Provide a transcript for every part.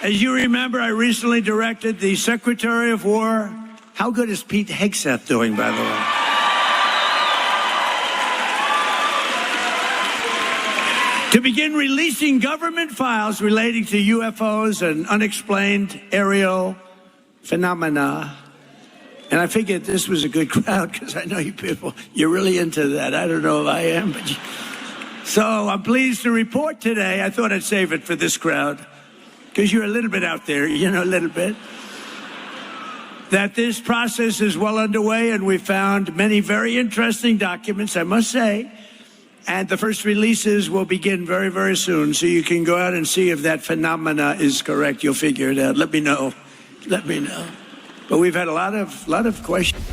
As you remember, I recently directed the Secretary of War. How good is Pete Hegseth doing, by the way? To begin releasing government files relating to UFOs and unexplained aerial phenomena. And I figured this was a good crowd because I know you people, you're really into that. I don't know if I am, but so I'm pleased to report today. I thought I'd save it for this crowd because you're a little bit out there, you know, a little bit. That this process is well underway, and we found many very interesting documents, I must say. And the first releases will begin very, very soon. So you can go out and see if that phenomena is correct. You'll figure it out. Let me know. Let me know. But we've had a lot of questions.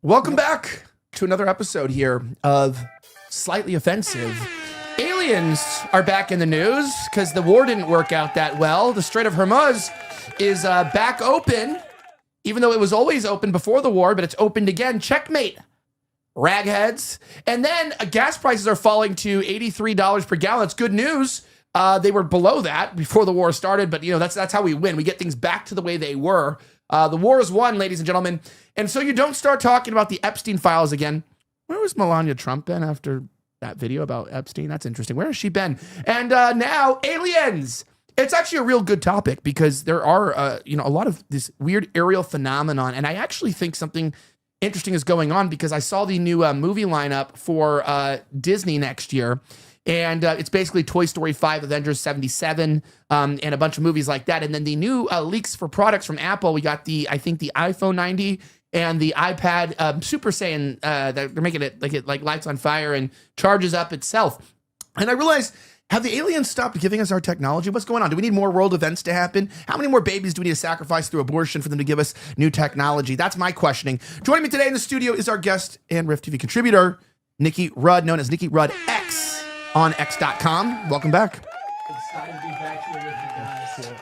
Welcome back to another episode here of Slightly Offensive. Aliens are back in the news because the war didn't work out that well. The Strait of Hormuz is back open, even though it was always open before the war, but it's opened again. Checkmate, ragheads. And then gas prices are falling to $83 per gallon. It's good news. They were below that before the war started, but you know that's how we win. We get things back to the way they were. The war is won, ladies and gentlemen. And so you don't start talking about the Epstein files again. Where was Melania Trump been after that video about Epstein? That's interesting. Where has she been? And now aliens. It's actually a real good topic because there are, a lot of this weird aerial phenomenon. And I actually think something interesting is going on because I saw the new movie lineup for Disney next year. And it's basically Toy Story 5, Avengers 77, and a bunch of movies like that. And then the new leaks for products from Apple, we got the iPhone 90 and the iPad Super Saiyan that they're making it like lights on fire and charges up itself. And I realized, have the aliens stopped giving us our technology? What's going on? Do we need more world events to happen? How many more babies do we need to sacrifice through abortion for them to give us new technology? That's my questioning. Joining me today in the studio is our guest and Rift TV contributor, Nikki Rudd, known as Nikki Rudd X on X.com. Welcome back. Excited to be back here with you guys.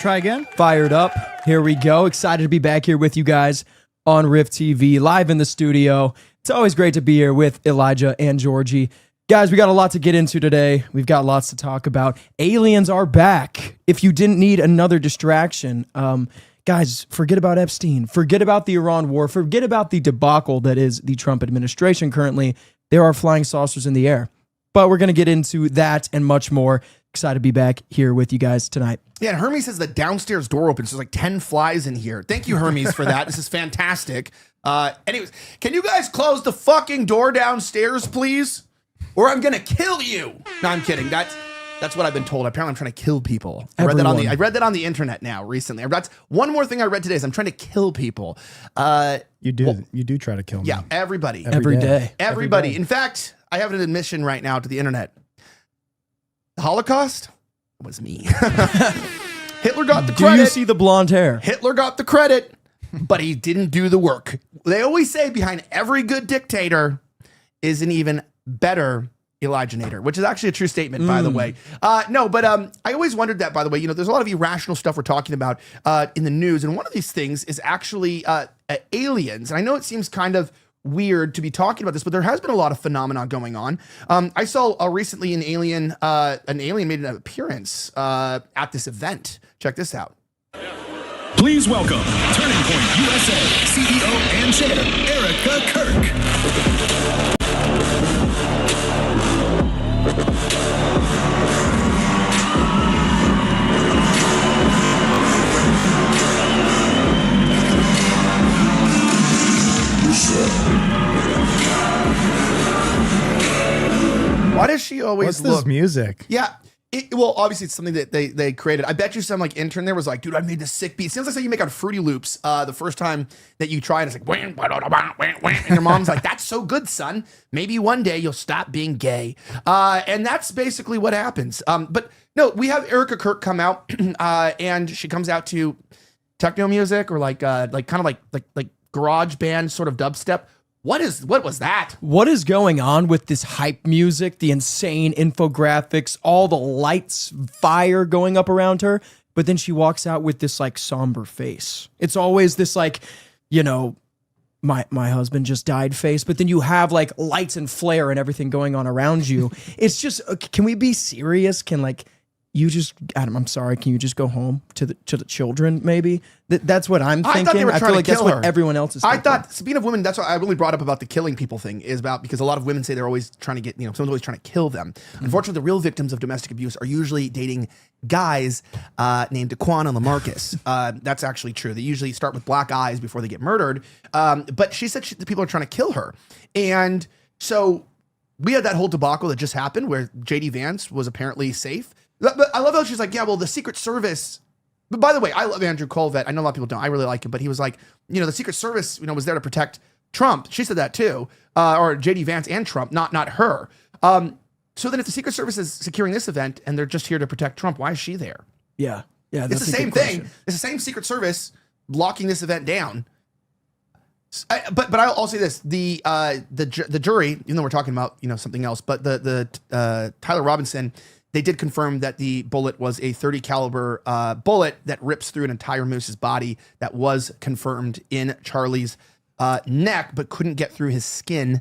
Try again. Fired up. Here we go. Excited to be back here with you guys on Rift TV, live in the studio. It's always great to be here with Elijah and Georgie. Guys, we got a lot to get into today. We've got lots to talk about. Aliens are back. If you didn't need another distraction, guys, forget about Epstein. Forget about the Iran war. Forget about the debacle that is the Trump administration currently. There are flying saucers in the air. But we're going to get into that and much more. Excited to be back here with you guys tonight. Yeah, and Hermes says the downstairs door opens. There's like 10 flies in here. Thank you, Hermes, for that. This is fantastic. Anyways, can you guys close the fucking door downstairs, please? Or I'm going to kill you. No, I'm kidding. That's what I've been told. Apparently, I'm trying to kill people. I read that on the internet now recently. That's one more thing I read today is I'm trying to kill people. You do try to kill me. Yeah, everybody. Every day. Everybody. In fact, I have an admission right now to the internet. The Holocaust was me. Hitler got the credit. Do you see the blonde hair? Hitler got the credit, but he didn't do the work. They always say behind every good dictator is an even better Elijahnator, which is actually a true statement, by the way. I always wondered that, by the way. There's a lot of irrational stuff we're talking about in the news, and one of these things is actually aliens. And I know it seems kind of weird to be talking about this, but there has been a lot of phenomena going on. I saw recently an alien made an appearance at this event. Check this out. Please welcome Turning Point USA CEO and Chair Erica Kirk. Why does she always What's look? this music? Yeah. Well, obviously it's something that they created. I bet you some like intern there was like, dude, I made this sick beat. It sounds like something you make on Fruity Loops the first time that you try it. It's like, wah, wah, wah, wah, wah, wah. And your mom's like, that's so good, son. Maybe one day you'll stop being gay. And that's basically what happens. But no, we have Erica Kirk come out and she comes out to techno music or like kind of like garage band sort of dubstep. What was that? What is going on with this hype music, the insane infographics, all the lights, fire going up around her? But then she walks out with this like somber face. It's always this like, you know, my husband just died face. But then you have like lights and flare and everything going on around you. It's just, can we be serious? Can like you just, Adam, I'm sorry, can you just go home to the children maybe? That's what I'm thinking. I thought they were trying feel like to kill that's her. what everyone else is thinking. I thought, speaking of women, that's what I really brought up about the killing people thing is about, because a lot of women say they're always trying to get, you know, someone's always trying to kill them. Unfortunately, the real victims of domestic abuse are usually dating guys named Daquan and LaMarcus. That's actually true. They usually start with black eyes before they get murdered. But she said the people are trying to kill her. And so we had that whole debacle that just happened where JD Vance was apparently safe. But I love how she's like, yeah, well, the Secret Service. But by the way, I love Andrew Colvett. I know a lot of people don't. I really like him. But he was like, you know, the Secret Service, you know, was there to protect Trump. She said that too. Or JD Vance and Trump, not her. So then if the Secret Service is securing this event and they're just here to protect Trump, why is she there? Yeah. It's That's the a same good thing. question. It's the same Secret Service locking this event down. But I'll say this: the jury, even though we're talking about, you know, something else, but the Tyler Robinson, they did confirm that the bullet was a .30 caliber bullet that rips through an entire moose's body. That was confirmed in Charlie's neck, but couldn't get through his skin.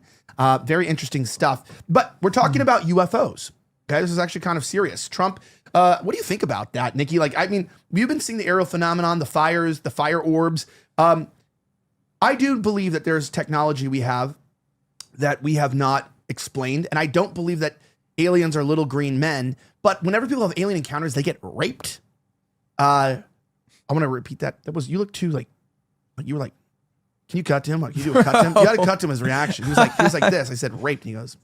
Very interesting stuff. But we're talking about UFOs. Okay, this is actually kind of serious. Trump, what do you think about that, Nikki? Like, I mean, you've been seeing the aerial phenomenon, the fires, the fire orbs. I do believe that there's technology we have that we have not explained, and I don't believe that aliens are little green men. But whenever people have alien encounters, they get raped. I want to repeat that. That was, you look too like you were like, can you cut to him? Like, you do a cut to him. You got to cut to him his reaction. He was like this. I said raped, and he goes,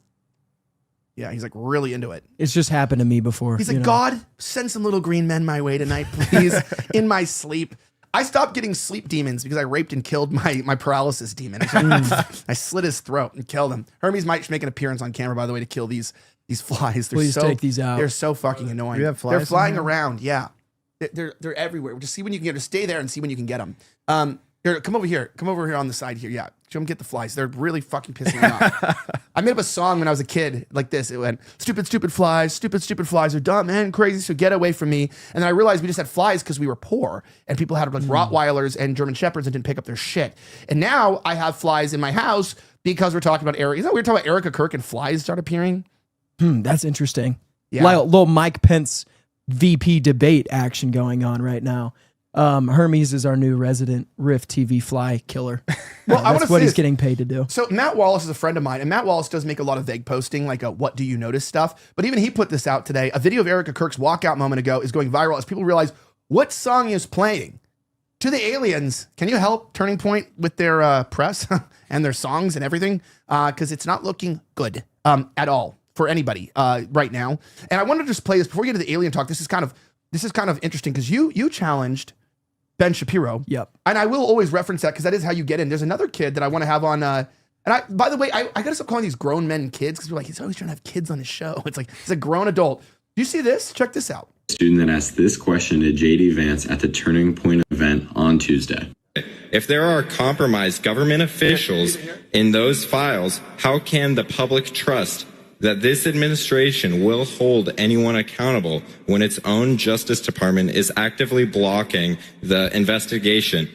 yeah. He's like really into it. It's just happened to me before. He's like, God, send some little green men my way tonight, please, in my sleep. I stopped getting sleep demons because I raped and killed my paralysis demon. I slit his throat and killed him. Hermes might make an appearance on camera, by the way, to kill these flies. Please take these out. They're so fucking annoying. You have flies They're in flying here? around. Yeah, they're everywhere. Just see when you can get. Just stay there and see when you can get them. Here, come over here. Come over here on the side here. Yeah, come get the flies. They're really fucking pissing me off. I made up a song when I was a kid like this. It went, stupid flies are dumb and crazy, so get away from me. And then I realized we just had flies because we were poor and people had like Rottweilers and German Shepherds and didn't pick up their shit. And now I have flies in my house because we're talking about Erica. You know, we were talking about Erica Kirk and flies start appearing. That's interesting. Yeah. Little Mike Pence VP debate action going on right now. Hermes is our new resident Rift TV fly killer. Well, I want That's to what say he's this. getting paid to do. So Matt Wallace is a friend of mine, and Matt Wallace does make a lot of vague posting, like a "What do you notice" stuff. But even he put this out today. A video of Erica Kirk's walkout moment ago is going viral as people realize what song is playing. To the aliens, can you help Turning Point with their press and their songs and everything? Because it's not looking good at all for anybody right now. And I wanted to just play this before we get to the alien talk. This is kind of interesting because you challenged Ben Shapiro. Yep. And I will always reference that because that is how you get in. There's another kid that I want to have on. And by the way, I got to stop calling these grown men kids because we're like, he's always trying to have kids on his show. It's like, he's a grown adult. Do you see this? Check this out. Student that asked this question to JD Vance at the Turning Point event on Tuesday. If there are compromised government officials in those files, how can the public trust that this administration will hold anyone accountable when its own Justice Department is actively blocking the investigation?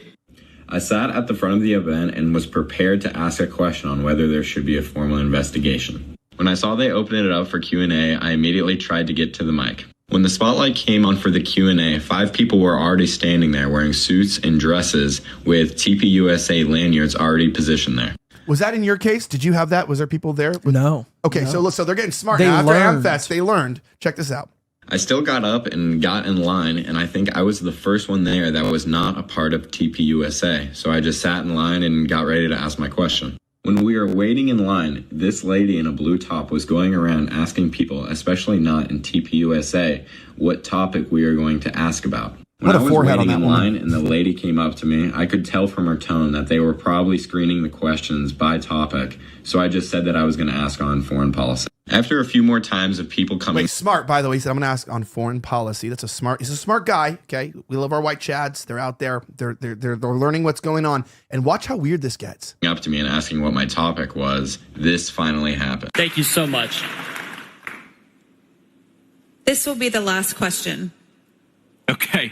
I sat at the front of the event and was prepared to ask a question on whether there should be a formal investigation. When I saw they opened it up for Q&A, I immediately tried to get to the mic. When the spotlight came on for the Q&A, 5 people were already standing there wearing suits and dresses with TPUSA lanyards already positioned there. Was that in your case? Did you have that? Was there people there? No. Okay, no. so they're getting smart They now. After learned. AmFest, they learned. Check this out. I still got up and got in line, and I think I was the first one there that was not a part of TPUSA. So I just sat in line and got ready to ask my question. When we were waiting in line, this lady in a blue top was going around asking people, especially not in TPUSA, what topic we are going to ask about. When What a I was forehead on waiting that in woman. line and the lady came up to me, I could tell from her tone that they were probably screening the questions by topic, so I just said that I was going to ask on foreign policy. After a few more times of people coming... Wait, smart, by the way. He said, I'm going to ask on foreign policy. He's a smart guy, okay? We love our white chads. They're out there. They're learning what's going on. And watch how weird this gets. up to me and asking what my topic was, this finally happened. Thank you so much. This will be the last question. Okay.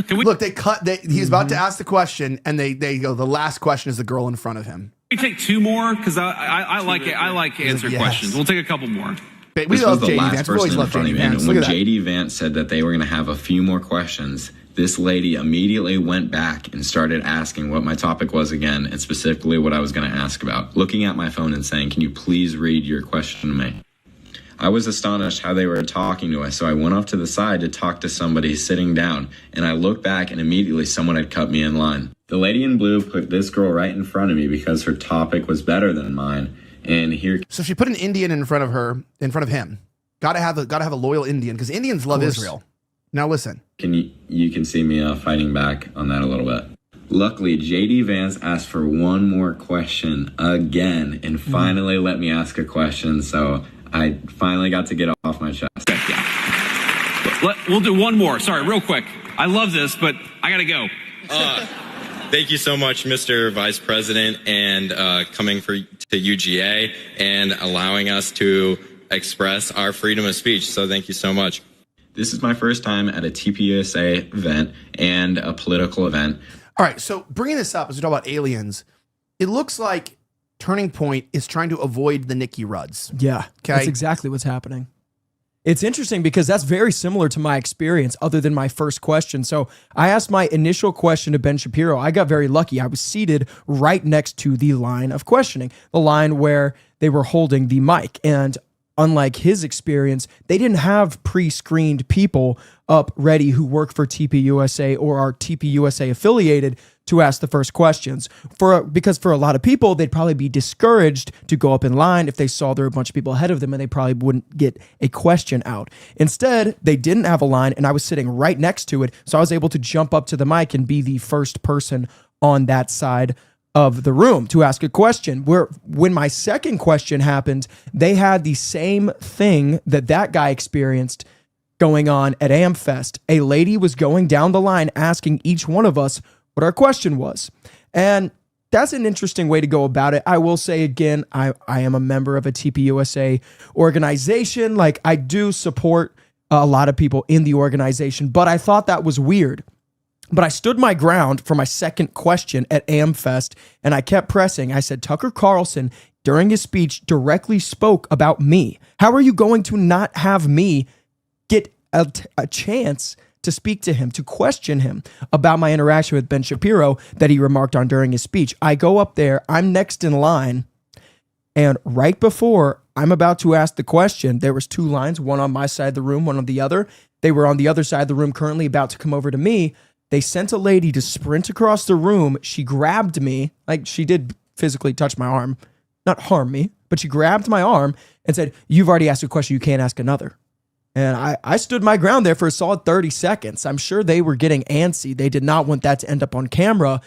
Can we Look, he's about to ask the question, and they go, the last question is the girl in front of him. take 2 more? Because I like answer Yes. questions. We'll take a couple more. We This love was the JD last Vance. We always person in love front JD of me. And Vance. Look when at that. JD Vance said that they were going to have a few more questions, this lady immediately went back and started asking what my topic was again, and specifically what I was going to ask about, looking at my phone and saying, "Can you please read your question to me?" I was astonished how they were talking to us, so I went off to the side to talk to somebody sitting down, and I looked back and immediately someone had cut me in line. The lady in blue put this girl right in front of me because her topic was better than mine, and here... So she put an Indian in front of him. Gotta have a loyal Indian, because Indians love Israel. Now listen. You can see me fighting back on that a little bit. Luckily, JD Vance asked for one more question again, and finally let me ask a question, so I finally got to get off my chest. We'll do one more. Sorry, real quick. I love this, but I got to go. Thank you so much, Mr. Vice President, and coming to UGA and allowing us to express our freedom of speech. So thank you so much. This is my first time at a TPUSA event and a political event. All right, so bringing this up as we talk about aliens, it looks like Turning Point is trying to avoid the Nikki Rudds. Yeah, Okay. that's exactly what's happening. It's interesting because that's very similar to my experience other than my first question. So I asked my initial question to Ben Shapiro. I got very lucky. I was seated right next to the line of questioning, the line where they were holding the mic. And unlike his experience, they didn't have pre-screened people up ready who work for TPUSA or are TPUSA affiliated to ask the first questions. Because for a lot of people, they'd probably be discouraged to go up in line if they saw there were a bunch of people ahead of them and they probably wouldn't get a question out. Instead, they didn't have a line and I was sitting right next to it, so I was able to jump up to the mic and be the first person on that side of the room to ask a question. When my second question happened, they had the same thing that guy experienced going on at AmFest. A lady was going down the line asking each one of us what our question was. And that's an interesting way to go about it. I will say again, I am a member of a TPUSA organization. Like, I do support a lot of people in the organization, but I thought that was weird. But I stood my ground for my second question at AmFest, and I kept pressing. I said, Tucker Carlson, during his speech, directly spoke about me. How are you going to not have me get a chance to speak to him, to question him about my interaction with Ben Shapiro that he remarked on during his speech? I go up there, I'm next in line, and right before I'm about to ask the question, there was 2 lines, one on my side of the room, one on the other. They were on the other side of the room currently about to come over to me. They sent a lady to sprint across the room. She grabbed me, like she did physically touch my arm, not harm me, but she grabbed my arm and said, "You've already asked a question, you can't ask another." And I stood my ground there for a solid 30 seconds. I'm sure they were getting antsy. They did not want that to end up on camera.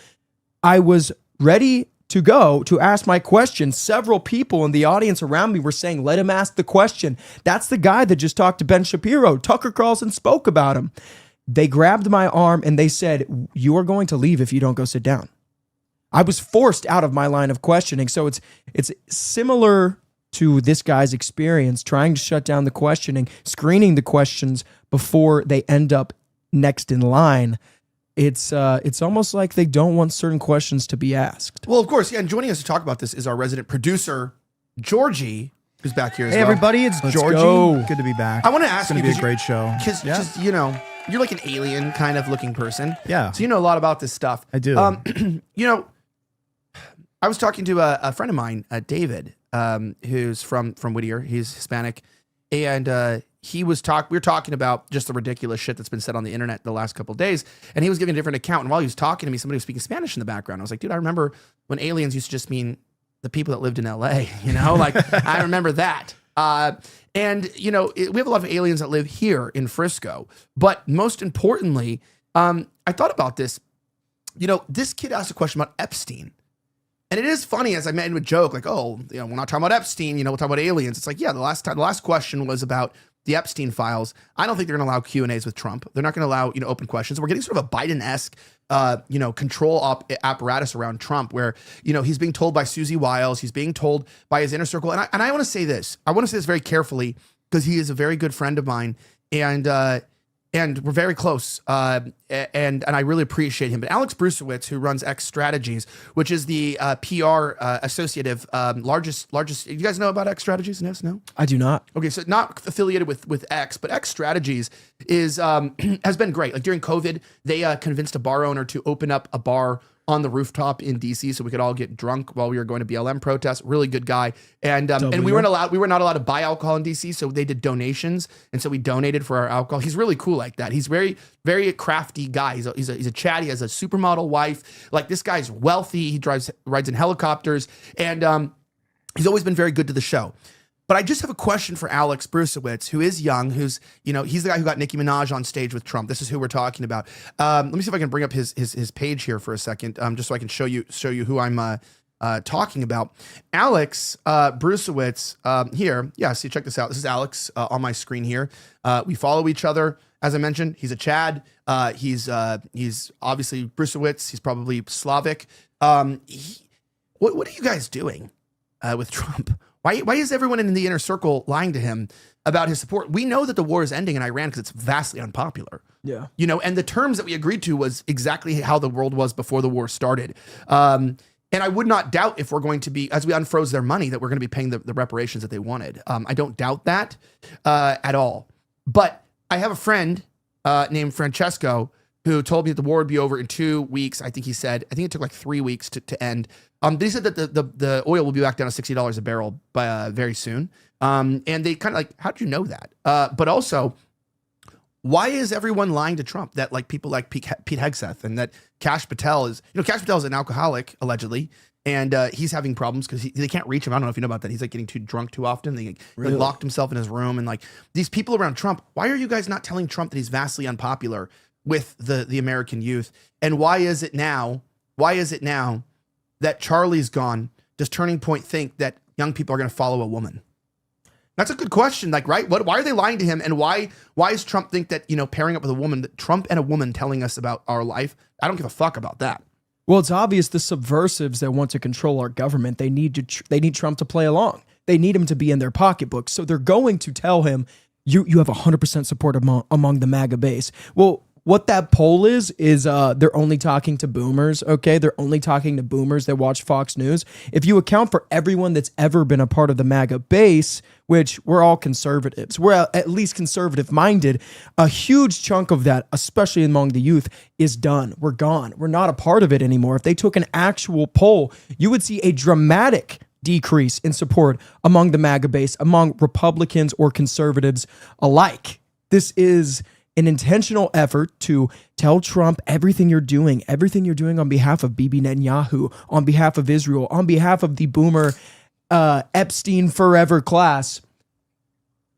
I was ready to go to ask my question. Several people in the audience around me were saying, let him ask the question. That's the guy that just talked to Ben Shapiro. Tucker Carlson spoke about him. They grabbed my arm and they said, you are going to leave if you don't go sit down. I was forced out of my line of questioning. So it's similar to this guy's experience, trying to shut down the questioning, screening the questions before they end up next in line. it's almost like they don't want certain questions to be asked. Well, of course, yeah. And joining us to talk about this is our resident producer, Georgie, who's back here as Hey well. everybody, it's Georgie. go. Good to be back. I want to ask It's you, gonna be a great show. because Yeah. just you're like an alien kind of looking person. Yeah. So you know a lot about this stuff. I do. I was talking to a friend of mine, David, who's from Whittier. He's Hispanic, and we were talking about just the ridiculous shit that's been said on the internet the last couple of days. And he was giving a different account. And while he was talking to me, somebody was speaking Spanish in the background. I was like, dude, I remember when aliens used to just mean the people that lived in LA, like I remember that. We have a lot of aliens that live here in Frisco, but most importantly, I thought about this. This kid asked a question about Epstein. And it is funny, as I made a joke, like, we're not talking about Epstein, we'll talk about aliens. It's like, yeah, the last question was about the Epstein files. I don't think they're going to allow Q&As with Trump. They're not going to allow, open questions. We're getting sort of a Biden-esque, control apparatus around Trump where, he's being told by Susie Wiles, he's being told by his inner circle. And I want to say this. I want to say this very carefully because he is a very good friend of mine. And we're very close, and I really appreciate him. But Alex Brucewitz, who runs X Strategies, which is the PR associative largest. You guys know about X Strategies? Yes, no. I do not. Okay, so not affiliated with X, but X Strategies is has been great. Like during COVID, they convinced a bar owner to open up a bar on the rooftop in DC so we could all get drunk while we were going to BLM protests. Really good guy. And we were not allowed to buy alcohol in DC, so they did donations. And so we donated for our alcohol. He's really cool like that. He's very, very crafty guy. He's a Chad. He has a supermodel wife. Like this guy's wealthy. He rides in helicopters. And he's always been very good to the show. But I just have a question for Alex Brucewitz, who is young, he's the guy who got Nicki Minaj on stage with Trump. This is who we're talking about. Let me see if I can bring up his page here for a second, just so I can show you who I'm talking about. Alex Brucewitz here. Yeah, see, check this out. This is Alex on my screen here. We follow each other. As I mentioned, he's a Chad. He's obviously Brucewitz. He's probably Slavic. What are you guys doing with Trump? Why is everyone in the inner circle lying to him about his support? We know that the war is ending in Iran because it's vastly unpopular. Yeah. And the terms that we agreed to was exactly how the world was before the war started. And I would not doubt if we're going to be, as we unfroze their money, that we're going to be paying the reparations that they wanted. I don't doubt that at all. But I have a friend named Francesco who told me that the war would be over in 2 weeks. I think it took like 3 weeks to end. They said that the oil will be back down to $60 a barrel by very soon. And they kind of like, how did you know that? But also, why is everyone lying to Trump that like people like Pete Hegseth and that Kash Patel is an alcoholic allegedly. And he's having problems because they can't reach him. I don't know if you know about that. He's like getting too drunk too often. He like, locked himself in his room. And like these people around Trump, why are you guys not telling Trump that he's vastly unpopular with the American youth? And why is it now that Charlie's gone? Does Turning Point think that young people are going to follow a woman? That's a good question. Like, right? Why are they lying to him? And why does Trump think that, pairing up with a woman, that Trump and a woman telling us about our life? I don't give a fuck about that. Well, it's obvious the subversives that want to control our government, they need Trump to play along. They need him to be in their pocketbook. So they're going to tell him, you have 100% support among the MAGA base. Well, what that poll is they're only talking to boomers, okay? They're only talking to boomers that watch Fox News. If you account for everyone that's ever been a part of the MAGA base, which we're all conservatives, we're at least conservative-minded, a huge chunk of that, especially among the youth, is done. We're gone. We're not a part of it anymore. If they took an actual poll, you would see a dramatic decrease in support among the MAGA base, among Republicans or conservatives alike. This is an intentional effort to tell Trump everything you're doing on behalf of Bibi Netanyahu, on behalf of Israel, on behalf of the boomer Epstein forever class,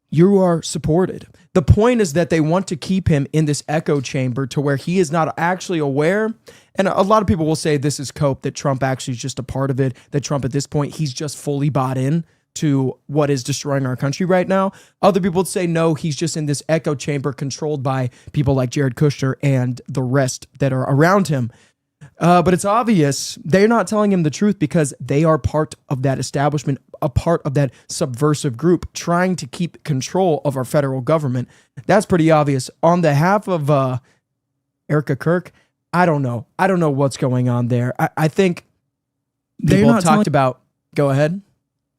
you are supported. The point is that they want to keep him in this echo chamber to where he is not actually aware. And a lot of people will say this is cope, that Trump actually is just a part of it, that Trump at this point, he's just fully bought in to what is destroying our country right now. Other people would say, no, he's just in this echo chamber controlled by people like Jared Kushner and the rest that are around him. But it's obvious they're not telling him the truth because they are part of that establishment, a part of that subversive group trying to keep control of our federal government. That's pretty obvious. On behalf of Erica Kirk, I don't know. I don't know what's going on there. I think They're people not have talked telling- about. Go ahead.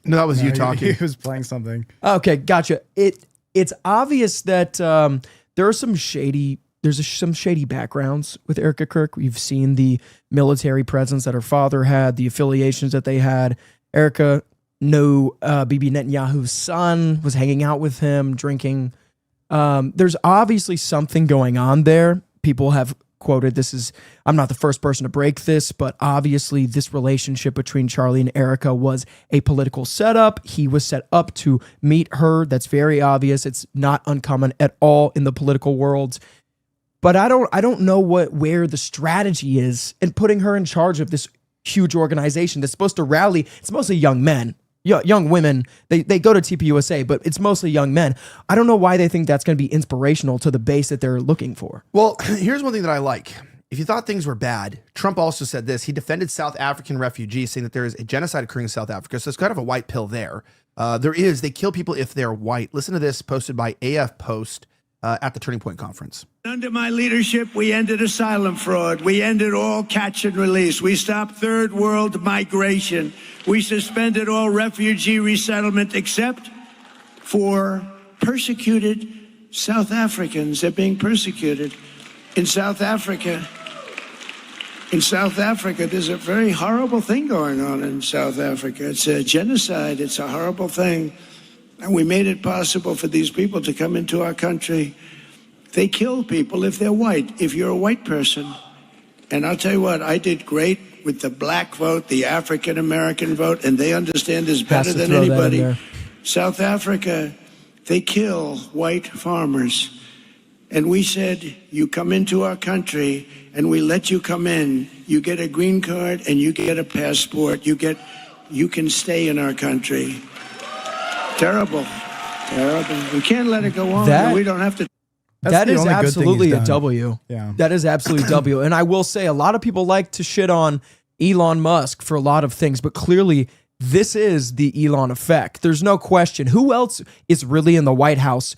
No, that was you No, talking. He was playing something. Okay, gotcha. It's obvious that there are some shady. There's some shady backgrounds with Erica Kirk. We've seen the military presence that her father had, the affiliations that they had. Erica knew Bibi Netanyahu's son, was hanging out with him, drinking. There's obviously something going on there. People have quoted, I'm not the first person to break this, but obviously this relationship between Charlie and Erica was a political setup. He was set up to meet her. That's very obvious. It's not uncommon at all in the political world. But I don't know where the strategy is in putting her in charge of this huge organization that's supposed to rally. It's mostly young men. Young women, they go to TPUSA, but it's mostly young men. I don't know why they think that's going to be inspirational to the base that they're looking for. Well, here's one thing that I like. If you thought things were bad, Trump also said this. He defended South African refugees, saying that there is a genocide occurring in South Africa. So it's kind of a white pill there. They kill people if they're white. Listen to this, posted by AF Post at the Turning Point Conference. Under my leadership, we ended asylum fraud. We ended all catch and release. We stopped third world migration. We suspended all refugee resettlement except for persecuted South Africans. They're being persecuted in South Africa. In South Africa, there's a very horrible thing going on in South Africa. It's a genocide. It's a horrible thing. And we made it possible for these people to come into our country. They kill people if they're white, if you're a white person. And I'll tell you what, I did great with the black vote, the African American vote, and they understand this better than anybody. South Africa, they kill white farmers. And we said, you come into our country and we let you come in. You get a green card and you get a passport. You can stay in our country. Terrible. Terrible. We can't let it go on. We don't have to. That the is only good thing absolutely he's a done. W. Yeah. That is absolutely a W. And I will say, a lot of people like to shit on Elon Musk for a lot of things, but clearly this is the Elon effect. There's no question. Who else is really in the White House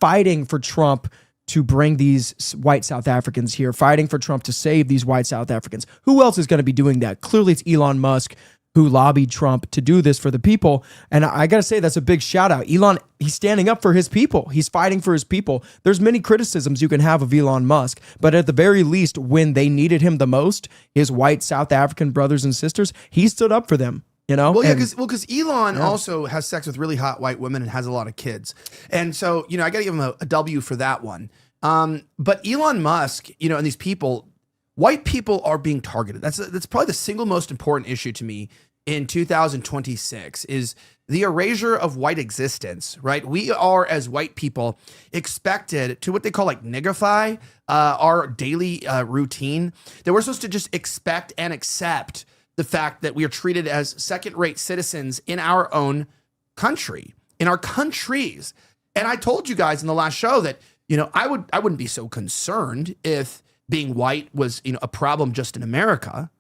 fighting for Trump to bring these white South Africans here, fighting for Trump to save these white South Africans? Who else is going to be doing that? Clearly it's Elon Musk, who lobbied Trump to do this for the people. And I got to say, that's a big shout out. Elon, he's standing up for his people. He's fighting for his people. There's many criticisms you can have of Elon Musk, but at the very least, when they needed him the most, his white South African brothers and sisters, he stood up for them. You know? Well, yeah, because Elon also has sex with really hot white women and has a lot of kids. And so, I got to give him a W for that one. But Elon Musk, and these people, white people are being targeted. That's probably the single most important issue to me in 2026 is the erasure of white existence, right? We are, as white people, expected to what they call like niggify our daily routine, that we're supposed to just expect and accept the fact that we are treated as second-rate citizens in our own country, in our countries. And I told you guys in the last show that, I wouldn't be so concerned if being white was, a problem just in America,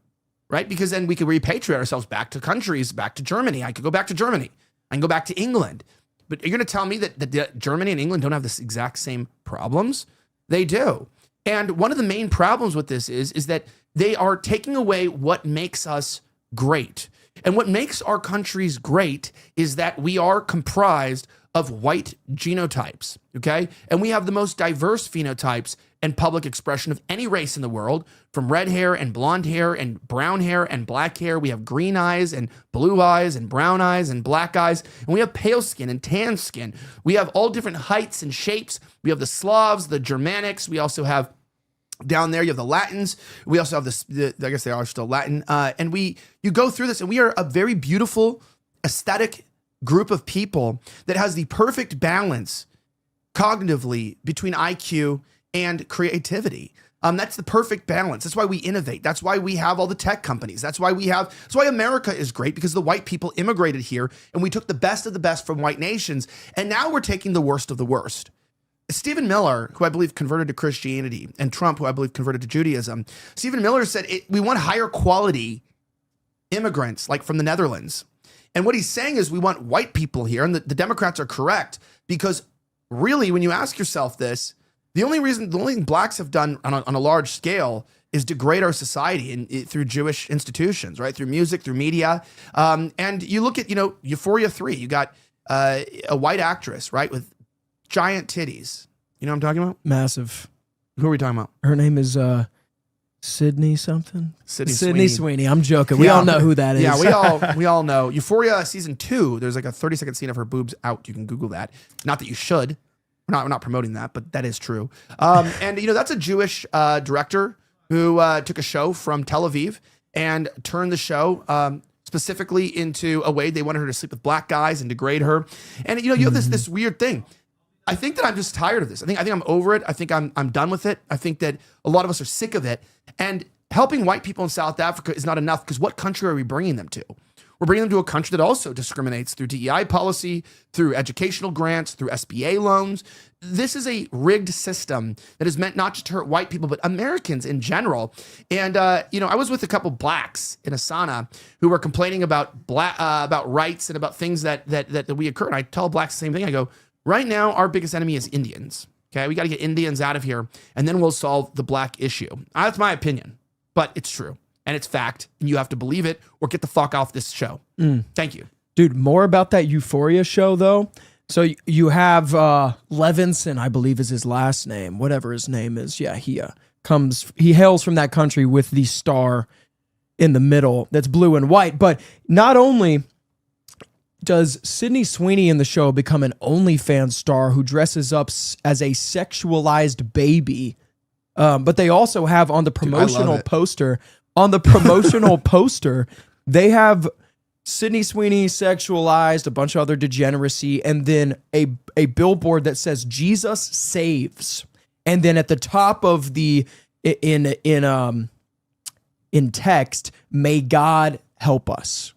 right? Because then we could repatriate ourselves back to countries, back to Germany. I could go back to Germany. I can go back to England. But you're going to tell me that Germany and England don't have this exact same problems? They do. And one of the main problems with this is that they are taking away what makes us great. And what makes our countries great is that we are comprised of white genotypes, okay? And we have the most diverse phenotypes and public expression of any race in the world, from red hair and blonde hair and brown hair and black hair. We have green eyes and blue eyes and brown eyes and black eyes. And we have pale skin and tan skin. We have all different heights and shapes. We have the Slavs, the Germanics. We also have down there, you have the Latins. We also have I guess they are still Latin. And you go through this and we are a very beautiful, aesthetic group of people that has the perfect balance cognitively between IQ and creativity. That's the perfect balance. That's why we innovate. That's why we have all the tech companies. That's why America is great, because the white people immigrated here and we took the best of the best from white nations. And now we're taking the worst of the worst. Stephen Miller, who I believe converted to Christianity, and Trump, who I believe converted to Judaism, Stephen Miller said, we want higher quality immigrants, like from the Netherlands. And what he's saying is we want white people here, and the Democrats are correct, because really, when you ask yourself this, The only thing blacks have done on a large scale is degrade our society through Jewish institutions, right? Through music, through media. And you look at, Euphoria 3, you got a white actress, right? With giant titties. You know what I'm talking about? Massive. Who are we talking about? Her name is Sydney something. Sydney Sweeney. I'm joking. We all know who that is. Yeah, we all know. Euphoria season 2. There's like a 30-second scene of her boobs out. You can Google that. Not that you should. We're not promoting that, but that is true. And that's a Jewish director who took a show from Tel Aviv and turned the show specifically into a way they wanted her to sleep with black guys and degrade her. And you have this weird thing. I think that I'm just tired of this. I think I'm over it. I think I'm done with it. I think that a lot of us are sick of it. And helping white people in South Africa is not enough, because what country are we bringing them to? We're bringing them to a country that also discriminates through DEI policy, through educational grants, through SBA loans. This is a rigged system that is meant not just to hurt white people, but Americans in general. And, I was with a couple blacks in Asana who were complaining about rights and about things that we occur. And I tell blacks the same thing. I go, right now, our biggest enemy is Indians. Okay, we got to get Indians out of here, and then we'll solve the black issue. That's my opinion, but it's true, and it's fact, and you have to believe it or get the fuck off this show. Thank you. Dude, more about that Euphoria show, though. So you have Levinson, I believe is his last name, whatever his name is. Yeah, he hails from that country with the star in the middle that's blue and white. But not only does Sydney Sweeney in the show become an OnlyFans star who dresses up as a sexualized baby, but they also have on the promotional poster, they have Sydney Sweeney sexualized, a bunch of other degeneracy, and then a billboard that says Jesus saves. And then at the top of the in text, may God help us.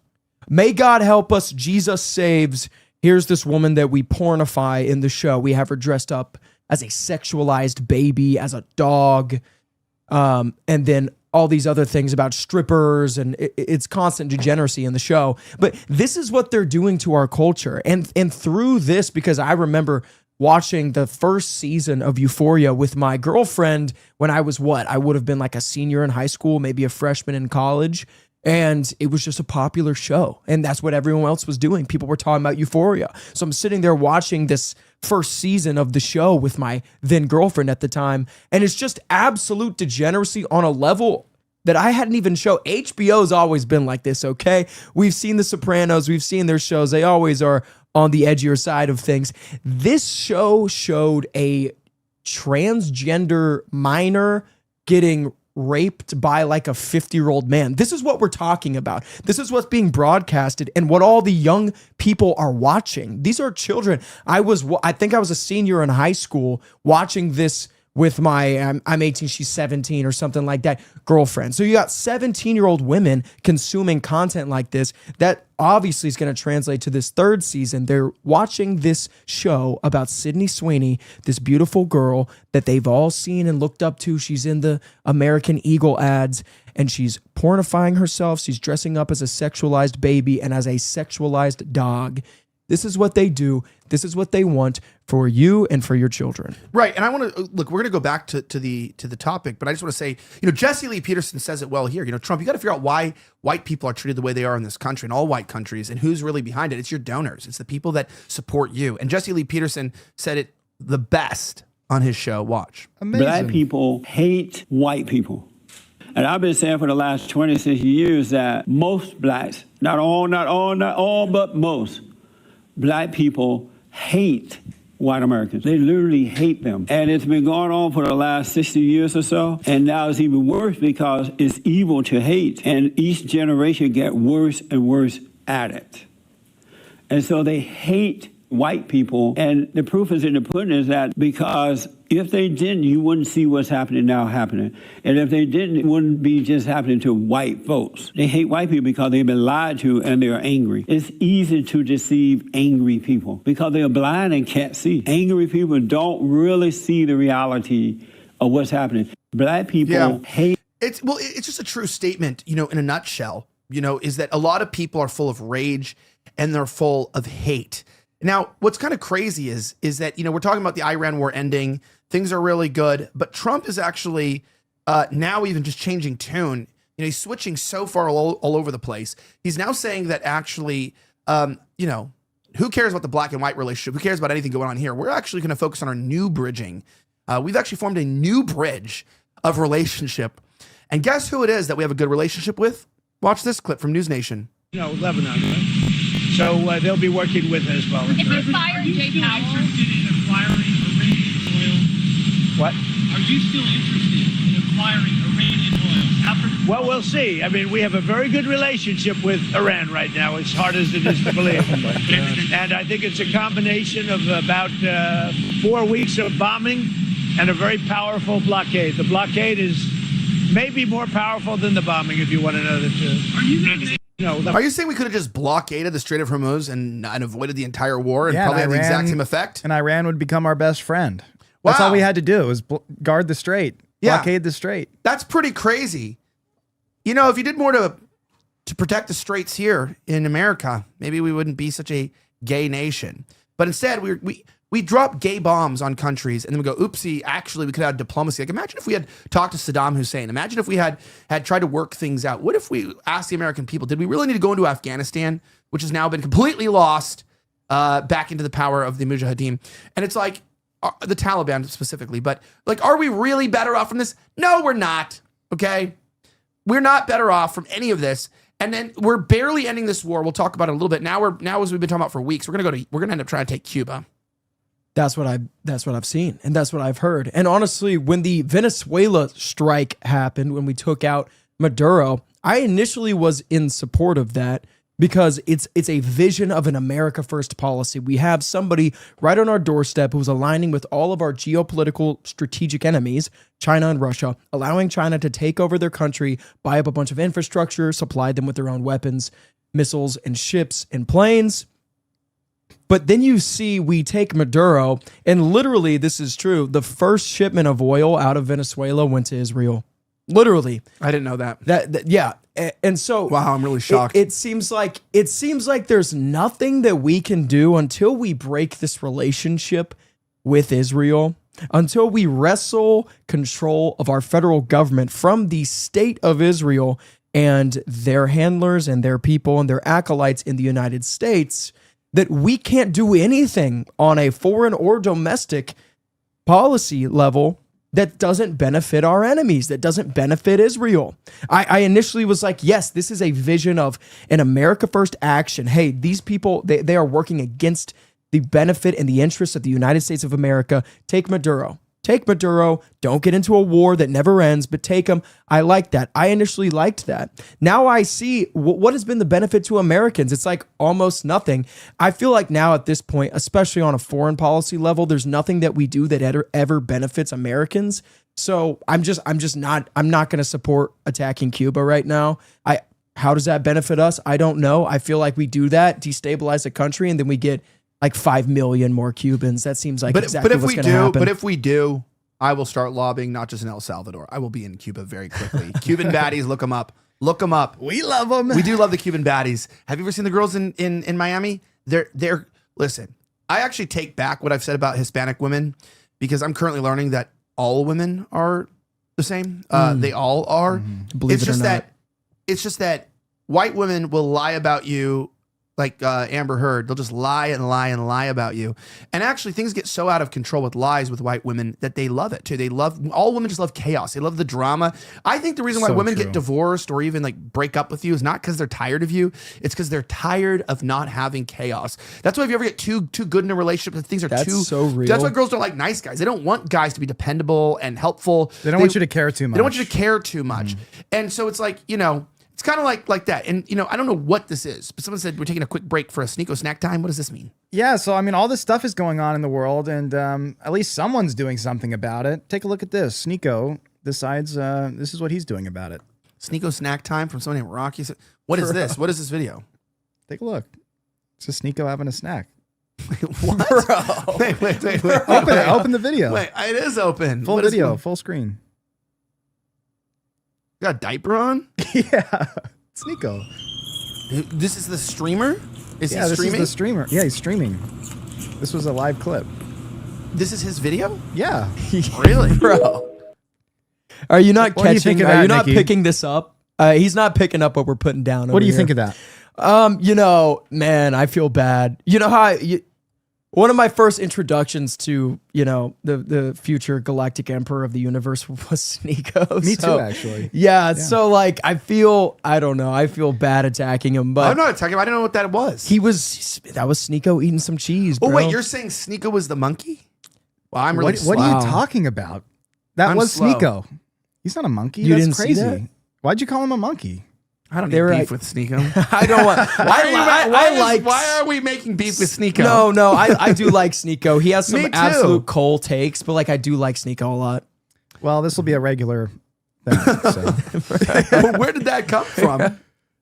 May God help us, Jesus saves. Here's this woman that we pornify in the show. We have her dressed up as a sexualized baby, as a dog, and then all these other things about strippers, and it's constant degeneracy in the show. But this is what they're doing to our culture. And through this, because I remember watching the first season of Euphoria with my girlfriend when I was I would have been like a senior in high school, maybe a freshman in college. And it was just a popular show. And that's what everyone else was doing. People were talking about Euphoria. So I'm sitting there watching this first season of the show with my then girlfriend at the time. And it's just absolute degeneracy on a level that I hadn't even shown. HBO's always been like this, okay? We've seen The Sopranos. We've seen their shows. They always are on the edgier side of things. This show showed a transgender minor getting raped by like a 50-year-old man. This is what we're talking about. This is what's being broadcasted and what all the young people are watching. These are children. I think I was a senior in high school watching this with my, I'm 18, she's 17 or something like that, girlfriend. So you got 17-year-old women consuming content like this. That obviously is going to translate to this third season. They're watching this show about Sydney Sweeney, this beautiful girl that they've all seen and looked up to. She's in the American Eagle ads, and she's pornifying herself. She's dressing up as a sexualized baby and as a sexualized dog. This is what they do. This is what they want for you and for your children. Right. And I want to look, we're going to go back to the topic, but I just want to say, Jesse Lee Peterson says it well here. Trump, you got to figure out why white people are treated the way they are in this country, in all white countries, and who's really behind it. It's your donors. It's the people that support you. And Jesse Lee Peterson said it the best on his show. Watch. Amazing. Black people hate white people. And I've been saying for the last 26 years that most blacks, not all, but most black people hate white Americans. They literally hate them. And it's been going on for the last 60 years or so. And now it's even worse because it's evil to hate. And each generation get worse and worse at it. And so they hate white people. And the proof is in the pudding is that because if they didn't, you wouldn't see what's happening now happening. And if they didn't, it wouldn't be just happening to white folks. They hate white people because they've been lied to and they're angry. It's easy to deceive angry people because they're blind and can't see. Angry people don't really see the reality of what's happening. Black people hate. It's just a true statement, in a nutshell, is that a lot of people are full of rage and they're full of hate. Now, what's kind of crazy is that, we're talking about the Iran war ending. Things are really good, but Trump is actually now even just changing tune. He's switching so far all over the place. He's now saying that actually, who cares about the black and white relationship? Who cares about anything going on here? We're actually going to focus on our new bridging. We've actually formed a new bridge of relationship. And guess who it is that we have a good relationship with? Watch this clip from News Nation. Lebanon, right? So they'll be working with us as well. If they fire Jay Powell, interested in acquiring Iranian oil? What? Are you still interested in acquiring Iranian oil? Well, we'll see. I mean, we have a very good relationship with Iran right now, as hard as it is to believe. And I think it's a combination of about 4 weeks of bombing and a very powerful blockade. The blockade is maybe more powerful than the bombing, if you want to know the truth. Are you saying we could have just blockaded the Strait of Hormuz and avoided the entire war and probably had the exact same effect? And Iran would become our best friend. That's all we had to do was guard the strait, blockade the strait. That's pretty crazy. If you did more to protect the straits here in America, maybe we wouldn't be such a gay nation. But instead, we drop gay bombs on countries, and then we go, oopsie, actually, we could have diplomacy. Like, imagine if we had talked to Saddam Hussein. Imagine if we had tried to work things out. What if we asked the American people, did we really need to go into Afghanistan, which has now been completely lost back into the power of the Mujahideen? And it's like, the Taliban specifically, but like, are we really better off from this? No, we're not, okay? We're not better off from any of this. And then we're barely ending this war. We'll talk about it a little bit. Now, as we've been talking about for weeks, we're gonna end up trying to take Cuba. That's what I've seen, and that's what I've heard. And honestly, when the Venezuela strike happened, when we took out Maduro, I initially was in support of that because it's a vision of an America First policy. We have somebody right on our doorstep who's aligning with all of our geopolitical strategic enemies, China and Russia, allowing China to take over their country, buy up a bunch of infrastructure, supply them with their own weapons, missiles, and ships and planes. But then you see we take Maduro, and literally, this is true, the first shipment of oil out of Venezuela went to Israel. Literally. I didn't know that. Yeah. And so, wow, I'm really shocked. It seems like there's nothing that we can do until we break this relationship with Israel, until we wrestle control of our federal government from the state of Israel and their handlers and their people and their acolytes in the United States, that we can't do anything on a foreign or domestic policy level that doesn't benefit our enemies, that doesn't benefit Israel. I initially was like, yes, this is a vision of an America First action. Hey, these people, they are working against the benefit and the interests of the United States of America. Take Maduro. Take Maduro. Don't get into a war that never ends, but take him. I like that. I initially liked that. Now I see what has been the benefit to Americans. It's like almost nothing. I feel like now at this point, especially on a foreign policy level, there's nothing that we do that ever benefits Americans. So I'm not going to support attacking Cuba right now. How does that benefit us? I don't know. I feel like we do that, destabilize the country, and then we get like 5 million more Cubans. That seems like exactly what's going to happen. But if we do, I will start lobbying, not just in El Salvador. I will be in Cuba very quickly. Cuban baddies, look them up. Look them up. We love them. We do love the Cuban baddies. Have you ever seen the girls in Miami? They're listen, I actually take back what I've said about Hispanic women because I'm currently learning that all women are the same. They all are. Believe it or not. It's just that white women will lie about you. Like Amber Heard, they'll just lie and lie and lie about you. And actually things get so out of control with lies with white women that they love it too. All women just love chaos. They love the drama. I think the reason why women get divorced or even like break up with you is not because they're tired of you. It's because they're tired of not having chaos. That's why if you ever get too good in a relationship, things are so real. That's why girls don't like nice guys. They don't want guys to be dependable and helpful. They don't want you to care too much. They don't want you to care too much. And so it's like, it's kind of like that. And, I don't know what this is, but someone said we're taking a quick break for a Sneeko snack time. What does this mean? Yeah, so, all this stuff is going on in the world, and at least someone's doing something about it. Take a look at this. Sneeko decides this is what he's doing about it. Sneeko snack time from someone named Rocky. What is this? What is this video? Take a look. It's just Sneeko having a snack. What? Bro. Wait. Open the video. Wait, it is open. Full video, full screen. Got a diaper on? Yeah. Sneeko. This is the streamer? Is he Yeah, this streaming? is the streamer. Yeah, he's streaming. This was a live clip. This is his video? Yeah. Really? Bro. Are you not What do you think catching? of Are that, you not Nikki? picking this up? He's not picking up what we're putting down. What do you think of that? You know, man, I feel bad. You know how one of my first introductions to, you know, the future galactic emperor of the universe was Sneeko. Me too, actually. Yeah, so like I feel bad attacking him, but I'm not attacking him. I don't know what that was. that was Sneeko eating some cheese, bro. Oh, wait, you're saying Sneeko was the monkey? Well, I'm really What are Wow. you talking about? That I'm was slow. Sneeko. He's not a monkey. You That's didn't see crazy. that? Why'd you call him a monkey? I don't They need were beef like- with Sneeko. I don't want. Why are we making beef with Sneeko? No, I do like Sneeko. He has some Me too. absolute coal takes, but like I do like Sneeko a lot. Well, this will be a regular thing. So. Where did that come from?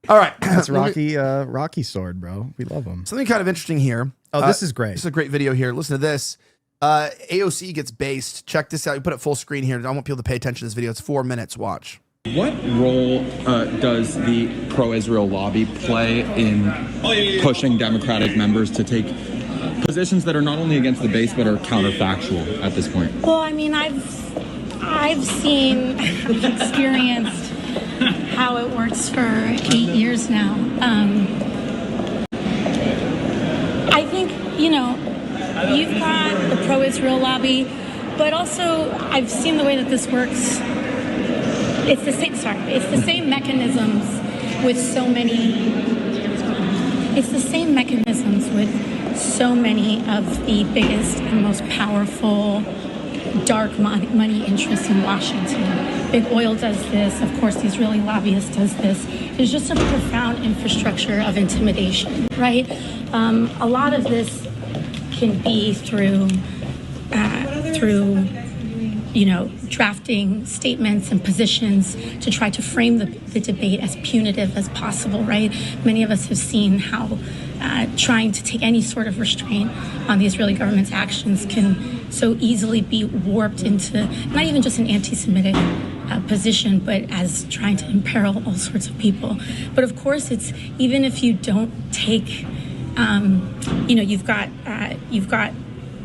All right. That's Rocky Sword, bro. We love him. Something kind of interesting here. Oh, this is great. This is a great video here. Listen to this. AOC gets based. Check this out. You put it full screen here. I want people to pay attention to this video. It's 4 minutes. Watch. What role does the pro-Israel lobby play in pushing Democratic members to take positions that are not only against the base but are counterfactual at this point? Well, I mean, I've seen, experienced how it works for 8 years now. I think, you know, you've got the pro-Israel lobby, but also I've seen the way that this works. It's the same. It's the same mechanisms with so many. It's the same mechanisms with so many of the biggest and most powerful dark money interests in Washington. Big oil does this. Of course, the Israeli lobbyist does this. There's just a profound infrastructure of intimidation, right? A lot of this can be through you know, drafting statements and positions to try to frame the debate as punitive as possible, right? Many of us have seen how trying to take any sort of restraint on the Israeli government's actions can so easily be warped into not even just an anti-Semitic position, but as trying to imperil all sorts of people. But of course, it's even if you don't take, you know, you've got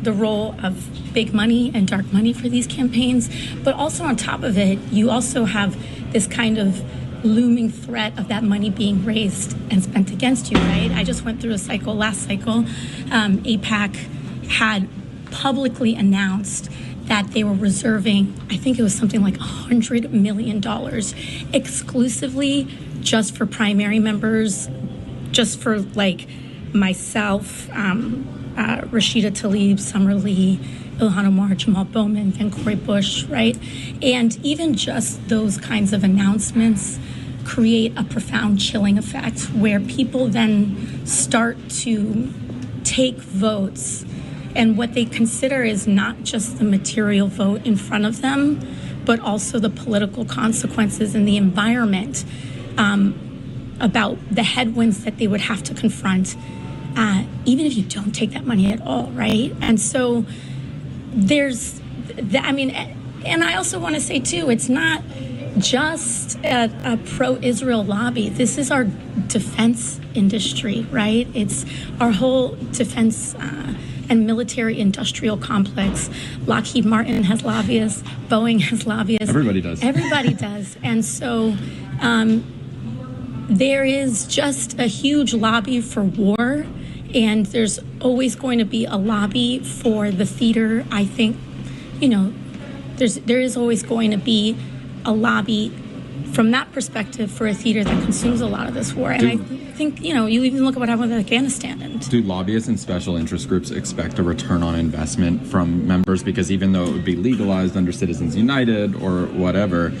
the role of big money and dark money for these campaigns, but also on top of it, you also have this kind of looming threat of that money being raised and spent against you, right? I just went through a cycle, last cycle, AIPAC had publicly announced that they were reserving, I think it was something like $100 million exclusively just for primary members, just for like myself, Rashida Tlaib, Summer Lee, Ilhan Omar, Jamal Bowman, Van Cory Bush, right? And even just those kinds of announcements create a profound chilling effect where people then start to take votes, and what they consider is not just the material vote in front of them, but also the political consequences and the environment about the headwinds that they would have to confront, even if you don't take that money at all, right? And so there's, I mean, and I also want to say too, it's not just a pro-Israel lobby. This is our defense industry, right? It's our whole defense and military industrial complex. Lockheed Martin has lobbyists, Boeing has lobbyists. Everybody does. Everybody does. And so there is just a huge lobby for war, and there's always going to be a lobby for the theater. I think, you know, there is always going to be a lobby from that perspective for a theater that consumes a lot of this war. And I think, you know, you even look at what happened with Afghanistan. And Do lobbyists and special interest groups expect a return on investment from members? Because even though it would be legalized under Citizens United or whatever,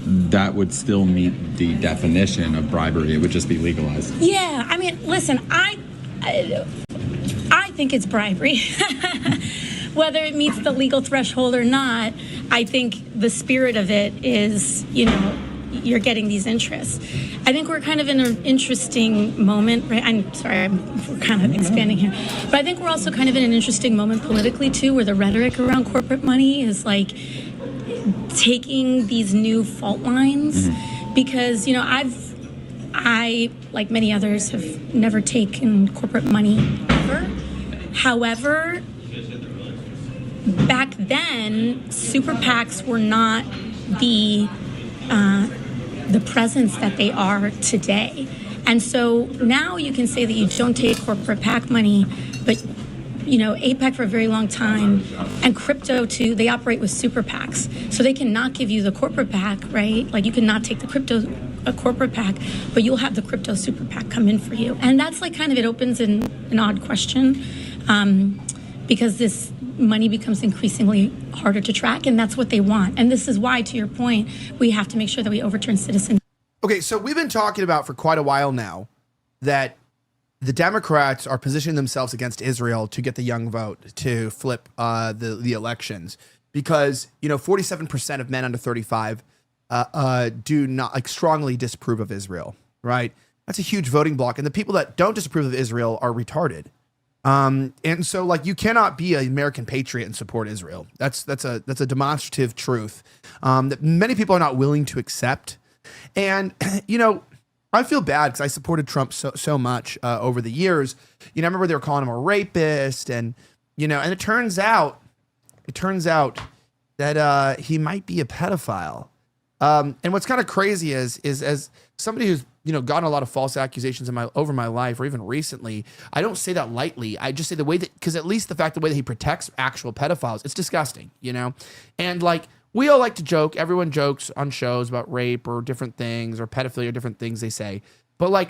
that would still meet the definition of bribery. It would just be legalized. yeah, I mean, listen, I think it's bribery. Whether it meets the legal threshold or not, I think the spirit of it is, you know, you're getting these interests. I think we're kind of in an interesting moment, right? I'm sorry, we're kind of expanding here. But I think we're also kind of in an interesting moment politically, too, where the rhetoric around corporate money is like taking these new fault lines. Because, you know, I, like many others, have never taken corporate money ever. However, back then, super PACs were not the presence that they are today. And so now you can say that you don't take corporate PAC money, but AIPAC for a very long time, and crypto too, they operate with super PACs. So they cannot give you the corporate PAC, right? Like you cannot take a corporate PAC, but you'll have the crypto super PAC come in for you. And that's like kind of, it opens an odd question because this money becomes increasingly harder to track, and that's what they want. And this is why, to your point, we have to make sure that we overturn citizen. Okay, so we've been talking about for quite a while now that the Democrats are positioning themselves against Israel to get the young vote to flip the elections because 47% of men under 35 do not strongly disapprove of Israel, right? That's a huge voting block, and the people that don't disapprove of Israel are retarded. And so you cannot be an American patriot and support Israel. That's a demonstrative truth that many people are not willing to accept. And I feel bad because I supported Trump so much over the years. I remember they were calling him a rapist, and and it turns out that he might be a pedophile. And what's kind of crazy is as somebody who's gotten a lot of false accusations over my life, or even recently, I don't say that lightly. I just say the way that, because at least the way that he protects actual pedophiles, it's disgusting, and we all like to joke. Everyone jokes on shows about rape or different things or pedophilia or different things they say. But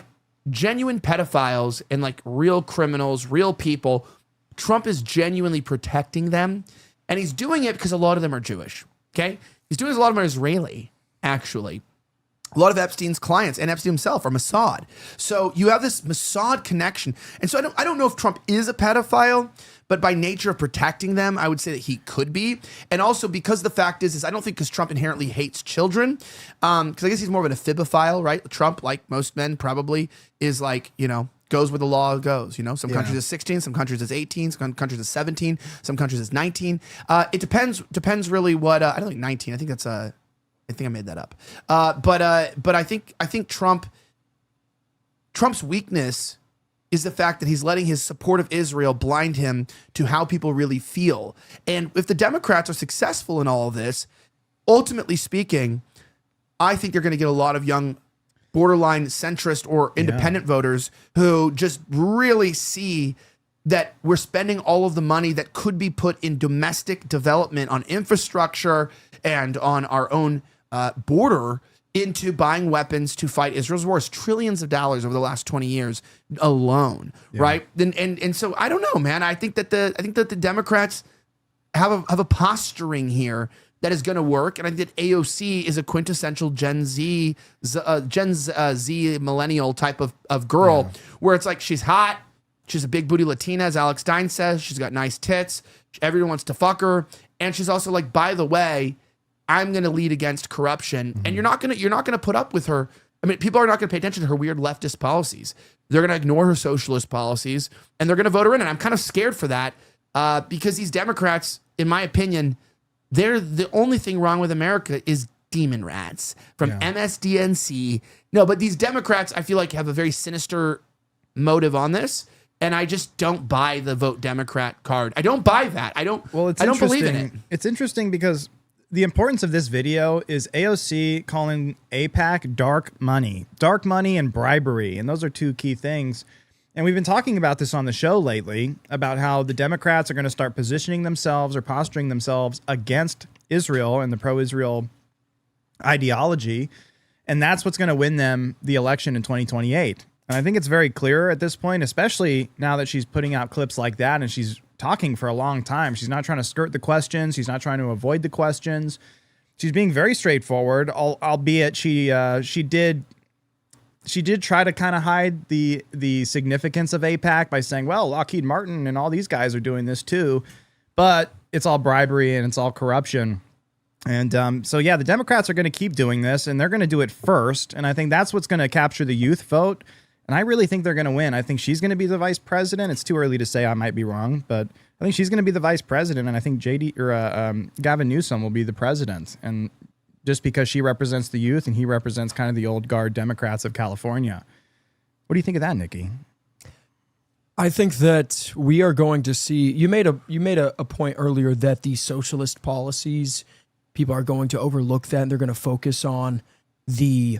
genuine pedophiles and real criminals, real people, Trump is genuinely protecting them. And he's doing it because a lot of them are Jewish. Okay. He's doing it because a lot of them are Israeli, actually. A lot of Epstein's clients and Epstein himself are Mossad. So you have this Mossad connection. And so I don't know if Trump is a pedophile, but by nature of protecting them, I would say that he could be. And also because the fact is I don't think because Trump inherently hates children, because I guess he's more of an ephibophile, right? Trump, like most men probably, is goes where the law goes. Some countries is 16, some countries is 18, some countries is 17, some countries is 19. It depends really what, I don't think 19, I think that's I think I made that up. But I think Trump's weakness is the fact that he's letting his support of Israel blind him to how people really feel. And if the Democrats are successful in all of this, ultimately speaking, I think they're going to get a lot of young borderline centrist or independent voters who just really see that we're spending all of the money that could be put in domestic development on infrastructure and on our own border into buying weapons to fight Israel's wars, trillions of dollars over the last 20 years alone, right? And so I don't know, man. I think that the Democrats have a posturing here that is going to work, and I think that AOC is a quintessential Gen Z millennial type of girl, where it's she's hot, she's a big booty Latina, as Alex Stein says, she's got nice tits, everyone wants to fuck her, and she's also by the way, I'm going to lead against corruption, and you're not going to put up with her. I mean, people are not going to pay attention to her weird leftist policies. They're going to ignore her socialist policies, and they're going to vote her in. And I'm kind of scared for that because these Democrats, in my opinion, they're the only thing wrong with America is demon rats from MSDNC. No, but these Democrats, I feel have a very sinister motive on this. And I just don't buy the vote Democrat card. I don't buy that. I don't believe in it. It's interesting because the importance of this video is AOC calling AIPAC dark money and bribery. And those are two key things. And we've been talking about this on the show lately about how the Democrats are going to start positioning themselves or posturing themselves against Israel and the pro-Israel ideology. And that's what's going to win them the election in 2028. And I think it's very clear at this point, especially now that she's putting out clips like that and she's talking for a long time. She's not trying to skirt the questions. She's not trying to avoid the questions. She's being very straightforward, albeit she did try to kind of hide the significance of AIPAC by saying, well, Lockheed Martin and all these guys are doing this too, but it's all bribery and it's all corruption. And so, yeah, the Democrats are going to keep doing this, and they're going to do it first. And I think that's what's going to capture the youth vote. And I really think they're going to win. I think she's going to be the vice president. It's too early to say. I might be wrong, but I think she's going to be the vice president. And I think Gavin Newsom will be the president. And just because she represents the youth and he represents kind of the old guard Democrats of California. What do you think of that, Nikki? I think that we are going to see, you made a point earlier that the socialist policies, people are going to overlook that and they're going to focus on the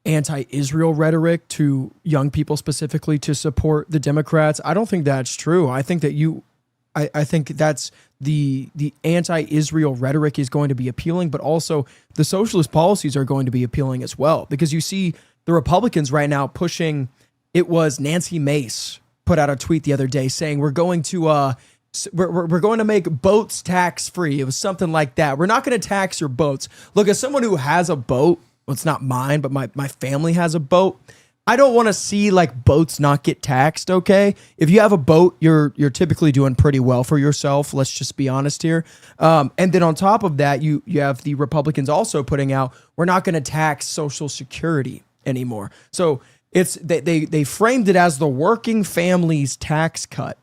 anti-Israel rhetoric to young people specifically to support the Democrats. I don't think that's true. I think that I think that's the anti-Israel rhetoric is going to be appealing, but also the socialist policies are going to be appealing as well, because you see the Republicans right now pushing, it was Nancy Mace put out a tweet the other day saying we're going to make boats tax free. It was something like that. We're not going to tax your boats. Look, as someone who has a boat, well, it's not mine, but my family has a boat. I don't want to see like boats not get taxed. Okay, if you have a boat, you're typically doing pretty well for yourself. Let's just be honest here. And then on top of that, you have the Republicans also putting out, we're not going to tax Social Security anymore. So it's they framed it as the working family's tax cut.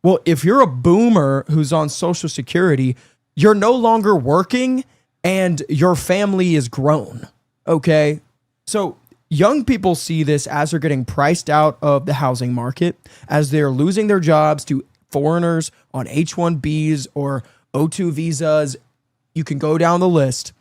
Well, if you're a boomer who's on Social Security, you're no longer working and your family is grown. Okay. So young people see this as they're getting priced out of the housing market, as they're losing their jobs to foreigners on H-1Bs or O2 visas. You can go down the list.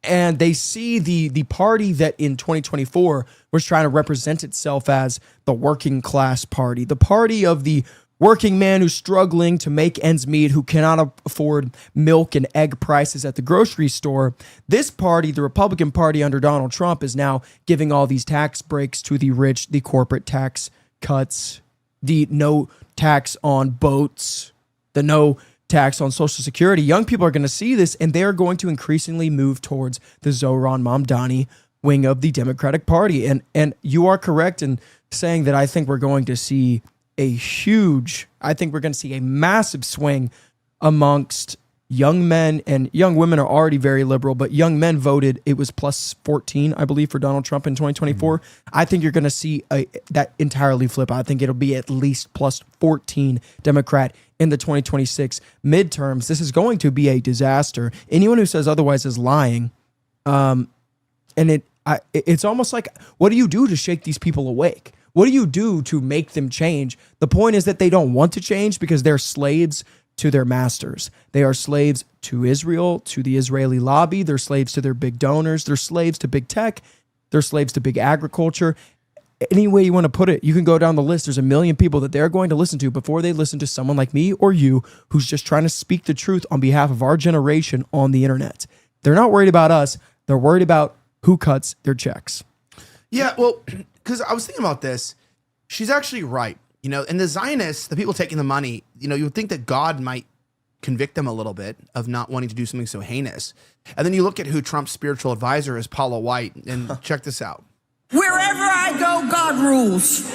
And they see the party that in 2024 was trying to represent itself as the working class party, the party of the working man who's struggling to make ends meet, who cannot afford milk and egg prices at the grocery store. This party, the Republican Party under Donald Trump, is now giving all these tax breaks to the rich, the corporate tax cuts, the no tax on boats, the no tax on Social Security. Young people are going to see this, and they are going to increasingly move towards the Zohran Mamdani wing of the Democratic Party. And you are correct in saying that I think we're going to see a massive swing amongst young men, and young women are already very liberal, but young men voted, it was plus 14, I believe, for Donald Trump in 2024. I think you're going to see that entirely flip. I think it'll be at least plus 14 Democrat in the 2026 midterms. This is going to be a disaster. Anyone who says otherwise is lying. And it's almost like, what do you do to shake these people awake? What do you do to make them change? The point is that they don't want to change because they're slaves to their masters. They are slaves to Israel, to the Israeli lobby. They're slaves to their big donors. They're slaves to big tech. They're slaves to big agriculture. Any way you want to put it, you can go down the list. There's a million people that they're going to listen to before they listen to someone like me or you who's just trying to speak the truth on behalf of our generation on the internet. They're not worried about us. They're worried about who cuts their checks. Yeah, well, because I was thinking about this. She's actually right. You know, and the Zionists, the people taking the money, you know, you would think that God might convict them a little bit of not wanting to do something so heinous. And then you look at who Trump's spiritual advisor is, Paula White, and check this out. Wherever I go, God rules.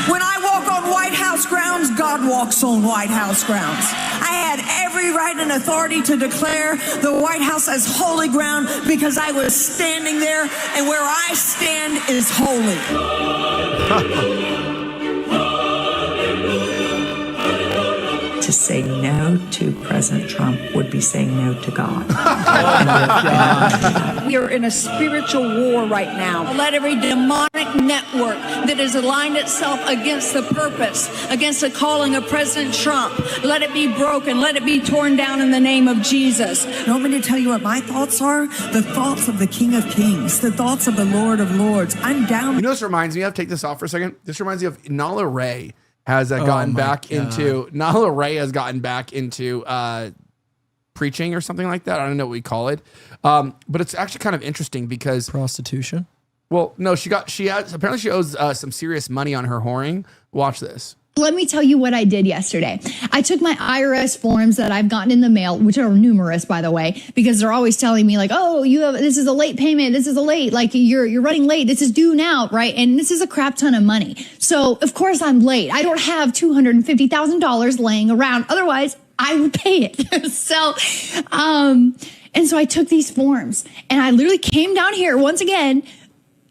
When I walk on White House grounds, God walks on White House grounds. I had every right and authority to declare the White House as holy ground because I was standing there, and where I stand is holy. To say no to President Trump would be saying no to God. We are in a spiritual war right now. Let every demonic network that has aligned itself against the purpose, against the calling of President Trump, let it be broken, let it be torn down in the name of Jesus. You want me to tell you what my thoughts are? The thoughts of the King of Kings, the thoughts of the Lord of Lords. I'm down. You know, this reminds me of, take this off for a second. This reminds me of Nala Ray. Has gotten back into Nala Ray has gotten back into preaching or something like that. I don't know what we call it, but it's actually kind of interesting because prostitution. Well, no, she owes some serious money on her whoring. Watch this. Let me tell you what I did yesterday. I took my IRS forms that I've gotten in the mail, which are numerous, by the way, because they're always telling me like, oh, this is a late payment. This is a late, like you're running late. This is due now, right? And this is a crap ton of money. So of course I'm late. I don't have $250,000 laying around. Otherwise I would pay it. And so I took these forms and I literally came down here once again.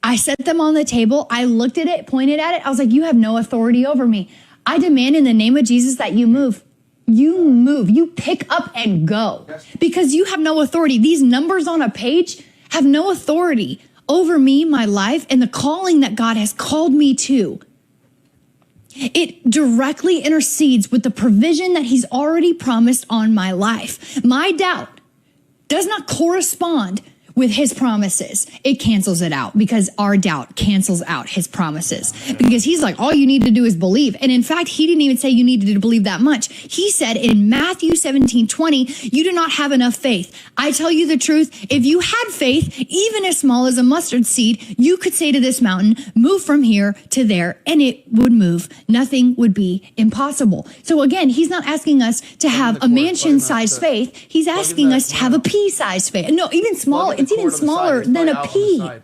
I set them on the table. I looked at it, pointed at it. I was like, you have no authority over me. I demand in the name of Jesus that you move. you move, you pick up and go because you have no authority. These numbers on a page have no authority over me, my life, and the calling that God has called me to. It directly intercedes with the provision that he's already promised on my life. My doubt does not correspond with his promises. It cancels it out because our doubt cancels out his promises. Because he's like, all you need to do is believe. And in fact, he didn't even say you needed to believe that much. He said in Matthew 17:20, you do not have enough faith. I tell you the truth, if you had faith, even as small as a mustard seed, you could say to this mountain, move from here to there, and it would move. Nothing would be impossible. So again, he's not asking us to have a mansion-sized faith. He's asking us to have a pea-sized faith. No, even small. It's even smaller than a pea. A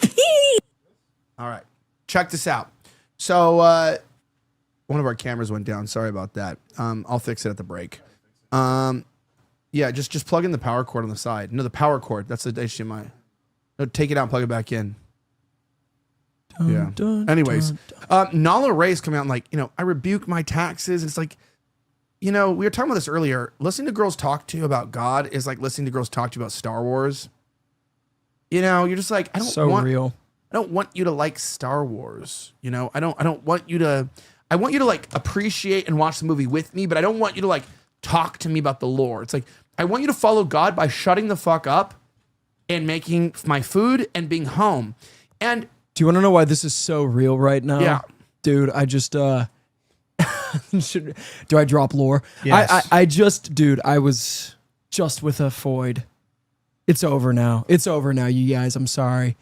pea. All right. Check this out. So one of our cameras went down. Sorry about that. I'll fix it at the break. Yeah, just plug in the power cord on the side. No, the power cord. That's the HDMI. No, take it out and plug it back in. Yeah. Anyways, Nala Ray's coming out and like, I rebuke my taxes. It's like, we were talking about this earlier. Listening to girls talk to you about God is like listening to girls talk to you about Star Wars. You're just like, I don't want you to like Star Wars. I don't want you to, I want you to like appreciate and watch the movie with me, but I don't want you to like talk to me about the lore. It's like, I want you to follow God by shutting the fuck up and making my food and being home. And do you want to know why this is so real right now? Yeah. Dude, I just, do I drop lore? Yes. I was just with a Foyd. It's over now. It's over now, you guys. I'm sorry.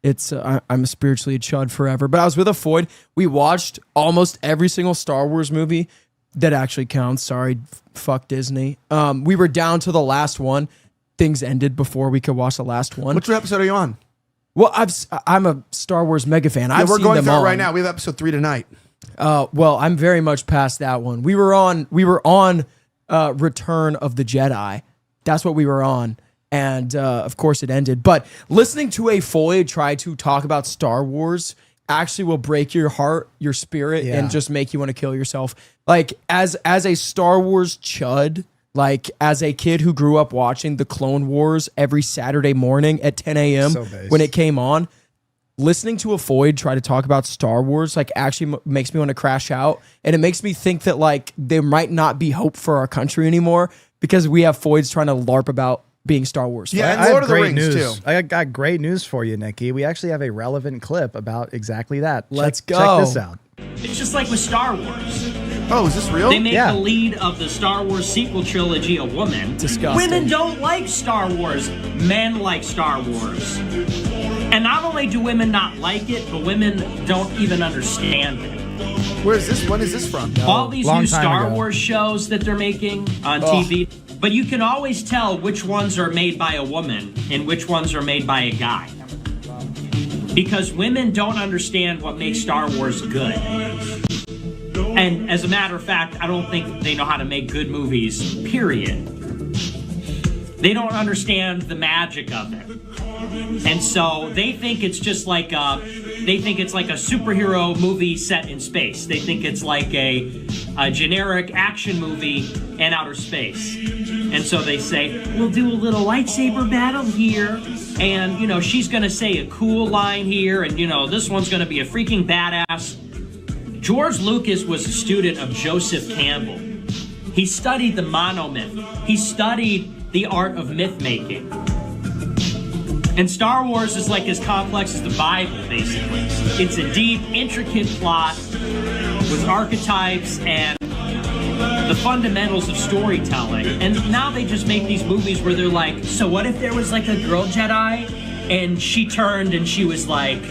I'm spiritually a chud forever. But I was with a Foyd. We watched almost every single Star Wars movie that actually counts. Sorry, fuck Disney. We were down to the last one. Things ended before we could watch the last one. Which episode are you on? Well, I'm a Star Wars mega fan. Yeah, we're going through it right now. We have episode 3 tonight. Well, I'm very much past that one. We were on Return of the Jedi. That's what we were on. And of course it ended. But listening to a Foyd try to talk about Star Wars actually will break your heart, your spirit, and just make you want to kill yourself. Like as a Star Wars chud, like as a kid who grew up watching the Clone Wars every Saturday morning at 10 a.m. when it came on, listening to a Foyd try to talk about Star Wars like actually makes me want to crash out. And it makes me think that like there might not be hope for our country anymore because we have Foyds trying to LARP about being Star Wars. Yeah, I Lord of have the great Rings news. too. I got great news for you, Nikki. We actually have a relevant clip about exactly that. Let's go. Check this out. It's just like with Star Wars. Oh, is this real? They make the lead of the Star Wars sequel trilogy a woman. Disgusting. Women don't like Star Wars. Men like Star Wars. And not only do women not like it, but women don't even understand it. Where is this? When is this from? All these new Star Wars shows that they're making on TV, but you can always tell which ones are made by a woman and which ones are made by a guy. Because women don't understand what makes Star Wars good. And as a matter of fact, I don't think they know how to make good movies, period. They don't understand the magic of it. And so they think it's just like a superhero movie set in space. They think it's like a generic action movie in outer space. And so they say, we'll do a little lightsaber battle here. And, she's going to say a cool line here. And, this one's going to be a freaking badass. George Lucas was a student of Joseph Campbell. He studied the monomyth. He studied the art of myth making. And Star Wars is like as complex as the Bible, basically. It's a deep, intricate plot with archetypes and the fundamentals of storytelling. And now they just make these movies where they're like, so what if there was like a girl Jedi and she turned and she was like,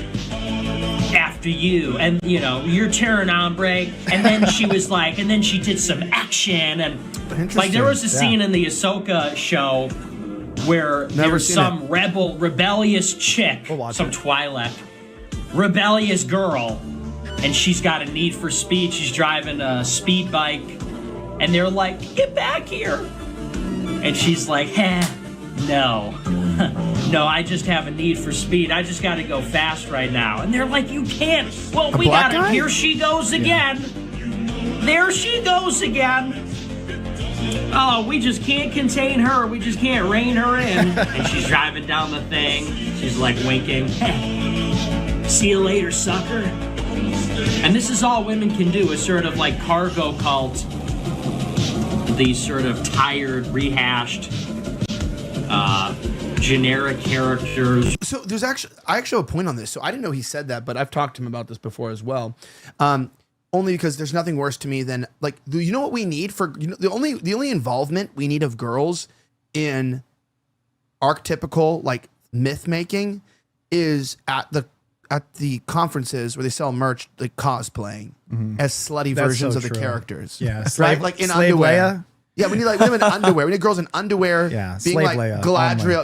after you, and your turn, hombre. And then she was like, and then she did some action, and like there was a scene in the Ahsoka show where there's some rebellious chick, some Twi'lek, rebellious girl, and she's got a need for speed. She's driving a speed bike, and they're like, get back here. And she's like, no. No, I just have a need for speed. I just got to go fast right now. And they're like, you can't. Well, we got it. Here she goes again. There she goes again. oh, we just can't contain her. We just can't rein her in. And she's driving down the thing. She's like winking. See you later, sucker. And this is all women can do, is sort of like cargo cult. These sort of tired, rehashed, generic characters. So there's actually, I actually have a point on this. So I didn't know he said that, but I've talked to him about this before as well. Only because there's nothing worse to me than, like, you know what we need for, you know, the only involvement we need of girls in archetypical like myth making is at the conferences where they sell merch, like cosplaying as slutty That's versions so of the true. characters. Yeah, right, like in slave underwear. Leia. Yeah, we need like women in underwear. We need girls in underwear. Yeah, being slave like Leia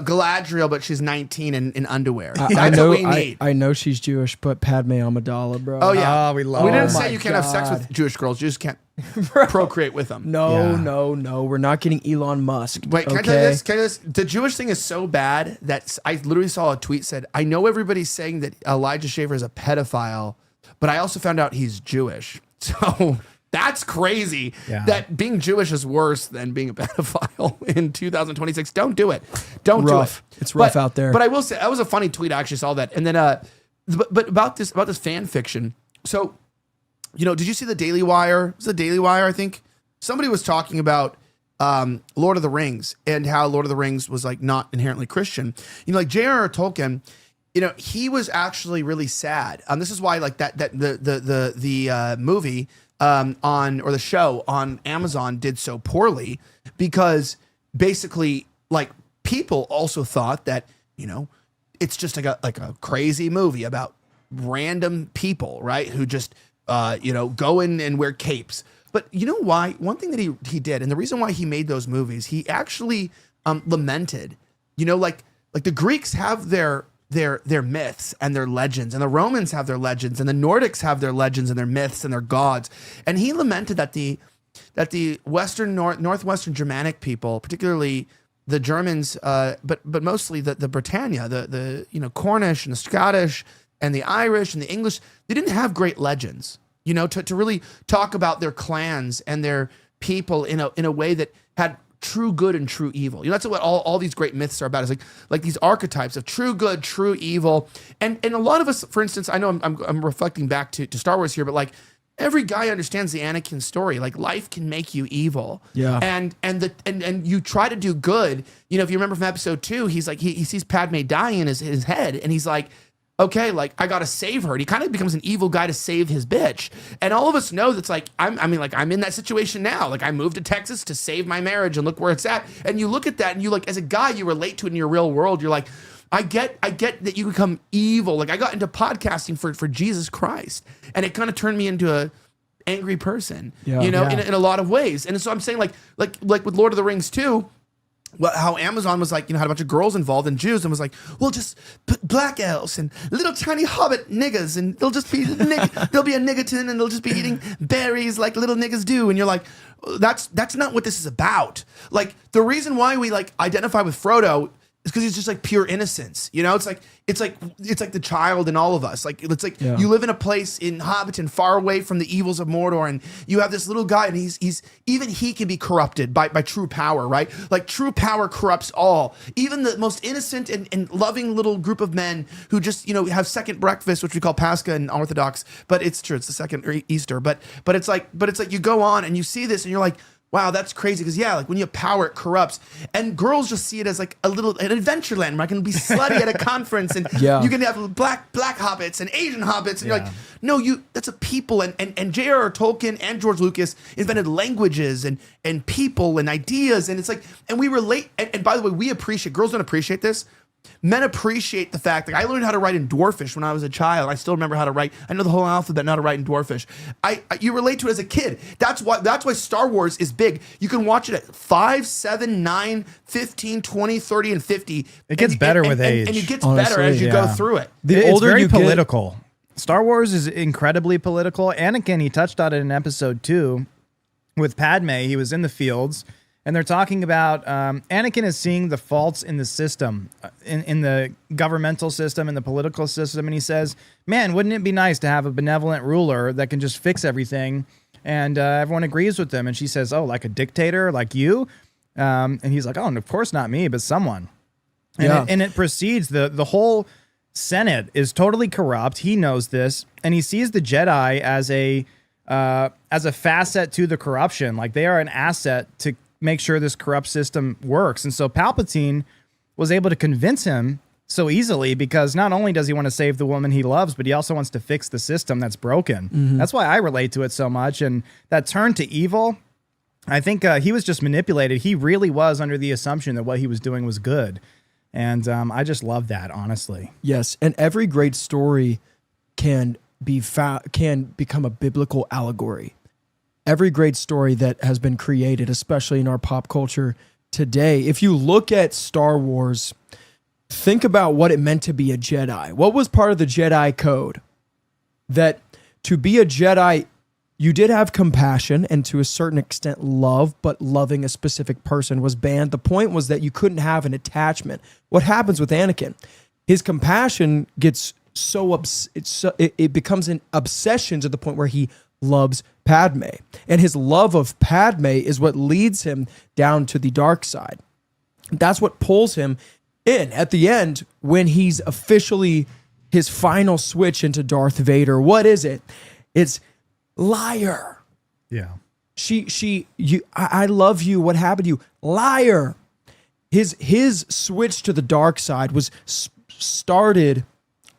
Galadriel, but she's 19 and in underwear. I That's know, what we need. I know she's Jewish, but Padme Amidala, bro. Oh yeah, we love. We didn't Oh say my you can't have sex God. with Jewish girls. You just can't procreate with them. No, Yeah. no. We're not getting Elon Musk. Wait, can I okay? tell you this? Can I tell you this? The Jewish thing is so bad that I literally saw a tweet said, I know everybody's saying that Elijah Schaffer is a pedophile, but I also found out he's Jewish. So that's crazy Yeah. that being Jewish is worse than being a pedophile in 2026. Don't do it. Don't Rough. do it. It's rough out there. But I will say, that was a funny tweet. I actually saw that. And then, but about this fan fiction. So, you know, did you see the Daily Wire? It was the Daily Wire, I think. Somebody was talking about Lord of the Rings and how Lord of the Rings was like not inherently Christian. You know, like J.R.R. Tolkien, you know, he was actually really sad. This is why like the movie or the show on Amazon did so poorly, because basically like people also thought that, you know, it's just like a crazy movie about random people, right? Who just you know, go in and wear capes. But you know why? One thing that he did, and the reason why he made those movies, he actually lamented. You know, like the Greeks have their myths and their legends, and the Romans have their legends, and the Nordics have their legends and their myths and their gods. And he lamented that the Western Northwestern Germanic people, particularly the Germans, but mostly the Britannia, the you know, Cornish and the Scottish and the Irish and the English, they didn't have great legends, you know, to really talk about their clans and their people in a way that had true good and true evil. You know, that's what all these great myths are about, is like these archetypes of true good, true evil. And a lot of us, for instance, I know I'm reflecting back to Star Wars here, but like every guy understands the Anakin story. Like life can make you evil. Yeah. And you try to do good. You know, if you remember from episode 2, he's like, he sees Padme dying in his head, and he's like, okay, like I gotta save her. And he kind of becomes an evil guy to save his bitch. And all of us know that's like, I'm in that situation now. Like I moved to Texas to save my marriage, and look where it's at. And you look at that and you like, as a guy, you relate to it in your real world. You're like, I get that you become evil. Like I got into podcasting for Jesus Christ, and it kind of turned me into a angry person, you know, in a lot of ways. And so I'm saying like with Lord of the Rings too, well, how Amazon was like, you know, had a bunch of girls involved and Jews, and was like, well, just put black elves and little tiny hobbit niggas, and they'll just be they'll be a niggerton, and they'll just be eating berries like little niggas do. And you're like, that's not what this is about. Like the reason why we like identify with Frodo is because he's just like pure innocence. You know, it's like the child in all of us. Like it's like you live in a place in Hobbiton far away from the evils of Mordor, and you have this little guy, and he's even he can be corrupted by true power, right? Like true power corrupts all. Even the most innocent and loving little group of men who just, you know, have second breakfast, which we call Pascha in Orthodox, but it's true, it's the second Easter. But it's like you go on and you see this and you're like, wow, that's crazy. Because like when you have power, it corrupts. And girls just see it as like an adventure land where I can be slutty at a conference, and you can have black hobbits and Asian hobbits. And you're like, no, that's a people. And J.R.R. Tolkien and George Lucas invented languages and people and ideas. And it's like, and we relate. And by the way, we appreciate, girls don't appreciate this. Men appreciate the fact that I learned how to write in Dwarfish when I was a child. I still remember how to write. I know the whole alphabet, not how to write in Dwarfish. You relate to it as a kid. That's why Star Wars is big. You can watch it at 5, 7, 9, 15, 20, 30, and 50. It gets better with age. And it gets better as you go through it. It's very political. Star Wars is incredibly political. Anakin, he touched on it in episode 2 with Padme. He was in the fields, and they're talking about Anakin is seeing the faults in the system, in the governmental system, in the political system. And he says, man, wouldn't it be nice to have a benevolent ruler that can just fix everything? And everyone agrees with him. And she says, oh, like a dictator, like you? And he's like, oh, and of course not me, but someone. And it proceeds. The whole Senate is totally corrupt. He knows this. And he sees the Jedi as a facet to the corruption. Like they are an asset to make sure this corrupt system works. And so Palpatine was able to convince him so easily because not only does he want to save the woman he loves, but he also wants to fix the system that's broken. That's why I relate to it so much. And that turn to evil, I think he was just manipulated. He really was under the assumption that what he was doing was good. And I just love that, honestly. Yes, and every great story can become a biblical allegory. Every great story that has been created, especially in our pop culture today, if you look at Star Wars, think about what it meant to be a Jedi. What was part of the Jedi code? That to be a Jedi, you did have compassion and to a certain extent love, but loving a specific person was banned. The point was that you couldn't have an attachment. What happens with Anakin? His compassion gets it becomes an obsession to the point where he loves Padme. And his love of Padme is what leads him down to the dark side. That's what pulls him in at the end when he's officially his final switch into Darth Vader. What is it? It's liar. Yeah. I love you. What happened to you? Liar. His switch to the dark side was started,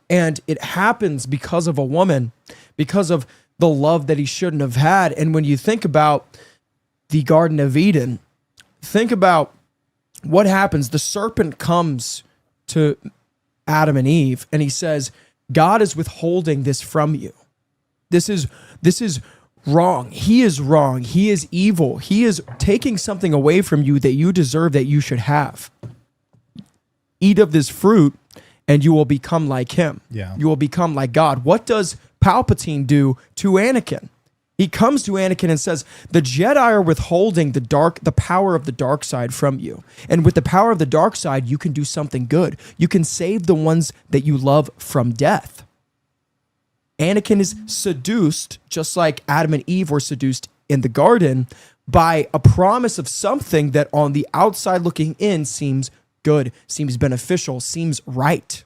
and it happens because of a woman, because of the love that he shouldn't have had. And when you think about the Garden of Eden, think about what happens. The serpent comes to Adam and Eve and he says, God is withholding this from you. This is wrong. He is wrong. He is evil. He is taking something away from you that you deserve, that you should have. Eat of this fruit and you will become like him. Yeah. You will become like God. What does Palpatine do to Anakin? He comes to Anakin and says, the Jedi are withholding the power of the dark side from you. And with the power of the dark side, you can do something good. You can save the ones that you love from death. Anakin is seduced, just like Adam and Eve were seduced in the garden, by a promise of something that on the outside looking in seems good, seems beneficial, seems right.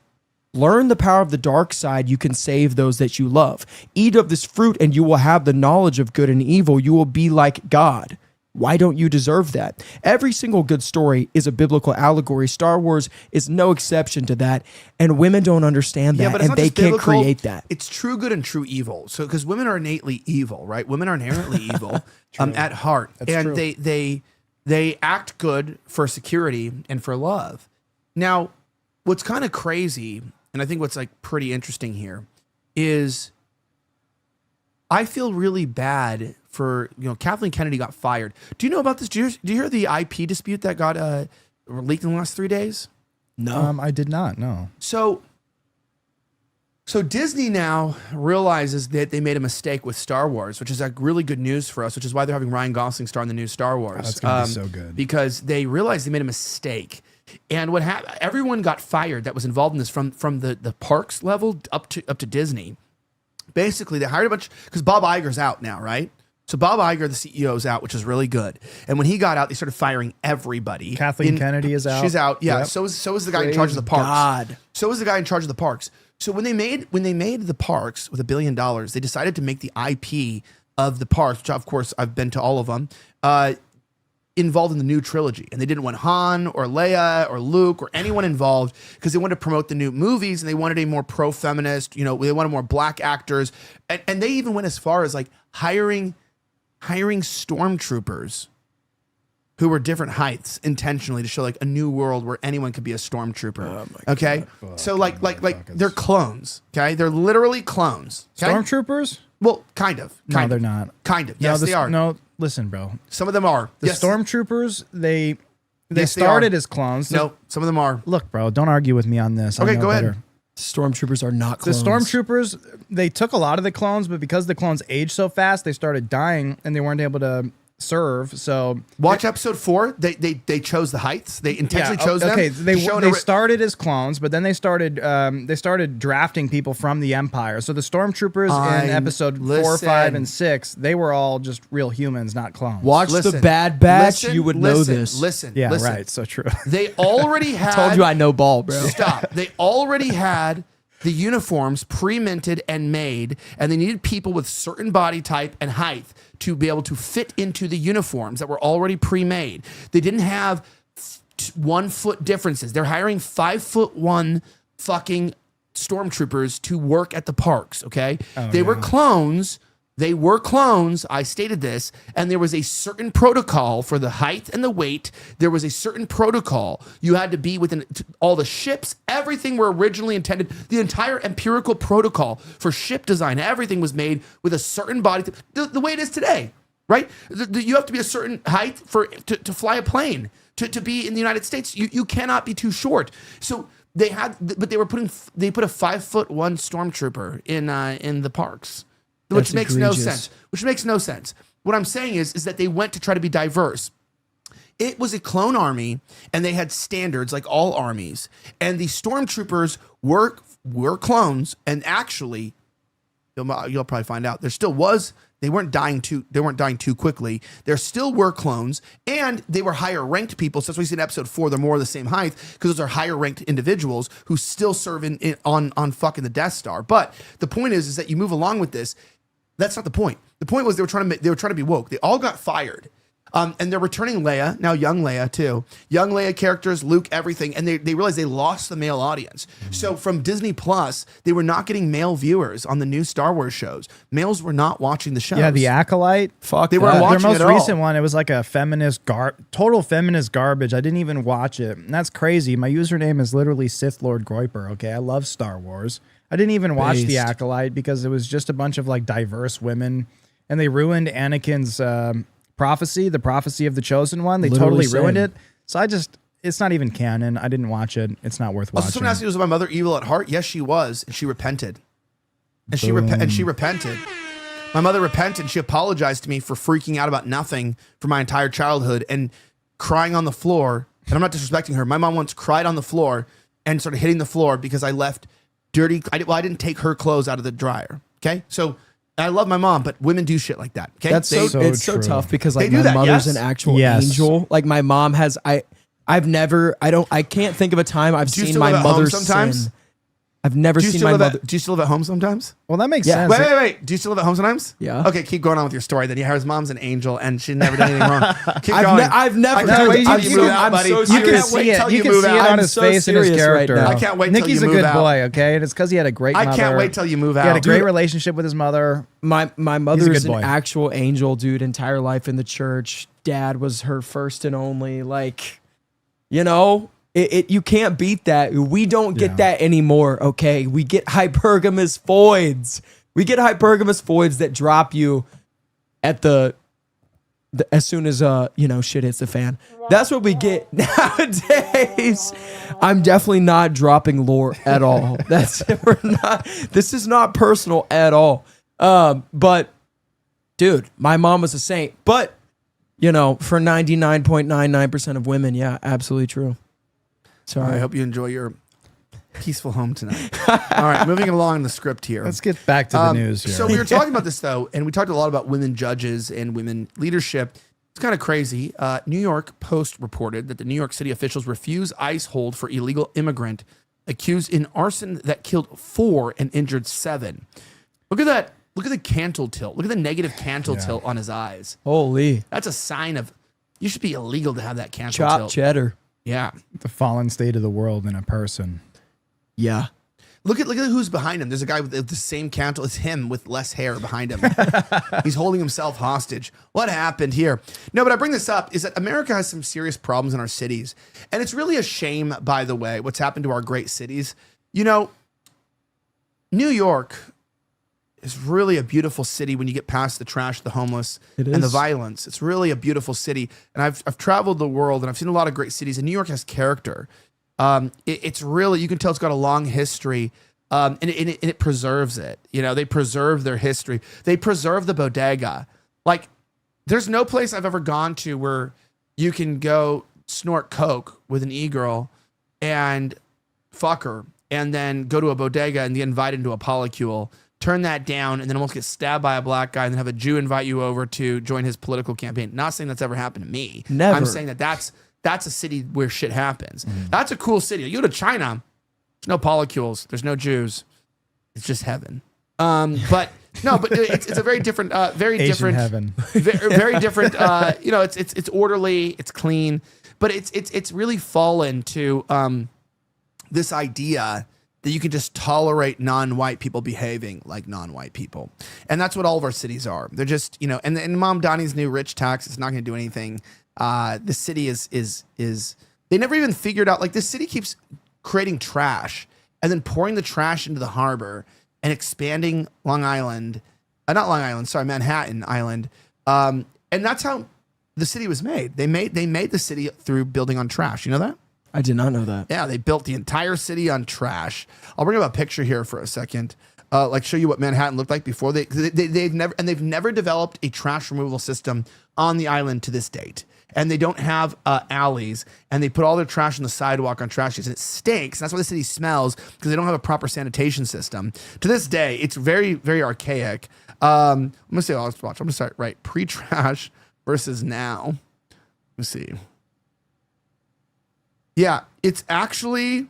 Learn the power of the dark side, you can save those that you love. Eat of this fruit and you will have the knowledge of good and evil. You will be like God. Why don't you deserve that? Every single good story is a biblical allegory. Star Wars is no exception to that. And women don't understand that, and they can't create that. It's true good and true evil. So, because women are innately evil, right? Women are inherently evil at heart. That's and true. they act good for security and for love. Now, what's kind of crazy, and I think what's like pretty interesting here, is I feel really bad for, Kathleen Kennedy got fired. Do you know about this? Do you hear the IP dispute that got leaked in the last 3 days? No. I did not, no. So Disney now realizes that they made a mistake with Star Wars, which is like really good news for us, which is why they're having Ryan Gosling star in the new Star Wars. Oh, that's going to be so good. Because they realized they made a mistake. And what happened? Everyone got fired that was involved in this, from the parks level up to Disney. Basically, they hired a bunch, because Bob Iger's out now, right? So Bob Iger, the CEO, is out, which is really good. And when he got out, they started firing everybody. Kathleen Kennedy is out. She's out. Yeah. Yep. So is the guy in charge of the parks. God. So is the guy in charge of the parks. So when they made the parks with $1 billion, they decided to make the IP of the parks, which of course I've been to all of them, involved in the new trilogy. And they didn't want Han or Leia or Luke or anyone involved because they wanted to promote the new movies and they wanted a more pro-feminist, they wanted more black actors. And they even went as far as like hiring stormtroopers who were different heights intentionally to show like a new world where anyone could be a stormtrooper. Oh my God. So like they're clones. Okay. They're literally clones. Okay? Stormtroopers? Well, kind of. No, they're not. Kind of. Yes, they are. No, listen, bro. Some of them are. The Yes. stormtroopers, they Yes, started are. as clones. No, some of them are. Look, bro, don't argue with me on this. I Okay, know go ahead. better. Stormtroopers are not The clones. stormtroopers, they took a lot of the clones, but because the clones aged so fast, they started dying and they weren't able to serve. So watch episode 4. They chose the heights. They intentionally chose them. Okay, they started as clones, but then they started drafting people from the Empire. So the stormtroopers in episode 4, 5, and 6, they were all just real humans, not clones. Watch the Bad Batch, you would know this. Yeah, listen. right. So true. They already had. I told you I know ball, bro. Stop. They already had the uniforms pre-minted and made, and they needed people with certain body type and height to be able to fit into the uniforms that were already pre-made. They didn't have 1 foot differences. They're hiring 5'1" fucking stormtroopers to work at the parks. Okay, they were clones. They were clones. I stated this, and there was a certain protocol for the height and the weight. There was a certain protocol. You had to be within all the ships. Everything were originally intended. The entire empirical protocol for ship design, everything was made with a certain body, the way it is today, right? You have to be a certain height to fly a plane. To be in the United States, you cannot be too short. So they put a 5'1" stormtrooper in the parks. Which makes no sense. Which makes no sense. What I'm saying is that they went to try to be diverse. It was a clone army, and they had standards like all armies. And the stormtroopers were clones, and actually, you'll probably find out they weren't dying too quickly. There still were clones, and they were higher ranked people. So that's why we see in episode 4 they're more of the same height, because those are higher ranked individuals who still serve on fucking the Death Star. But the point is that you move along with this. That's not the point. The point was they were trying to be woke. They all got fired. And they're returning Leia, now young Leia too. Young Leia characters, Luke, everything. And they realized they lost the male audience. So from Disney Plus, they were not getting male viewers on the new Star Wars shows. Males were not watching the shows. Yeah, The Acolyte. Fuck, they weren't watching their most it all. recent one, it was like a total feminist garbage. I didn't even watch it. And that's crazy. My username is literally Sith Lord Groiper, okay? I love Star Wars. I didn't even watch The Acolyte because it was just a bunch of like diverse women, and they ruined Anakin's prophecy, the prophecy of the chosen one. They totally ruined it. So it's not even canon. I didn't watch it. It's not worth watching. Someone asked me, was my mother evil at heart? Yes, she was, and she repented. And she repented. My mother repented. She apologized to me for freaking out about nothing for my entire childhood and crying on the floor. And I'm not disrespecting her. My mom once cried on the floor and started hitting the floor because I left dirty. I didn't take her clothes out of the dryer. Okay, so I love my mom, but women do shit like that. Okay, it's so tough because like They do my that, mother's yes. an actual Yes. angel. Like my mom has. I can't think of a time I've Do you seen still my live at home mother sometimes? sin. I've never Do you seen still my live mother. do you still live at home sometimes? Well, that makes Yeah. sense. Wait. Do you still live at home sometimes? Yeah. Okay, keep going on with your story. Then his mom's an angel and she never done anything wrong. Keep I've going. ne- I've never- I can't wait dude, till I'm you so- move out, I'm buddy. so I serious. can't wait till You you can move see it out. on I'm his so face and his serious right character. now. I can't wait till Nikki's you a move good out. boy, okay? And it's because he had a great mother. I can't wait till you move He had a out. great relationship with his mother. My He's mother a is good an boy. actual angel, dude. Entire life in the church. Dad was her first and only. Like, you know, you can't beat that. We don't get that anymore. Okay, we get hypergamous voids. We get hypergamous voids that drop you at the as soon as shit hits the fan. That's what we get nowadays. I'm definitely not dropping lore at all. This is not personal at all. But dude, my mom was a saint. But for 99.99% of women, yeah, absolutely true. Sorry. I hope you enjoy your peaceful home tonight. All right, moving along the script here. Let's get back to the news here. So we were talking about this though, and we talked a lot about women judges and women leadership. It's kind of crazy. New York Post reported that the New York City officials refuse ICE hold for illegal immigrant accused in arson that killed 4 and injured 7. Look at that. Look at the cantle tilt. Look at the negative cantle tilt on his eyes. Holy. That's a sign of you should be illegal to have that cantle Chop tilt. cheddar. Yeah. The fallen state of the world in a person. Yeah. Look at who's behind him. There's a guy with the same cantle as him with less hair behind him. He's holding himself hostage. What happened here? No, but I bring this up is that America has some serious problems in our cities. And it's really a shame, by the way, what's happened to our great cities. New York is really a beautiful city when you get past the trash, the homeless, and the violence. It's really a beautiful city. And I've traveled the world and I've seen a lot of great cities. And New York has character. It's really, you can tell it's got a long history, and it preserves it. They preserve their history. They preserve the bodega. Like, There's no place I've ever gone to where you can go snort coke with an e-girl and fuck her, and then go to a bodega and get invited into a polycule, turn that down, and then almost get stabbed by a black guy, and then have a Jew invite you over to join his political campaign. Not saying that's ever happened to me. Never. I'm saying that that's a city where shit happens. That's a cool city. You go to China, there's no polycules, there's no Jews. It's just heaven. But it's a very different, very Asian different heaven. very different. It's orderly, it's clean, but it's really fallen to this idea that you can just tolerate non-white people behaving like non-white people. And that's what all of our cities are. They're just, and Mom Donnie's new rich tax is not going to do anything. The city is they never even figured out, like, this city keeps creating trash and then pouring the trash into the harbor and expanding Manhattan Island. And that's how the city was made. They made the city through building on trash. You know that? I did not know that. Yeah, they built the entire city on trash. I'll bring up a picture here for a second, show you what Manhattan looked like before. They've never developed a trash removal system on the island to this date. And they don't have alleys, and they put all their trash on the sidewalk on trash days, and it stinks. And that's why the city smells, because they don't have a proper sanitation system. To this day, it's very, very archaic. I'm gonna say, let's watch. I'm gonna start right pre-trash versus now. Let's see. Yeah, it's actually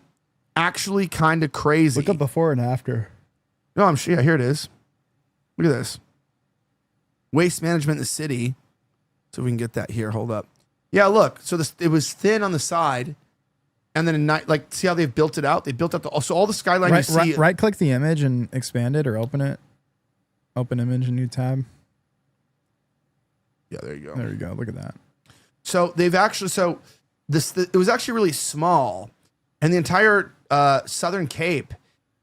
kind of crazy. Look up before and after. No, I'm sure. Yeah, here it is. Look at this. Waste management in the city. So we can get that here. Hold up. Yeah, look. So it was thin on the side, and then see how they've built it out. They built out so all the skyline you see. Right click the image and expand it, or open it. Open image, new tab. Yeah, there you go. There you go. Look at that. So they've actually it was actually really small, and the entire Southern Cape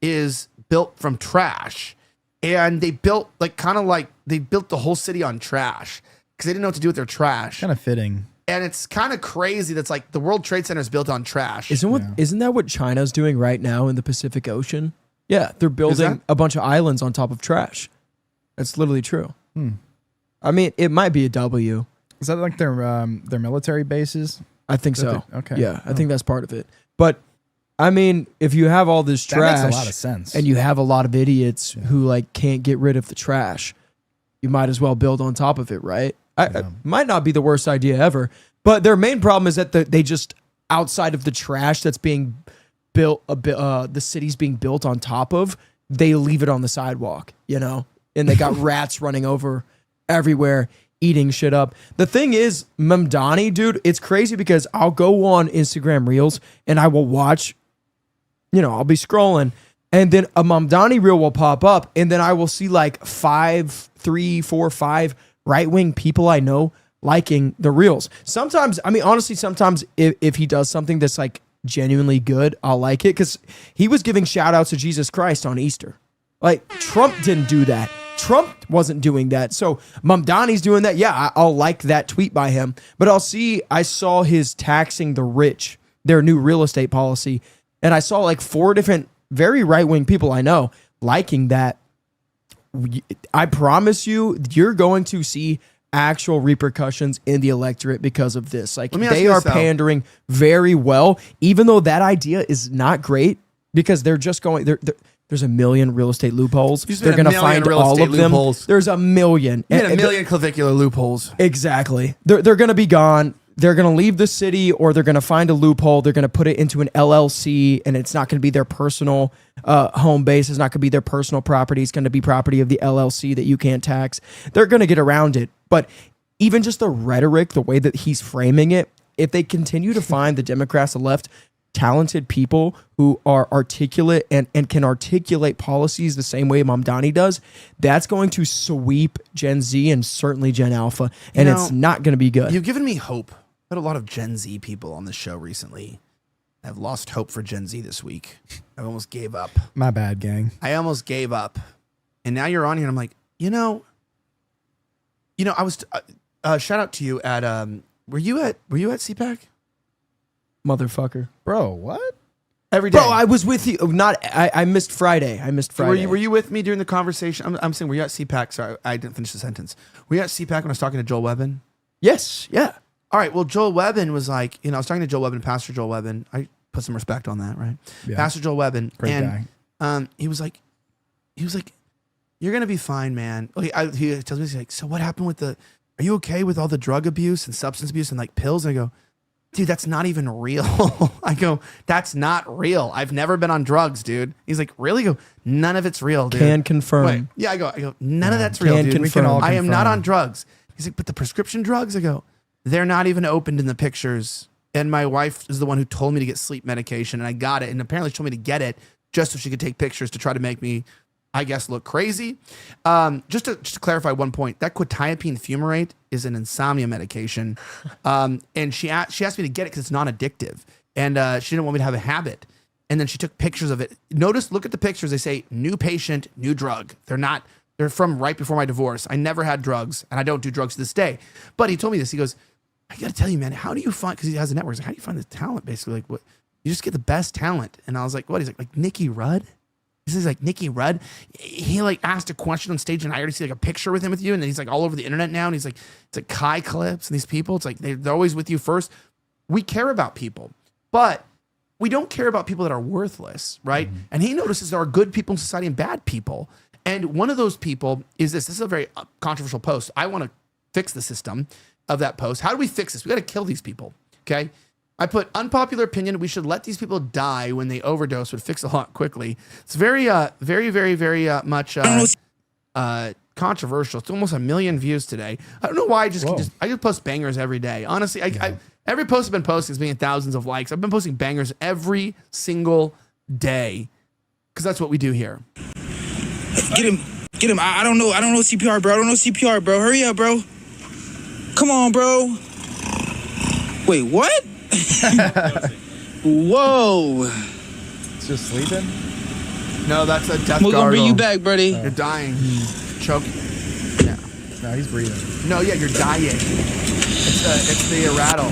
is built from trash, and they built they built the whole city on trash because they didn't know what to do with their trash. Kind of fitting. And it's kind of crazy that's like the World Trade Center is built on trash. Isn't that what China's doing right now in the Pacific Ocean? Yeah, they're building a bunch of islands on top of trash. That's literally true. I mean, it might be a W. Is that like their military bases? I think so. Okay. Yeah, I think that's part of it. But I mean, if you have all this trash, that makes a lot of sense. And you have a lot of idiots who can't get rid of the trash, you might as well build on top of it, right? It might not be the worst idea ever, but their main problem is that they just, outside of the trash that's being built, the city's being built on top of, they leave it on the sidewalk, and they got rats running over everywhere, eating shit up. The thing is, Mamdani, dude, it's crazy because I'll go on Instagram Reels and I will watch, I'll be scrolling, and then a Mamdani reel will pop up, and then I will see 3, 4, 5 right-wing people I know liking the reels. Sometimes, honestly, sometimes if he does something that's genuinely good, I'll like it, because he was giving shout outs to Jesus Christ on Easter. Trump didn't do that. Trump wasn't doing that. So Mamdani's doing that. Yeah, I'll like that tweet by him. But I saw his taxing the rich, their new real estate policy. And I saw 4 different very right-wing people I know liking that. I promise you're going to see actual repercussions in the electorate because of this. They are pandering very well, even though that idea is not great, because they're just going, there's a million real estate loopholes. They're going to find all of them. There's a million. A million clavicular loopholes. Exactly. They're going to be gone. They're going to leave the city, or they're going to find a loophole. They're going to put it into an LLC, and it's not going to be their personal home base. It's not going to be their personal property. It's going to be property of the LLC that you can't tax. They're going to get around it. But even just the rhetoric, the way that he's framing it, if they continue to find the Democrats, the left, talented people who are articulate and can articulate policies the same way Mamdani does, that's going to sweep Gen Z and certainly Gen Alpha, and it's not going to be good. You've given me hope. I've had a lot of Gen Z people on the show recently. I've lost hope for Gen Z this week. I almost gave up. My bad, gang. I almost gave up. And now you're on here and I'm like, I was shout out to you at were you at CPAC? Motherfucker. Bro, what? every day. Bro, I was with you. I missed Friday. Were you with me during the conversation? I'm saying, were you at CPAC? Sorry, I didn't finish the sentence. Were you at CPAC when I was talking to Joel Webbin? Yes. Yeah. All right. Well, Joel Webbin was like, I was talking to Joel Webbin, Pastor Joel Webbin. I put some respect on that, right? Yeah. Pastor Joel Webbin. Great guy. He was like, you're going to be fine, man. He tells me, he's like, so what happened with are you okay with all the drug abuse and substance abuse and like pills? And I go, dude, that's not even real. I go, that's not real. I've never been on drugs, dude. He's like, really? I go, none of it's real, dude. Can confirm. Wait, yeah, I go, none of that's real, dude. Confirm. We can all I am not on drugs. He's like, but the prescription drugs? I go, they're not even opened in the pictures. And my wife is the one who told me to get sleep medication, and I got it. And apparently she told me to get it just so she could take pictures to try to make me, I guess, look crazy. Just to clarify one point, that quetiapine fumarate is an insomnia medication. And she asked me to get it because it's non-addictive. And she didn't want me to have a habit. And then she took pictures of it. Look at the pictures. They say, new patient, new drug. They're from right before my divorce. I never had drugs, and I don't do drugs to this day. But he told me this. He goes, I got to tell you, man, how do you find, because he has a network, he's like, how do you find the talent, basically? Like, what? You just get the best talent. And I was like, what? He's like Nicky Rudd? He's like, Nicky Rudd? He like asked a question on stage, and I already see like a picture with him with you, and then he's like all over the internet now, and he's like, it's like Kai Clips and these people. It's like they're always with you first. We care about people, but we don't care about people that are worthless, right? Mm-hmm. And he notices there are good people in society and bad people. And one of those people is this. This is a very controversial post. I want to fix the system of that post. How do we fix this? We got to kill these people, okay? I put unpopular opinion. We should let these people die when they overdose. Would fix a lot quickly. It's very much controversial. It's almost 1 million views today. I don't know why. I just post bangers every day. Honestly, every post I've been posting is being thousands of likes. I've been posting bangers every single day because that's what we do here. Get him. I don't know CPR, bro. I don't know CPR, bro. Hurry up, bro. Come on, bro. Wait, what? Whoa. It's just sleeping? No, that's a death We're gargle. gonna bring you back, buddy. You're dying. Choking. Yeah. No, he's breathing. No, yeah, you're dying. It's the rattle.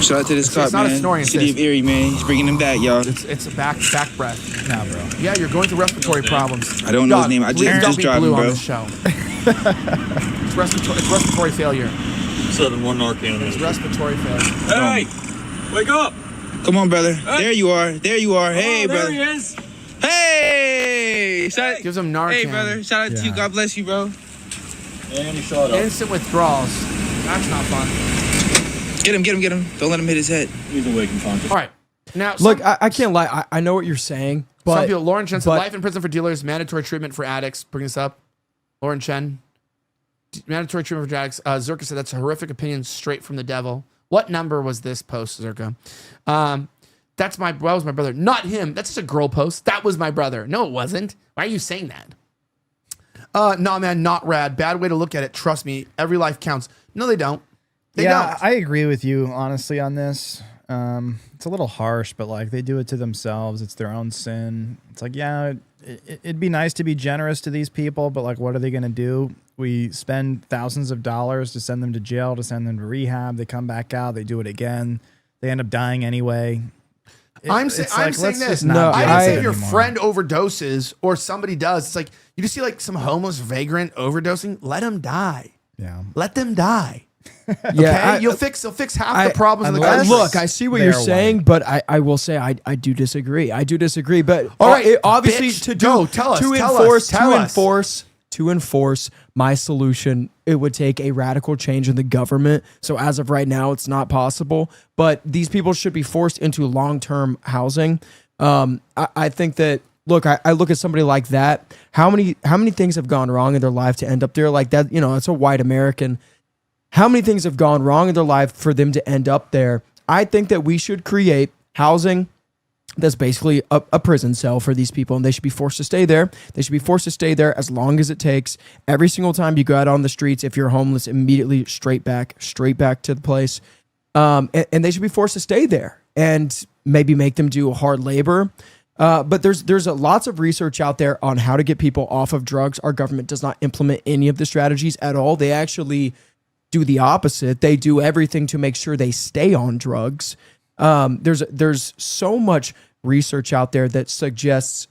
Shout out to this cop, man. It's not a snoring City of Erie, man. He's bringing him back, y'all. It's a back breath. Nah, bro. Yeah, you're going through respiratory problems. I don't know his name. I just dropped him, on bro. the show. It's respiratory failure. 7-1 Narcan. It's respiratory failure. Hey, wake up! Come on, brother. There you are. Hey, brother. There he is. Hey! Gives him Narcan. Hey, brother. Shout out to you. God bless you, bro. And he shot up. Instant withdrawals. That's not fun. Get him. Don't let him hit his head. He's awake and conscious. All right. Now, look, I can't lie. I know what you're saying, but some people, Lauren Chen said life in prison for dealers, mandatory treatment for addicts. Bring this up. Lauren Chen. Mandatory treatment for addicts. Zerka said that's a horrific opinion straight from the devil. What number was this post, Zerka? That was my brother. Not him. That's just a girl post. That was my brother. No, it wasn't. Why are you saying that? No, man, not rad. Bad way to look at it. Trust me. Every life counts. No, they don't. They don't. I agree with you, honestly, on this. It's a little harsh, but like they do it to themselves. It's their own sin. It's like, yeah, it'd be nice to be generous to these people, but like, what are they going to do? We spend thousands of dollars to send them to jail, to send them to rehab. They come back out. They do it again. They end up dying anyway. I'm saying this. No, I didn't say if your friend overdoses or somebody does. It's like you just see like some homeless vagrant overdosing. Let them die. Yeah. Let them die. Yeah, okay? You'll fix half the problems in the country. Look, I see what you're saying, but I will say I do disagree. But all right, obviously bitch, to enforce my solution, it would take a radical change in the government. So as of right now, it's not possible. But these people should be forced into long-term housing. I think that. Look, I look at somebody like that. How many things have gone wrong in their life to end up there like that? You know, it's a white American. How many things have gone wrong in their life for them to end up there? I think that we should create housing that's basically a prison cell for these people, and they should be forced to stay there. They should be forced to stay there as long as it takes. Every single time you go out on the streets, if you're homeless, immediately straight back to the place. And they should be forced to stay there and maybe make them do hard labor. But there's lots of research out there on how to get people off of drugs. Our government does not implement any of the strategies at all. They actually do the opposite. They do everything to make sure they stay on drugs. There's so much research out there that suggests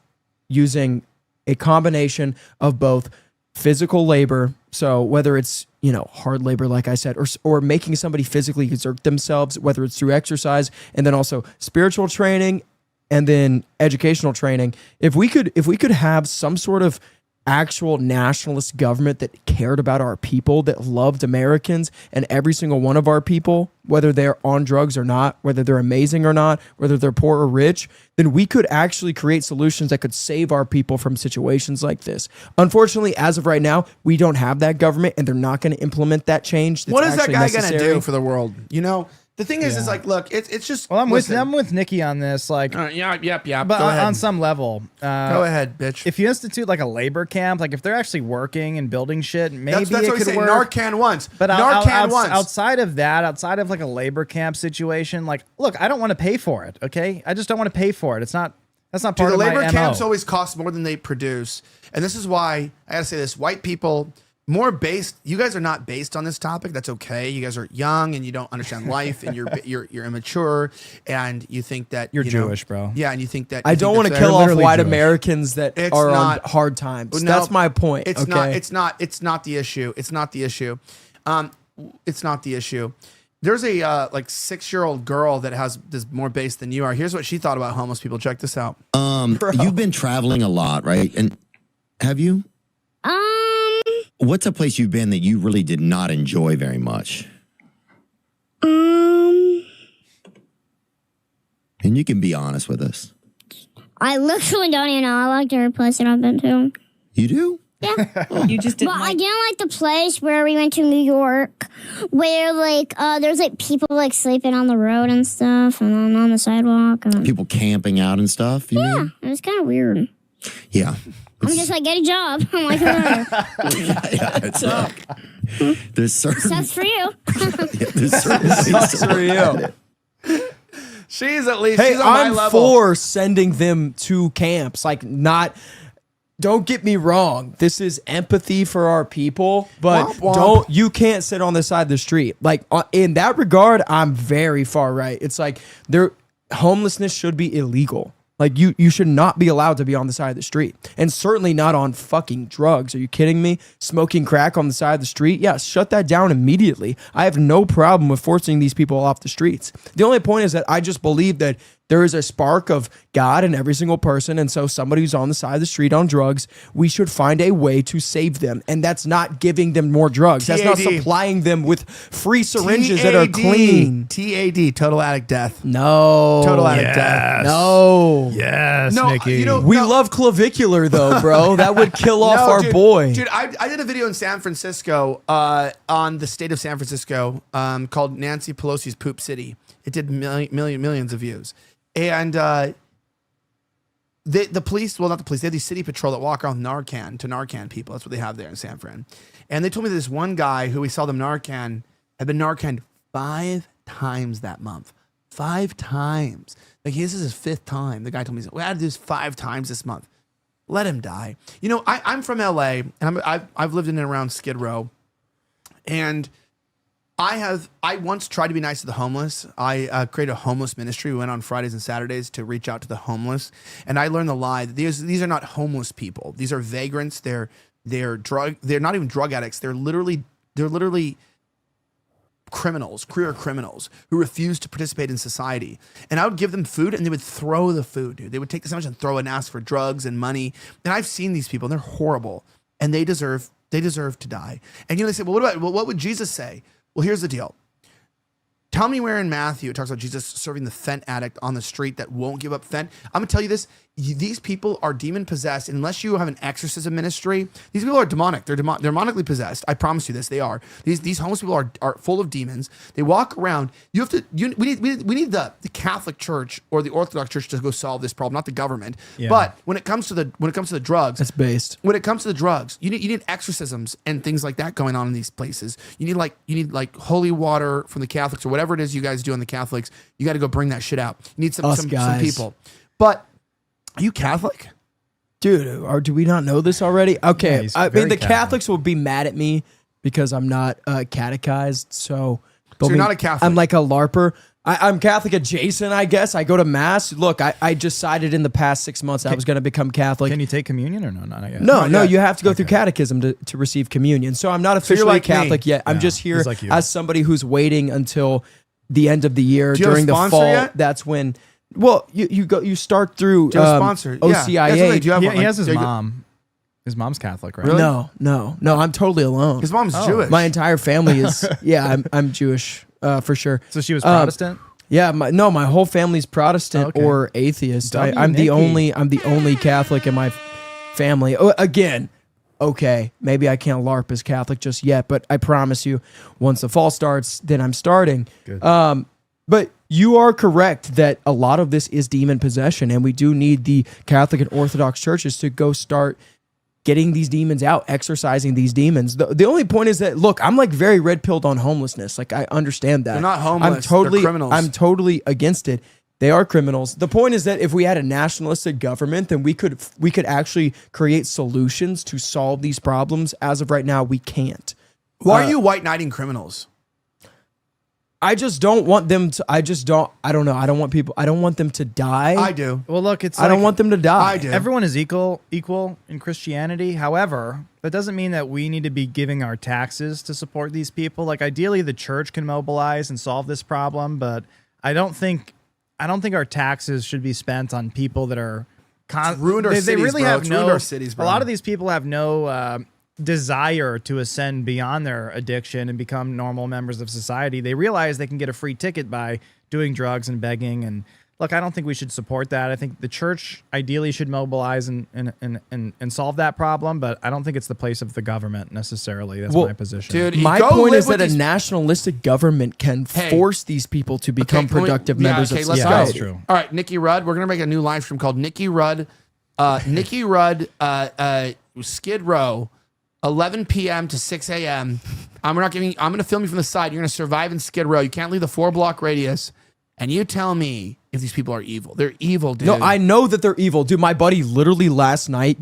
using a combination of both physical labor, so whether it's, you know, hard labor, like I said, or making somebody physically exert themselves, whether it's through exercise, and then also spiritual training, and then educational training. If we could have some sort of actual nationalist government that cared about our people, that loved Americans and every single one of our people, whether they're on drugs or not, whether they're amazing or not, whether they're poor or rich, then we could actually create solutions that could save our people from situations like this. Unfortunately, as of right now, we don't have that government, and they're not going to implement that change. What is that guy going to do for the world? You know, the thing is like, look, it's just. Well, I'm with Nikki on this. Like, yep. But on some level, go ahead, bitch. If you institute like a labor camp, like if they're actually working and building shit, maybe that's it what could we say. work. Narcan once, but Narcan once. Outside of that, outside of like a labor camp situation, like, look, I don't want to pay for it. Okay, I just don't want to pay for it. That's not part the of my labor MO. camps always cost more than they produce, and this is why I gotta say this: white people. More based, you guys are not based on this topic. That's okay. You guys are young and you don't understand life, and you're immature, and you think that you're Jewish, bro. Yeah, and you think that I don't want to kill off white Americans that are on hard times. No, that's my point. It's not. It's not the issue. It's not the issue. It's not the issue. There's a like 6-year-old girl that is more based than you are. Here's what she thought about homeless people. Check this out. You've been traveling a lot, right? And have you? What's a place you've been that you really did not enjoy very much? And you can be honest with us. I literally don't even know. I liked every place that I've been to. You do? Yeah. You just didn't. But I didn't like the place where we went to New York, where like there's like people like sleeping on the road and stuff, and then on the sidewalk. And people camping out and stuff. You mean? It was kind of weird. Yeah. I'm just like, get a job. I'm like, yeah, it's there's certain. Sucks for you. There's certain Sucks for you. She's at least. Hey, she's on my I'm level. for sending them to camps. Like, not. Don't get me wrong. This is empathy for our people, but Womp womp. you can't sit on the side of the street. Like, in that regard, I'm very far right. It's like homelessness should be illegal. Like, you should not be allowed to be on the side of the street, and certainly not on fucking drugs. Are you kidding me? Smoking crack on the side of the street? Yeah, shut that down immediately. I have no problem with forcing these people off the streets. The only point is that I just believe that there is a spark of God in every single person, and so somebody who's on the side of the street on drugs, we should find a way to save them, and that's not giving them more drugs. That's not supplying them with free syringes that are clean. TAD, total addict death. No. Total addict death. No. Yes, No, Nikki. We love clavicular, though, bro. That would kill off our dude, boy. Dude, I did a video in San Francisco on the state of San Francisco called Nancy Pelosi's Poop City. It did millions of views. And the police, well, not the police, they have these city patrol that walk around Narcan to Narcan people. That's what they have there in San Fran. And they told me that this one guy who we saw them Narcan had been Narcaned 5 times that month. 5 times. Like, this is his 5th time. The guy told me, we had to do this 5 times this month. Let him die. You know, I'm from LA, and I've lived in and around Skid Row. And I once tried to be nice to the homeless. I created a homeless ministry. We went on Fridays and Saturdays to reach out to the homeless. And I learned the lie that these are not homeless people. These are vagrants. They're not even drug addicts. They're literally criminals, career criminals who refuse to participate in society. And I would give them food, and they would throw the food, dude. They would take the sandwich and throw it and ask for drugs and money. And I've seen these people, and they're horrible, and they deserve to die. And they say, well, what would Jesus say? Well, here's the deal. Tell me where in Matthew it talks about Jesus serving the fent addict on the street that won't give up fent. I'm going to tell you this. These people are demon possessed. Unless you have an exorcism ministry, these people are demonic. They're demonically possessed. I promise you this. They are. These homeless people are full of demons. They walk around. We need the Catholic Church or the Orthodox Church to go solve this problem, not the government. Yeah. But when it comes to the drugs, it's based. When it comes to the drugs, you need exorcisms and things like that going on in these places. You need like holy water from the Catholics or whatever it is you guys do on the Catholics. You got to go bring that shit out. You need some people. But are you Catholic? Dude, do we not know this already? Okay, Yeah, I mean, the Catholics will be mad at me because I'm not catechized. So you're not a Catholic. I'm like a LARPer. I'm Catholic adjacent, I guess. I go to mass. Look, I decided in the past 6 months I was going to become Catholic. Can you take communion or no? Not yet. No, you have to go through catechism to receive communion. So I'm not officially like Catholic me. yet. I'm just here like you. as somebody who's waiting until the end of the year. Do you have a during the sponsor fall. yet? That's when. Well, you start through Do you have a sponsor? Yeah. OCIA. That's what they do. You have one, He like, has his there you go. mom. His mom's Catholic, right? Really? No. I'm totally alone. His mom's Jewish. My entire family is. Yeah, I'm Jewish for sure. So she was Protestant. Yeah, my whole family's Protestant or atheist. I'm the only Catholic in my family. Again, okay, maybe I can't LARP as Catholic just yet, but I promise you, once the fall starts, then I'm starting. Good. But you are correct that a lot of this is demon possession, and we do need the Catholic and Orthodox churches to go start getting these demons out, exorcising these demons. The only point is that, look, I'm like very red-pilled on homelessness. Like, I understand that. They're not homeless. They're criminals. I'm totally against it. They are criminals. The point is that if we had a nationalistic government, then we could actually create solutions to solve these problems. As of right now, we can't. Why are you white knighting criminals? I just don't want them to. I don't know. I don't want them to die. I do. Well, look, it's. I don't want them to die. I do. Everyone is equal in Christianity. However, that doesn't mean that we need to be giving our taxes to support these people. Like, ideally, the church can mobilize and solve this problem, but I don't think our taxes should be spent on people that are. ruined our cities, they really bro. have It's no. ruined our cities, bro. A lot of these people have no desire to ascend beyond their addiction and become normal members of society. They realize they can get a free ticket by doing drugs and begging. And look, I don't think we should support that. I think the church ideally should mobilize and solve that problem, but I don't think it's the place of the government necessarily. That's my position. Dude, My point is that a nationalistic government can Hey. force these people to become productive members of society. That's true. All right, Nikki Rudd. We're gonna make a new live stream called Nikki Rudd. Skid Row, 11 p.m. to 6 a.m. I'm gonna film you from the side. You're gonna survive in Skid Row. You can't leave the 4-block radius. And you tell me if these people are evil. They're evil, dude. No, I know that they're evil. Dude, my buddy literally last night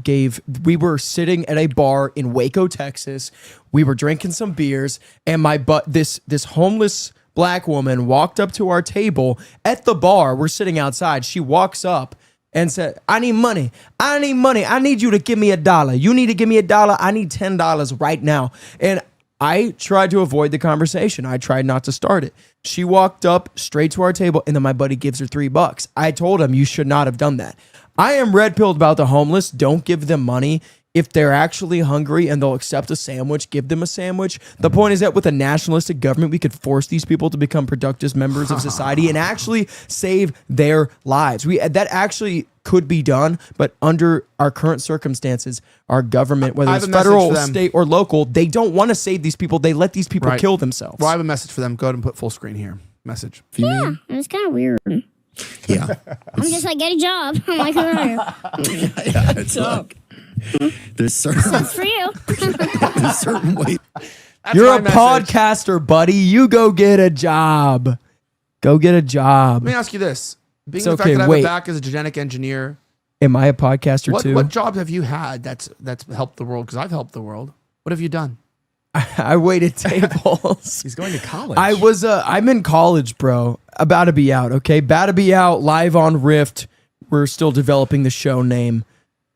we were sitting at a bar in Waco, Texas. We were drinking some beers, and this homeless black woman walked up to our table at the bar. We're sitting outside. She walks up and said, I need money. I need you to give me $1. You need to give me $1. I need $10 right now. And I tried to avoid the conversation. I tried not to start it. She walked up straight to our table, and then my buddy gives her $3. I told him, you should not have done that. I am red-pilled about the homeless. Don't give them money. If they're actually hungry and they'll accept a sandwich, give them a sandwich. The point is that with a nationalistic government, we could force these people to become productive members of society and actually save their lives. That actually could be done, but under our current circumstances, our government, whether it's federal, state, or local, they don't want to save these people. They let these people kill themselves. Well, I have a message for them. Go ahead and put full screen here. Message. Yeah, it's kind of weird. Yeah. I'm just like, get a job. I'm like, who are you? Yeah, it's like there's certain That's for you. there's certain way. You're a podcaster, buddy. You go get a job. Go get a job. Let me ask you this. Being It's the okay, fact that I have wait. a back as a genetic engineer, Am I a podcaster too? what jobs have you had that's helped the world? Because I've helped the world. What have you done? I waited tables. He's going to college. I'm in college, bro. About to be out, okay? About to be out, live on Rift. We're still developing the show name.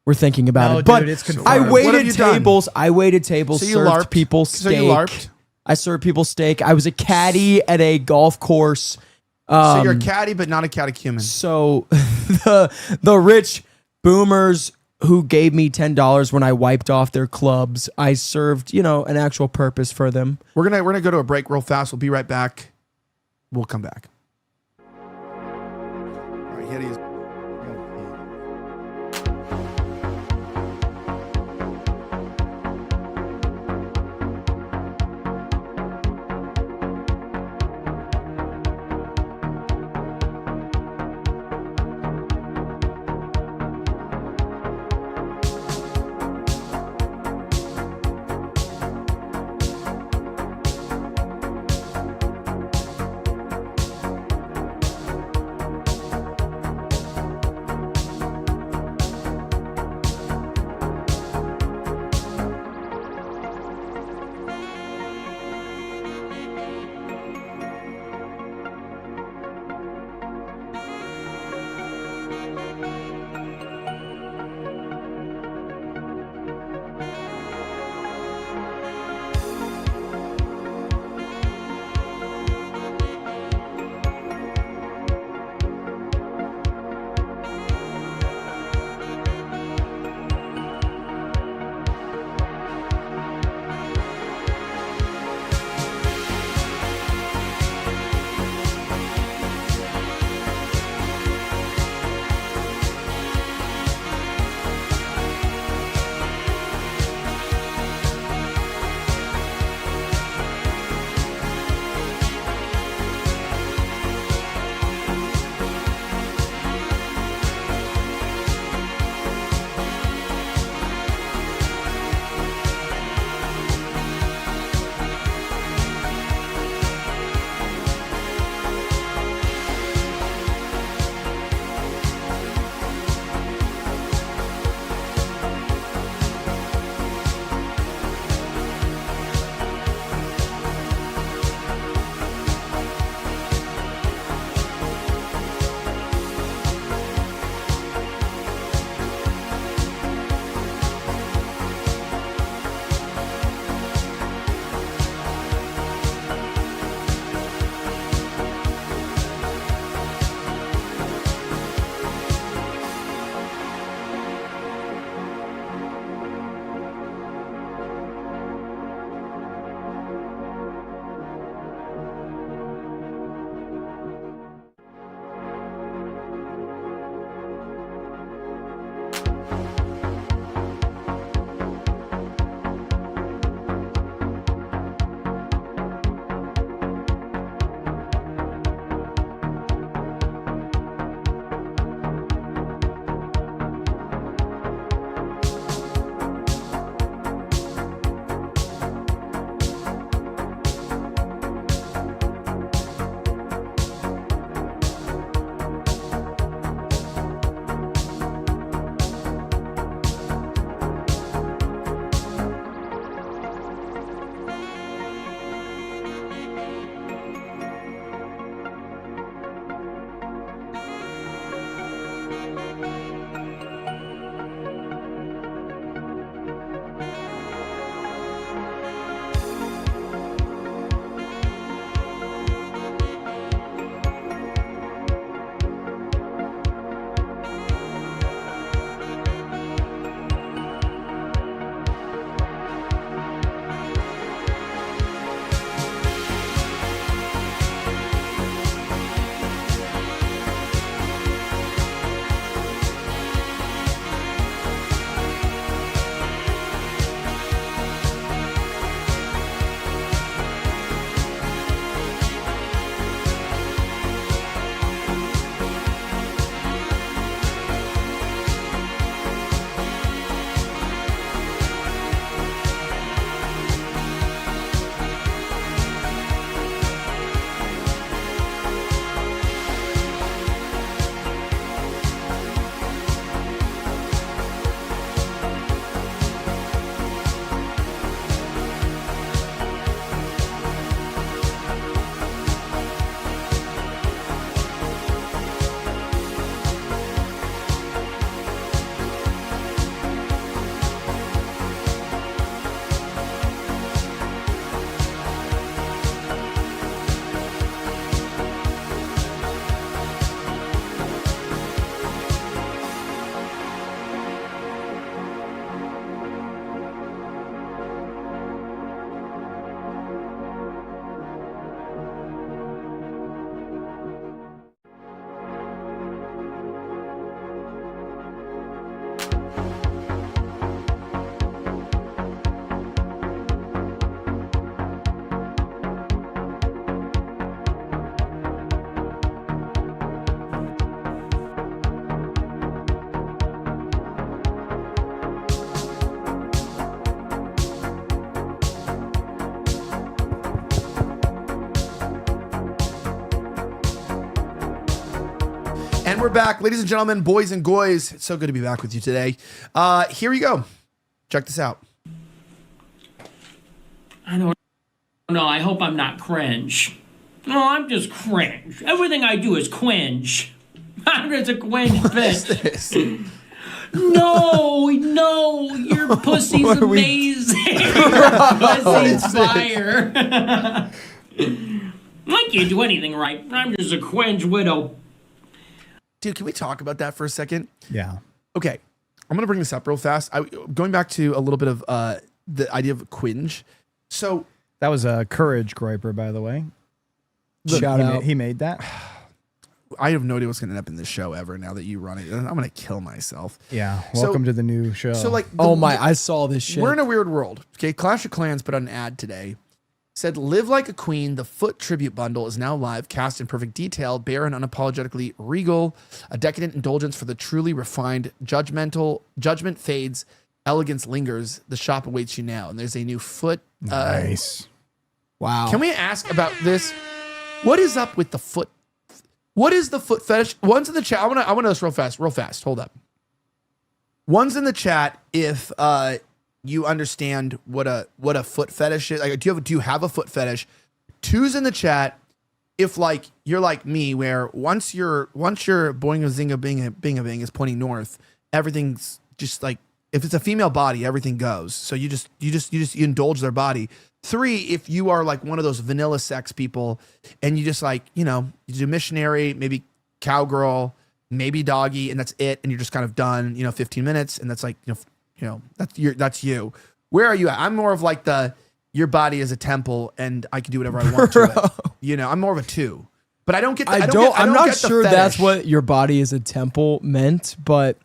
We're thinking about it. But it's confirmed. I What have waited you done? tables. I waited tables, So you served LARPed? people So steak. you LARPed? I served people steak. I was a caddy at a golf course. So you're a caddy, but not a catechumen. So the rich boomers who gave me $10 when I wiped off their clubs, I served, an actual purpose for them. We're gonna go to a break real fast. We'll be right back. We'll come back. All right, here he is. And we're back, ladies and gentlemen, boys and goys. It's so good to be back with you today. Here we go. Check this out. I don't know. I hope I'm not cringe. No, I'm just cringe. Everything I do is cringe. I'm just a cringe bitch. No, your pussy's amazing. Your pussy's fire. I can't do anything right. I'm just a cringe widow. Dude, can we talk about that for a second? Yeah. Okay. I'm going to bring this up real fast. Going back to a little bit of the idea of cringe. So that was a courage griper, by the way. Shout out. He made that. I have no idea what's going to end up in this show ever now that you run it. I'm going to kill myself. Yeah. Welcome to the new show. So like, I saw this shit. We're in a weird world. Okay. Clash of Clans put out an ad today. Said, "Live like a queen. The Foot tribute bundle is now live. Cast in perfect detail, bare and unapologetically regal. A decadent indulgence for the truly refined. Judgment fades. Elegance lingers. The shop awaits you now." And there's a new foot. Nice. Wow. Can we ask about this? What is up with the foot? What is the foot fetish? One's in the chat. I want to know this real fast. Hold up. One's in the chat if you understand what a foot fetish is. Like, do you have a foot fetish? Two's in the chat if like you're like me, where once your boing a zinga bing a bing is pointing north, everything's just like, if it's a female body, everything goes. So you indulge their body. 3, if you are like one of those vanilla sex people and you just like, you do missionary, maybe cowgirl, maybe doggy, and that's it. And you're just kind of done, 15 minutes. And that's like, that's you. Where are you at? I'm more of like your body is a temple and I can do whatever I want to it. I'm more of a 2. But I don't get. I'm not sure that's what your body is a temple meant, but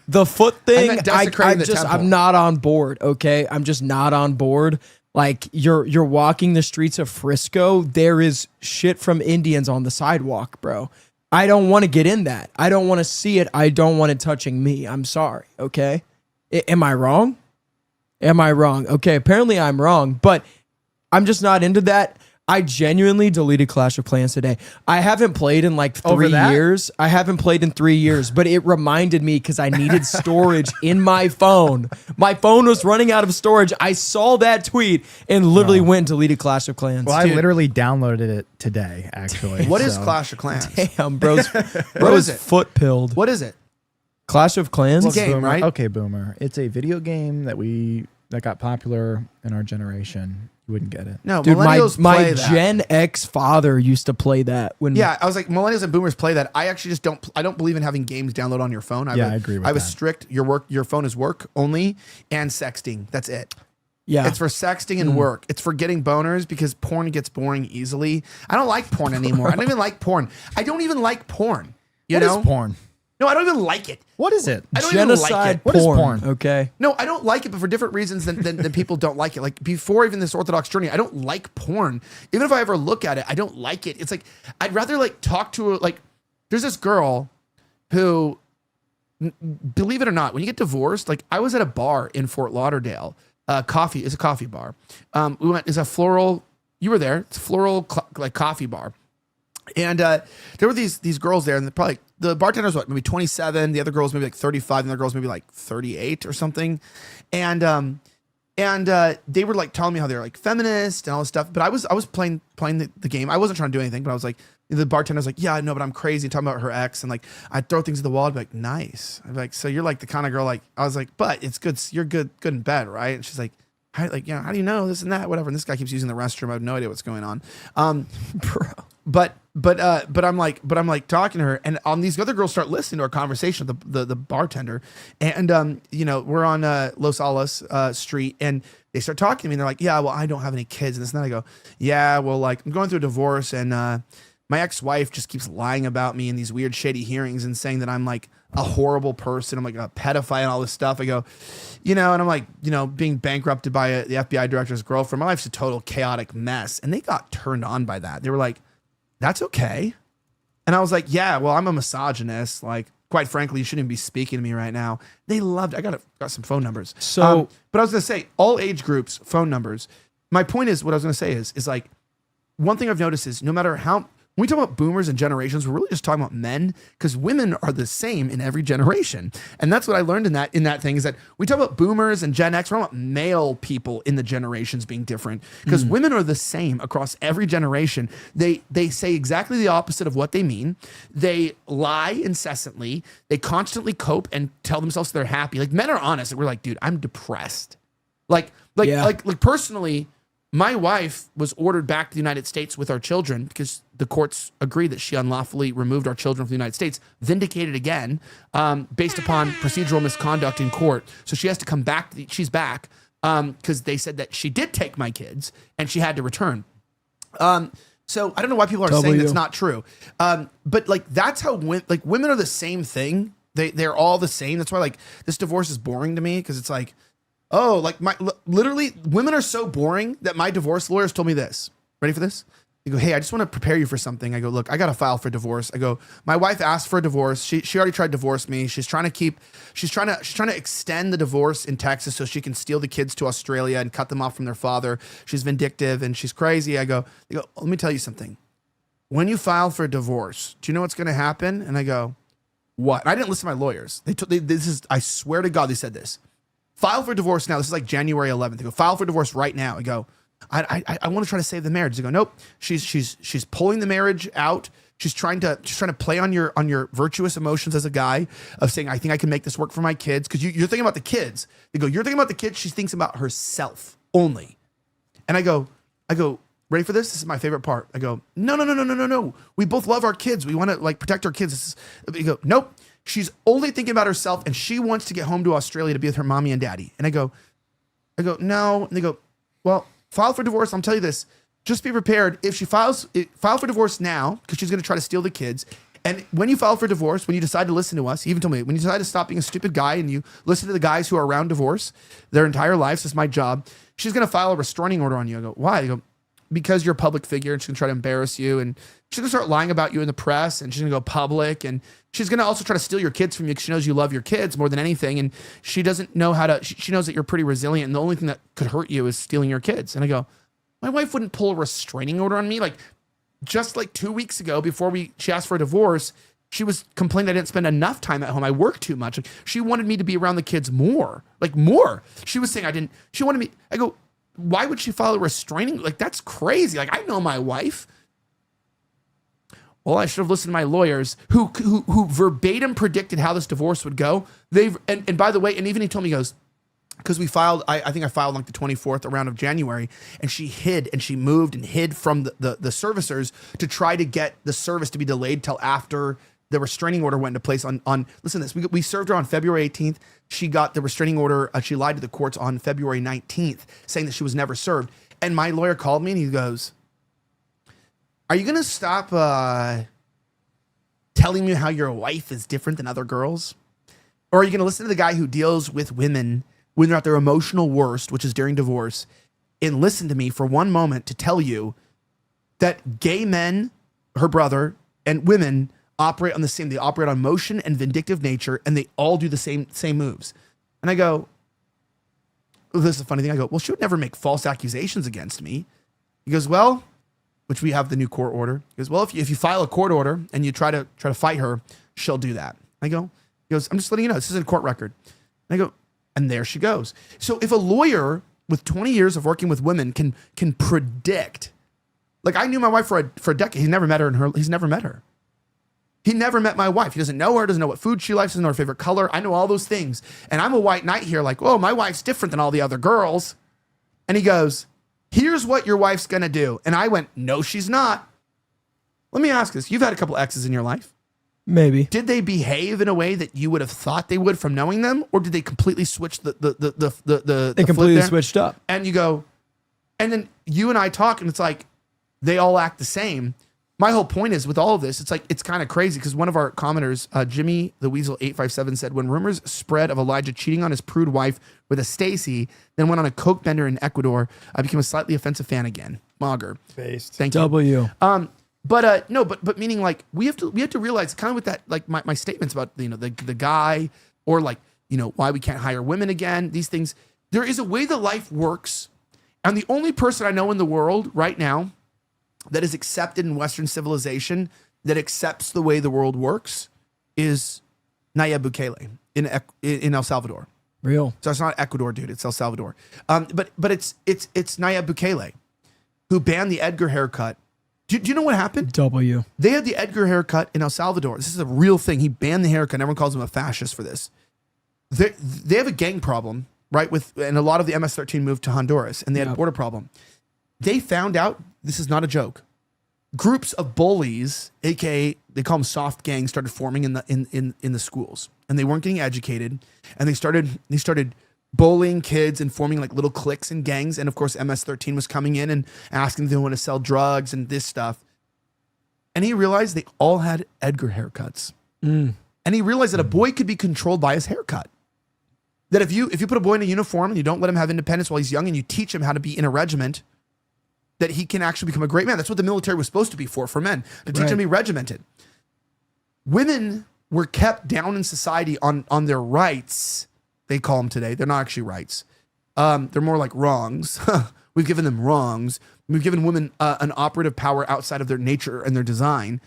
the foot thing. I'm not on board. Okay, I'm just not on board. Like you're walking the streets of Frisco, there is shit from Indians on the sidewalk, bro. I don't want to get in that. I don't want to see it. I don't want it touching me. I'm sorry. Okay, am I wrong? Okay, apparently I'm wrong, but I'm just not into that. I genuinely deleted Clash of Clans today. I haven't played in like 3 years. I haven't played in 3 years, but it reminded me because I needed storage in my phone. My phone was running out of storage. I saw that tweet and literally went and deleted Clash of Clans. Well, I literally downloaded it today, actually. What is Clash of Clans? Damn, bro's foot pilled. What is it? Clash of Clans? It's a game, right? Okay, Boomer. It's a video game that got popular in our generation. You wouldn't get it. No, dude, millennials my play that. Gen X father used to play that. Yeah, I was like, millennials and boomers play that. I actually just don't believe in having games download on your phone. I agree with that. I was strict. Your phone is work only and sexting. That's it. Yeah. It's for sexting and work. It's for getting boners because porn gets boring easily. I don't like porn anymore. I don't even like porn. I don't even like porn. What is porn? No, I don't even like it. What is it? I don't Genocide even like it. What is porn? Okay. No, I don't like it, but for different reasons than people don't like it. Like before even this Orthodox journey, I don't like porn. Even if I ever look at it, I don't like it. It's like, I'd rather like talk to there's this girl who, believe it or not, when you get divorced, like I was at a bar in Fort Lauderdale, it's a coffee bar. It's a floral, you were there, it's a floral coffee bar. And there were these girls there, and probably the bartender's maybe 27, the other girl's maybe like 35, and the other girl's maybe like 38 or something. And they were like telling me how they're like feminist and all this stuff. But I was playing the game. I wasn't trying to do anything, but I was like, the bartender's like, yeah, no, but I'm crazy, talking about her ex, and like I'd throw things at the wall. I'd be like, nice. I'd be like, so you're like the kind of girl, like I was like, but it's good. You're good in bed, right? And she's like, how do you know this and that, whatever. And this guy keeps using the restroom. I have no idea what's going on. Bro. But I'm like talking to her, and these other girls start listening to our conversation with the bartender, and we're on Los Alas Street, and they start talking to me, and they're like, yeah, well, I don't have any kids, and this and that. I go, yeah, well, like I'm going through a divorce, and my ex-wife just keeps lying about me in these weird shady hearings and saying that I'm like a horrible person, I'm like a pedophile and all this stuff. I go, and I'm like, being bankrupted by the FBI director's girlfriend. My life's a total chaotic mess, and they got turned on by that. They were like, that's okay. And I was like, yeah, well, I'm a misogynist. Like, quite frankly, you shouldn't be speaking to me right now. They loved it. I got some phone numbers. So, but I was going to say, all age groups, phone numbers. My point is, what I was going to say is like, one thing I've noticed is no matter when we talk about boomers and generations, we're really just talking about men, because women are the same in every generation. And that's what I learned in that thing, is that we talk about boomers and Gen X, we're talking about male people in the generations being different, because women are the same across every generation. They say exactly the opposite of what they mean. They lie incessantly. They constantly cope and tell themselves they're happy. Like, men are honest. We're like, dude, I'm depressed. Like personally, my wife was ordered back to the United States with our children because the courts agreed that she unlawfully removed our children from the United States, vindicated again, based upon procedural misconduct in court. So she has to come back. She's back because they said that she did take my kids and she had to return. So I don't know why people are saying that's not true. But like, that's how women are the same thing. They're all the same. That's why like this divorce is boring to me, because it's like, oh, like literally women are so boring that my divorce lawyers told me this. Ready for this? They go, hey, I just want to prepare you for something. I go, look, I got to file for divorce. I go, my wife asked for a divorce. She already tried to divorce me. She's trying to extend the divorce in Texas so she can steal the kids to Australia and cut them off from their father. She's vindictive and she's crazy. They go, let me tell you something. When you file for a divorce, do you know what's going to happen? And I go, what? And I didn't listen to my lawyers. I swear to God, they said this. File for divorce now. This is like January 11th. They go, file for divorce right now. I go, I want to try to save the marriage. They go, nope. She's pulling the marriage out. She's trying to play on your virtuous emotions as a guy of saying, I think I can make this work for my kids. Because you're thinking about the kids. They go, you're thinking about the kids. She thinks about herself only. And I go, ready for this? This is my favorite part. I go, no. We both love our kids. We want to like protect our kids. You go, nope. She's only thinking about herself and she wants to get home to Australia to be with her mommy and daddy. And I go, no. And they go, well, file for divorce. I'll tell you this. Just be prepared. If she file for divorce now, because she's going to try to steal the kids. And when you file for divorce, when you decide to listen to us, he even told me, when you decide to stop being a stupid guy and you listen to the guys who are around divorce their entire lives, this is my job, she's going to file a restraining order on you. I go, why? I go, because you're a public figure and she's going to try to embarrass you and she's going to start lying about you in the press and she's going to go public and she's going to also try to steal your kids from you because she knows you love your kids more than anything. And she doesn't know how to, she knows that you're pretty resilient and the only thing that could hurt you is stealing your kids. And I go, my wife wouldn't pull a restraining order on me. Like just like 2 weeks ago before she asked for a divorce, she was complaining I didn't spend enough time at home. I work too much. Like, she wanted me to be around the kids more. She was saying she wanted me. I go, why would she file a restraining? Like, that's crazy. Like, I know my wife. Well, I should have listened to my lawyers who verbatim predicted how this divorce would go. And by the way, and even he told me, he goes, because we filed, I think I filed like the 24th around of January, and she hid and she moved and hid from the servicers to try to get the service to be delayed till after the restraining order went into place on listen to this. We served her on February 18th. She got the restraining order. She lied to the courts on February 19th, saying that she was never served. And my lawyer called me and he goes, are you going to stop telling me how your wife is different than other girls? Or are you going to listen to the guy who deals with women when they're at their emotional worst, which is during divorce, and listen to me for one moment to tell you that gay men, her brother, and women operate on the same, they operate on emotion and vindictive nature, and they all do the same moves. And I go, this is a funny thing. I go, well, she would never make false accusations against me. He goes, well, which we have the new court order. He goes, well, if you file a court order and you try to fight her, she'll do that. I go, he goes, I'm just letting you know, this is a court record. And I go, and there she goes. So if a lawyer with 20 years of working with women can predict, like I knew my wife for a decade. He's never met her. He's never met her. He never met my wife. He doesn't know her, doesn't know what food she likes, doesn't know her favorite color. I know all those things. And I'm a white knight here like, oh, my wife's different than all the other girls. And he goes, here's what your wife's going to do. And I went, no, she's not. Let me ask this. You've had a couple exes in your life. Maybe. Did they behave in a way that you would have thought they would from knowing them? Or did they completely switch They completely switched up. And you go, and then you and I talk and it's like, they all act the same. My whole point is with all of this, it's like, it's kind of crazy because one of our commenters, Jimmy the Weasel 857 said, when rumors spread of Elijah cheating on his prude wife with a Stacy, then went on a coke bender in Ecuador, I became a slightly offensive fan again. Mogger. Based. Thank you. W. But meaning like we have to realize kind of with that, like my statements about, you know, the guy or like, you know, why we can't hire women again, these things, there is a way that life works. And the only person I know in the world right now that is accepted in Western civilization, that accepts the way the world works, is Nayib Bukele in El Salvador. Real. So it's not Ecuador, dude. It's El Salvador. But it's Nayib Bukele who banned the Edgar haircut. Do you know what happened? W. They had the Edgar haircut in El Salvador. This is a real thing. He banned the haircut. Everyone calls him a fascist for this. They have a gang problem, right? And a lot of the MS-13 moved to Honduras, and they had a border problem. They found out, this is not a joke, groups of bullies, aka they call them soft gangs, started forming in the schools, and they weren't getting educated, and they started bullying kids and forming like little cliques and gangs. And of course, MS-13 was coming in and asking if they want to sell drugs and this stuff. And he realized they all had Edgar haircuts. And he realized that a boy could be controlled by his haircut. That if you put a boy in a uniform and you don't let him have independence while he's young, and you teach him how to be in a regiment, that he can actually become a great man. That's what the military was supposed to be for men, to teach them to be regimented. Women were kept down in society on their rights. They call them today. They're not actually rights. They're more like wrongs. We've given them wrongs. We've given women an operative power outside of their nature and their design.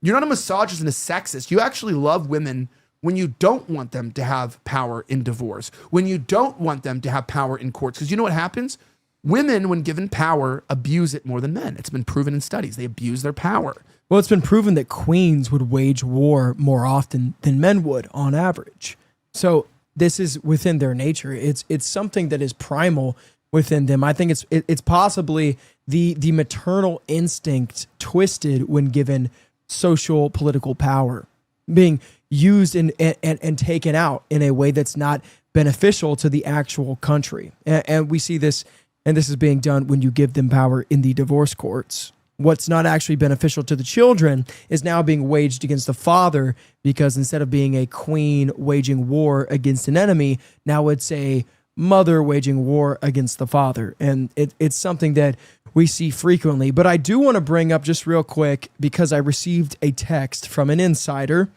You're not a misogynist and a sexist. You actually love women when you don't want them to have power in divorce, when you don't want them to have power in courts. Because you know what happens? Women, when given power, abuse it more than men. It's been proven in studies. They abuse their power. Well, it's been proven that queens would wage war more often than men would on average. So this is within their nature. It's something that is primal within them. I think it's possibly the maternal instinct twisted when given social political power, being used and taken out in a way that's not beneficial to the actual country. And we see this, and this is being done when you give them power in the divorce courts. What's not actually beneficial to the children is now being waged against the father, because instead of being a queen waging war against an enemy, now it's a mother waging war against the father. And it's something that we see frequently. But I do want to bring up just real quick, because I received a text from an insider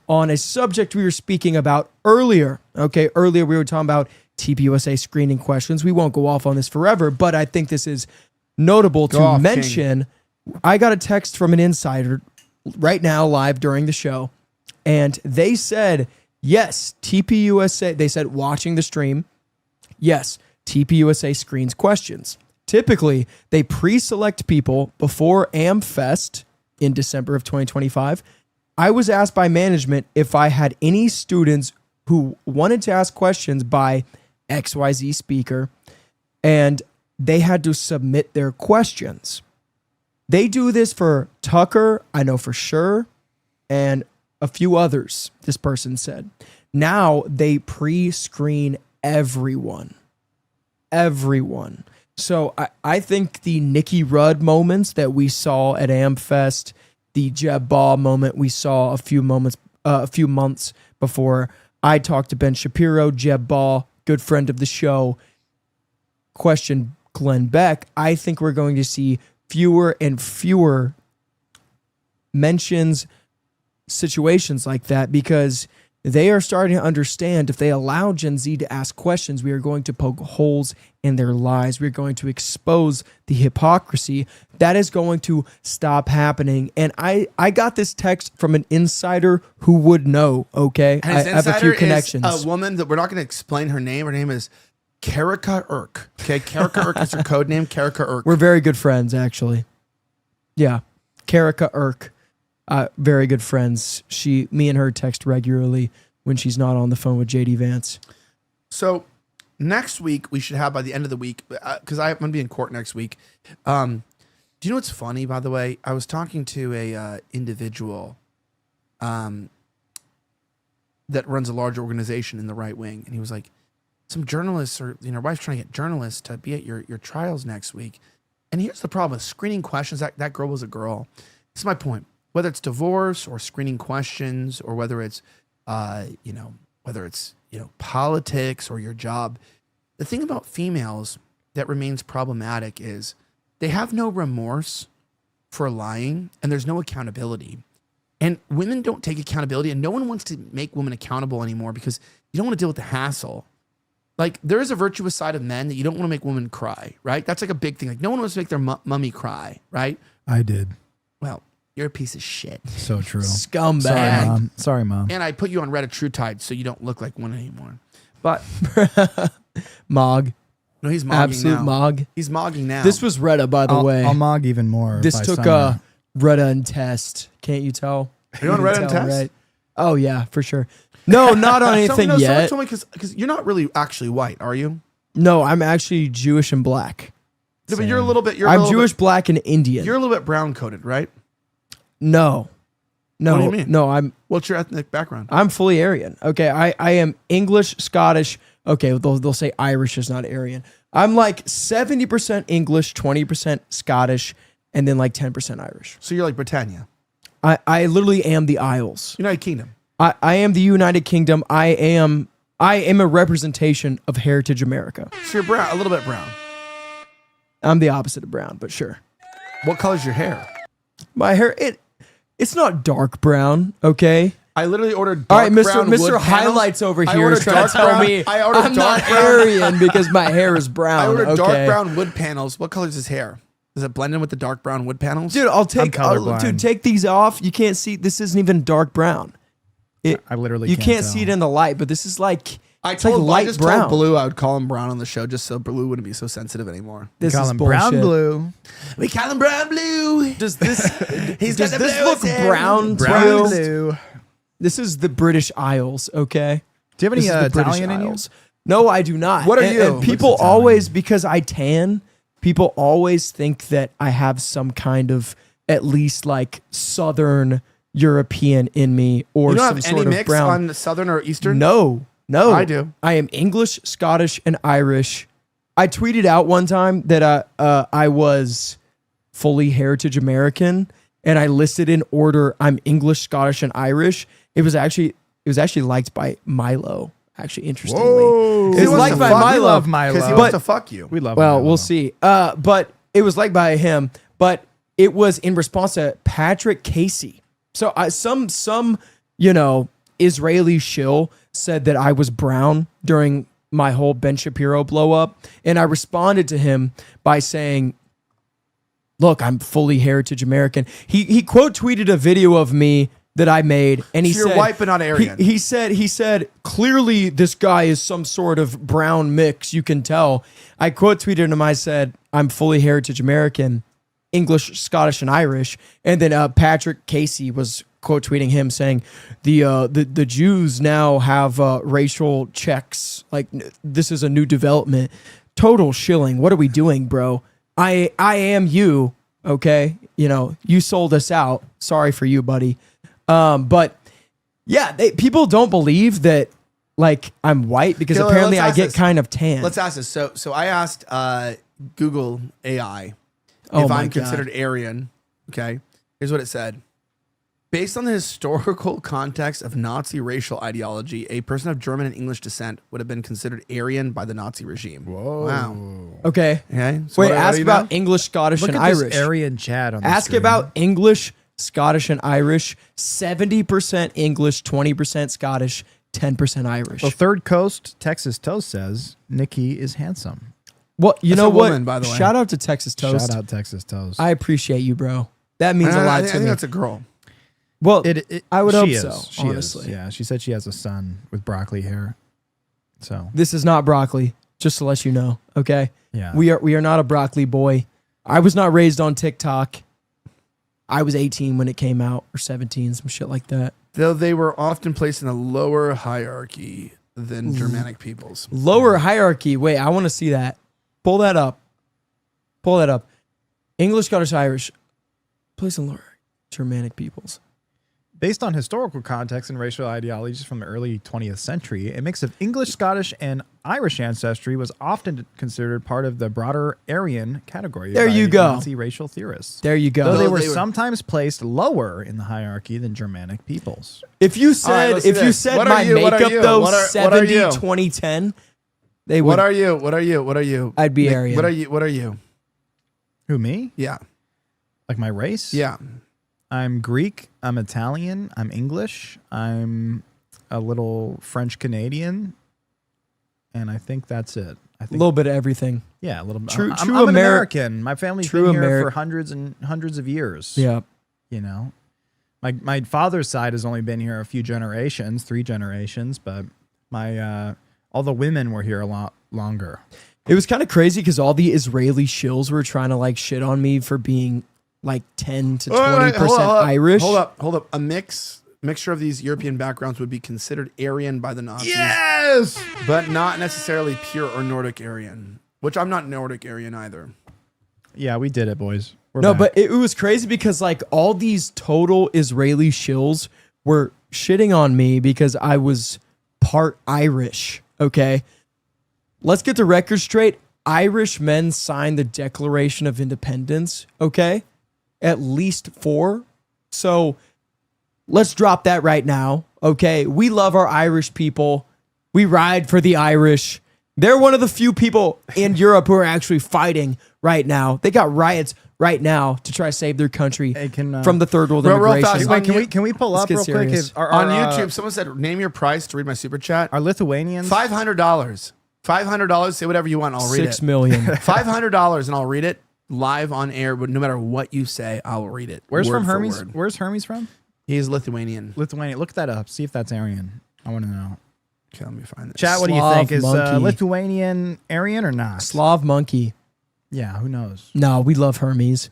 on a subject we were speaking about earlier. Okay, earlier we were talking about TPUSA screening questions. We won't go off on this forever, but I think this is notable to mention. King. I got a text from an insider right now live during the show, and they said, yes, TPUSA, they said watching the stream, yes, TPUSA screens questions. Typically, they pre-select people before AmFest in December of 2025. I was asked by management if I had any students who wanted to ask questions by XYZ speaker, and they had to submit their questions. They do this for Tucker, I know for sure, and a few others, this person said. Now they pre-screen everyone. Everyone. So I think the Nikki Rudd moments that we saw at AmFest, the Jeb Ball moment we saw a few months before I talked to Ben Shapiro, Jeb Ball, good friend of the show, questioned Glenn Beck. I think we're going to see fewer and fewer mentions, situations like that, because they are starting to understand if they allow Gen Z to ask questions, we are going to poke holes in their lies. We're going to expose the hypocrisy. That is going to stop happening. And I got this text from an insider who would know, okay? And his I have a few connections. Is a woman that we're not going to explain her name. Her name is Karika Irk. Okay, Karika Irk is her code name, Karika Irk. We're very good friends, actually. Yeah, Karika Irk. Very good friends. Me and her text regularly when she's not on the phone with JD Vance. So next week, we should have, by the end of the week, because I'm going to be in court next week. Do you know what's funny, by the way? I was talking to a individual that runs a large organization in the right wing, and he was like, some journalists our wife's trying to get journalists to be at your trials next week. And here's the problem with screening questions. That girl was a girl. This is my point. Whether it's divorce or screening questions, or whether it's, politics or your job, the thing about females that remains problematic is they have no remorse for lying, and there's no accountability. And women don't take accountability, and no one wants to make women accountable anymore because you don't want to deal with the hassle. Like, there is a virtuous side of men that you don't want to make women cry, right? That's like a big thing. Like, no one wants to make their mummy cry, right? I did. Well, you're a piece of shit. So true. Scumbag. Sorry, Mom. And I put you on Reddit True Tide so you don't look like one anymore. But Mog. no, he's mogging Absolute now. Mog. He's mogging now. This was Retta, by the way. I'll mog even more. This by took summer. Retta and test. Can't you tell? Are you on Reddit and tell, test? right? Oh yeah, for sure. No, not on anything Someone yet. told me because you're not really actually white, are you? No, I'm actually Jewish and black. No, but you're a little bit. I'm Jewish, black, and Indian. You're a little bit brown coated, right? No. What do you mean? No, I'm. What's your ethnic background? I'm fully Aryan. Okay, I am English, Scottish. Okay, they'll say Irish is not Aryan. I'm like 70% English, 20% Scottish, and then like 10% Irish. So you're like Britannia. I literally am the Isles. United Kingdom. I am the United Kingdom. I am a representation of Heritage America. So you're brown, a little bit brown. I'm the opposite of brown, but sure. What color's your hair? My hair, it's not dark brown, okay? I literally ordered All dark right, brown Mr. wood Highlights panels. over I here ordered is trying to dark tell brown- me I ordered I'm dark not brown- Aryan because my hair is brown. I ordered dark okay? brown wood panels. What color is his hair? Does it blend in with the dark brown wood panels? Dude, colorblind. take these off. You can't see. This isn't even dark brown. I literally You can't see it tell. in the light, but this is like I it's like told light just brown. told Blue I would call him brown on the show just so Blue wouldn't be so sensitive anymore. This Call is him brown bullshit. blue. We call him brown blue. Does this He's does got the this bluest look hair. brown to Brown you? blue. This is the British Isles, okay? Do you have This any is the British Italian in you? Isles. No, I do not. What are And- you? And people What's Italian? always, because I tan, people always think that I have some kind of at least like Southern European in me or You don't some have sort any of mix brown. on Southern or Eastern? No. I do. I am English, Scottish, and Irish. I tweeted out one time that I was fully Heritage American, and I listed in order I'm English, Scottish, and Irish. It was actually liked by Milo. Actually, interestingly, Whoa. it was liked by We Milo. love Milo. Because he But- wants to fuck you. We love Well, Milo. we'll see. But it was liked by him. But it was in response to Patrick Casey. So some Israeli shill said that I was brown during my whole Ben Shapiro blow up, and I responded to him by saying, "Look, I'm fully Heritage American." He quote tweeted a video of me that I made, and he So you're said, white but not Aryan. He said clearly this guy is some sort of brown mix. You can tell. I quote tweeted him. I said, "I'm fully Heritage American, English, Scottish, and Irish." And then Patrick Casey was quote tweeting him saying, "The Jews now have racial checks. Like this is a new development." Total shilling. What are we doing, bro? I am you. Okay, you sold us out. Sorry for you, buddy. But yeah, people don't believe that like I'm white because Okay, apparently let's I ask get this. kind of tan. Let's ask this. So I asked Google AI Oh if my I'm God. considered Aryan. Okay. Here's what it said. Based on the historical context of Nazi racial ideology, a person of German and English descent would have been considered Aryan by the Nazi regime. Whoa. Wow. Okay. Okay. So Wait, what ask do you about know? English, Scottish, Look and at this Irish. Aryan chat on the Ask screen. about English, Scottish, and Irish. 70% English, 20% Scottish, 10% Irish. Well, Third Coast Texas Toast says Nikki is handsome. Well, you That's know a what? woman, by the way. Shout out to Texas Toast. Shout out Texas Toast. I appreciate you, bro. That means a lot I to think me. that's a girl. Well, I would she hope is. so, She is. honestly. Yeah, she said she has a son with broccoli hair. So This is not broccoli, just to let you know, okay? Yeah. We are not a broccoli boy. I was not raised on TikTok. I was 18 when it came out, or 17, some shit like that. Though they were often placed in a lower hierarchy than Germanic peoples. Lower hierarchy. Wait, I want to see that. Pull that up. Pull that up. English, Scottish, Irish. Place in lower Germanic peoples. based on historical context and racial ideologies from the early 20th century, a mix of English, Scottish, and Irish ancestry was often considered part of the broader Aryan category. There by you go. Nazi racial theorists. There you go. Though they Though were they were- sometimes placed lower in the hierarchy than Germanic peoples. If you said All right, let's do if you this. said What my are you? What are makeup you? though What are 70 you? 2010, they would What are you? What are you? What are you? I'd be Nick, Aryan. What are you? What are you? Who, me? Yeah. Like my race? Yeah. I'm Greek. I'm Italian. I'm English. I'm a little French Canadian. And I think that's it. I A think little bit of everything. Yeah, a little bit. True, I'm true an Ameri- American. My family's true been here Ameri- for hundreds and hundreds of years. Yeah. You know, my father's side has only been here a few generations, 3 generations, but my all the women were here a lot longer. It was kind of crazy because all the Israeli shills were trying to like shit on me for being like 10 to 20% Irish. Hold up. A mixture of these European backgrounds would be considered Aryan by the Nazis. Yes! But not necessarily pure or Nordic Aryan, which I'm not Nordic Aryan either. Yeah, we did it, boys. We're No, back. but it was crazy because like all these total Israeli shills were shitting on me because I was part Irish. Okay. Let's get the record straight. Irish men signed the Declaration of Independence. Okay. At least 4. So let's drop that right now. Okay. We love our Irish people. We ride for the Irish. They're one of the few people in Europe who are actually fighting right now. They got riots right now to try to save their country from the third world real immigration. fast, Can we pull up real quick? On YouTube, someone said, name your price to read my super chat. Are Lithuanians? $500. $500. Say whatever you want. I'll read it. 6 million. $500 and I'll read it live on air. But no matter what you say, I'll read it. Where's word from for Hermes? word. Where's Hermes from? He's Lithuanian. Lithuanian. Look that up. See if that's Aryan. I want to know. Okay, let me find this. Chat, what do you Slav think? Is monkey. Lithuanian Aryan or not? Slav monkey. Yeah, who knows? No, we love Hermes.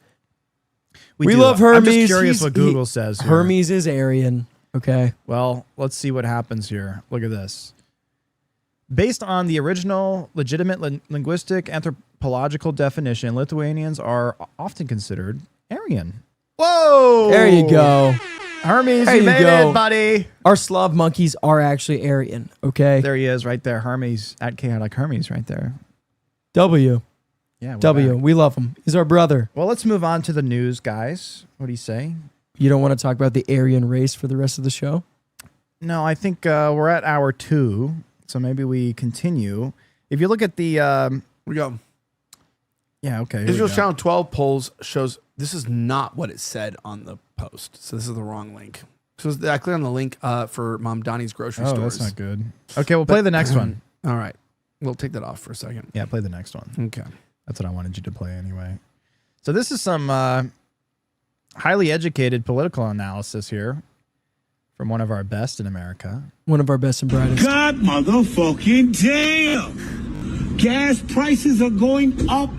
We do. love Hermes. I'm just curious He's- what Google says here. Hermes is Aryan. Okay. Well, let's see what happens here. Look at this. Based on the original legitimate linguistic anthropological definition, Lithuanians are often considered Aryan. Whoa! There you go. Hermes, There you you made go. it, buddy. Our Slav monkeys are actually Aryan. Okay. There he is right there. Hermes, at Chaotic Hermes right there. W. Yeah, we're W. back. We love him. He's our brother. Well, let's move on to the news, guys. What do you say? You don't want to talk about the Aryan race for the rest of the show? No, I think we're at hour 2, so maybe we continue. If you look at the... we go. Yeah, okay. here we Israel's go. Channel 12 polls shows this is not what it said on the post. So this is the wrong link. So I clicked on the link for Mom Donnie's grocery Oh, stores. that's not good. Okay, we'll play the next one. All right. We'll take that off for a second. Yeah, play the next one. Okay. That's what I wanted you to play anyway. So this is some highly educated political analysis here from one of our best in America. One of our best and brightest. God motherfucking damn! Gas prices are going up.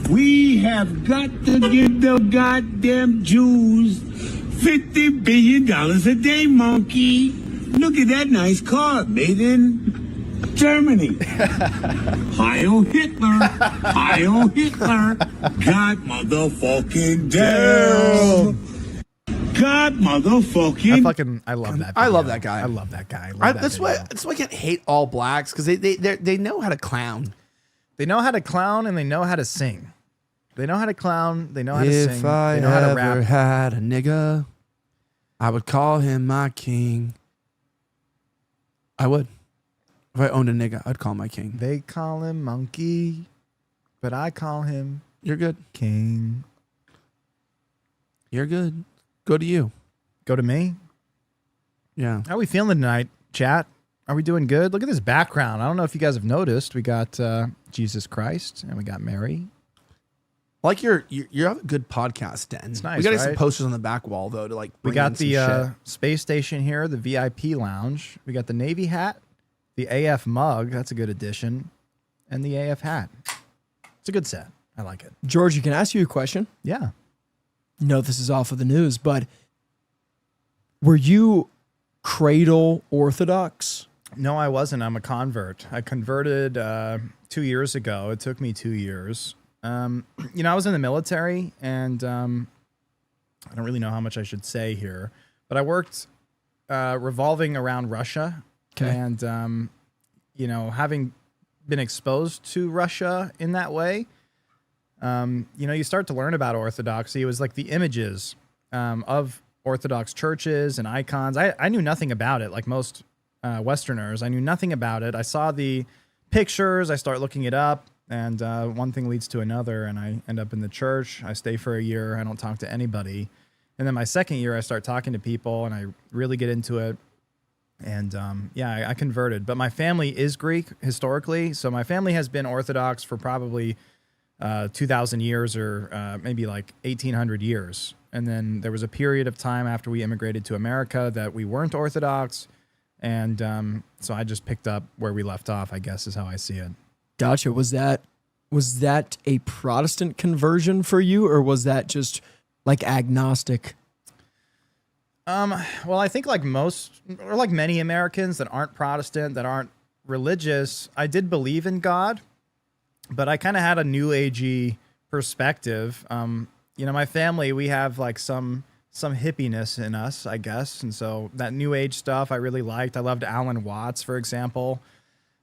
We have got to give the goddamn Jews $50 billion a day, monkey. Look at that nice car made in Germany. Heil Hitler. Heil Hitler. God motherfucking damn. God motherfucking. I love that. I love video. that guy. I love that guy. I love that that's video. why I can't hate all blacks because they know how to clown. They know how to clown and they know how to sing. They know how to clown. They know how to If sing. I They know how to ever rap. had a nigga, I would call him my king. I would. If I owned a nigga, I'd call him my king. They call him monkey, but I call him You're good. king. You're good. Go to you. Go to me. Yeah. How are we feeling tonight, chat? Are we doing good? Look at this background. I don't know if you guys have noticed. We got Jesus Christ and we got Mary. Like you have a good podcast, Den. It's nice, We got to get some right? posters on the back wall though to like. We bring got in some the shit. space station here, the VIP lounge. We got the Navy hat, the AF mug. That's a good addition, and the AF hat. It's a good set. I like it. George, can I ask you a question? Yeah. No, this is off of the news, but were you cradle Orthodox? No, I wasn't. I'm a convert. I converted 2 years ago. It took me 2 years. I was in the military, and I don't really know how much I should say here, but I worked revolving around Russia. Okay. And, having been exposed to Russia in that way, you start to learn about Orthodoxy. It was like the images of Orthodox churches and icons. I knew nothing about it, like most Westerners. I knew nothing about it. I saw the pictures. I start looking it up. And one thing leads to another, and I end up in the church. I stay for a year. I don't talk to anybody. And then my second year, I start talking to people, and I really get into it. And I converted. But my family is Greek historically. So my family has been Orthodox for probably 2,000 years or maybe like 1,800 years. And then there was a period of time after we immigrated to America that we weren't Orthodox. And so I just picked up where we left off, I guess, is how I see it. Gotcha. Was that a Protestant conversion for you, or was that just like agnostic? Well, I think like most, or like many Americans that aren't Protestant, that aren't religious, I did believe in God, but I kind of had a new agey perspective. My family, we have like some hippiness in us, I guess. And so that new age stuff I really liked. I loved Alan Watts, for example.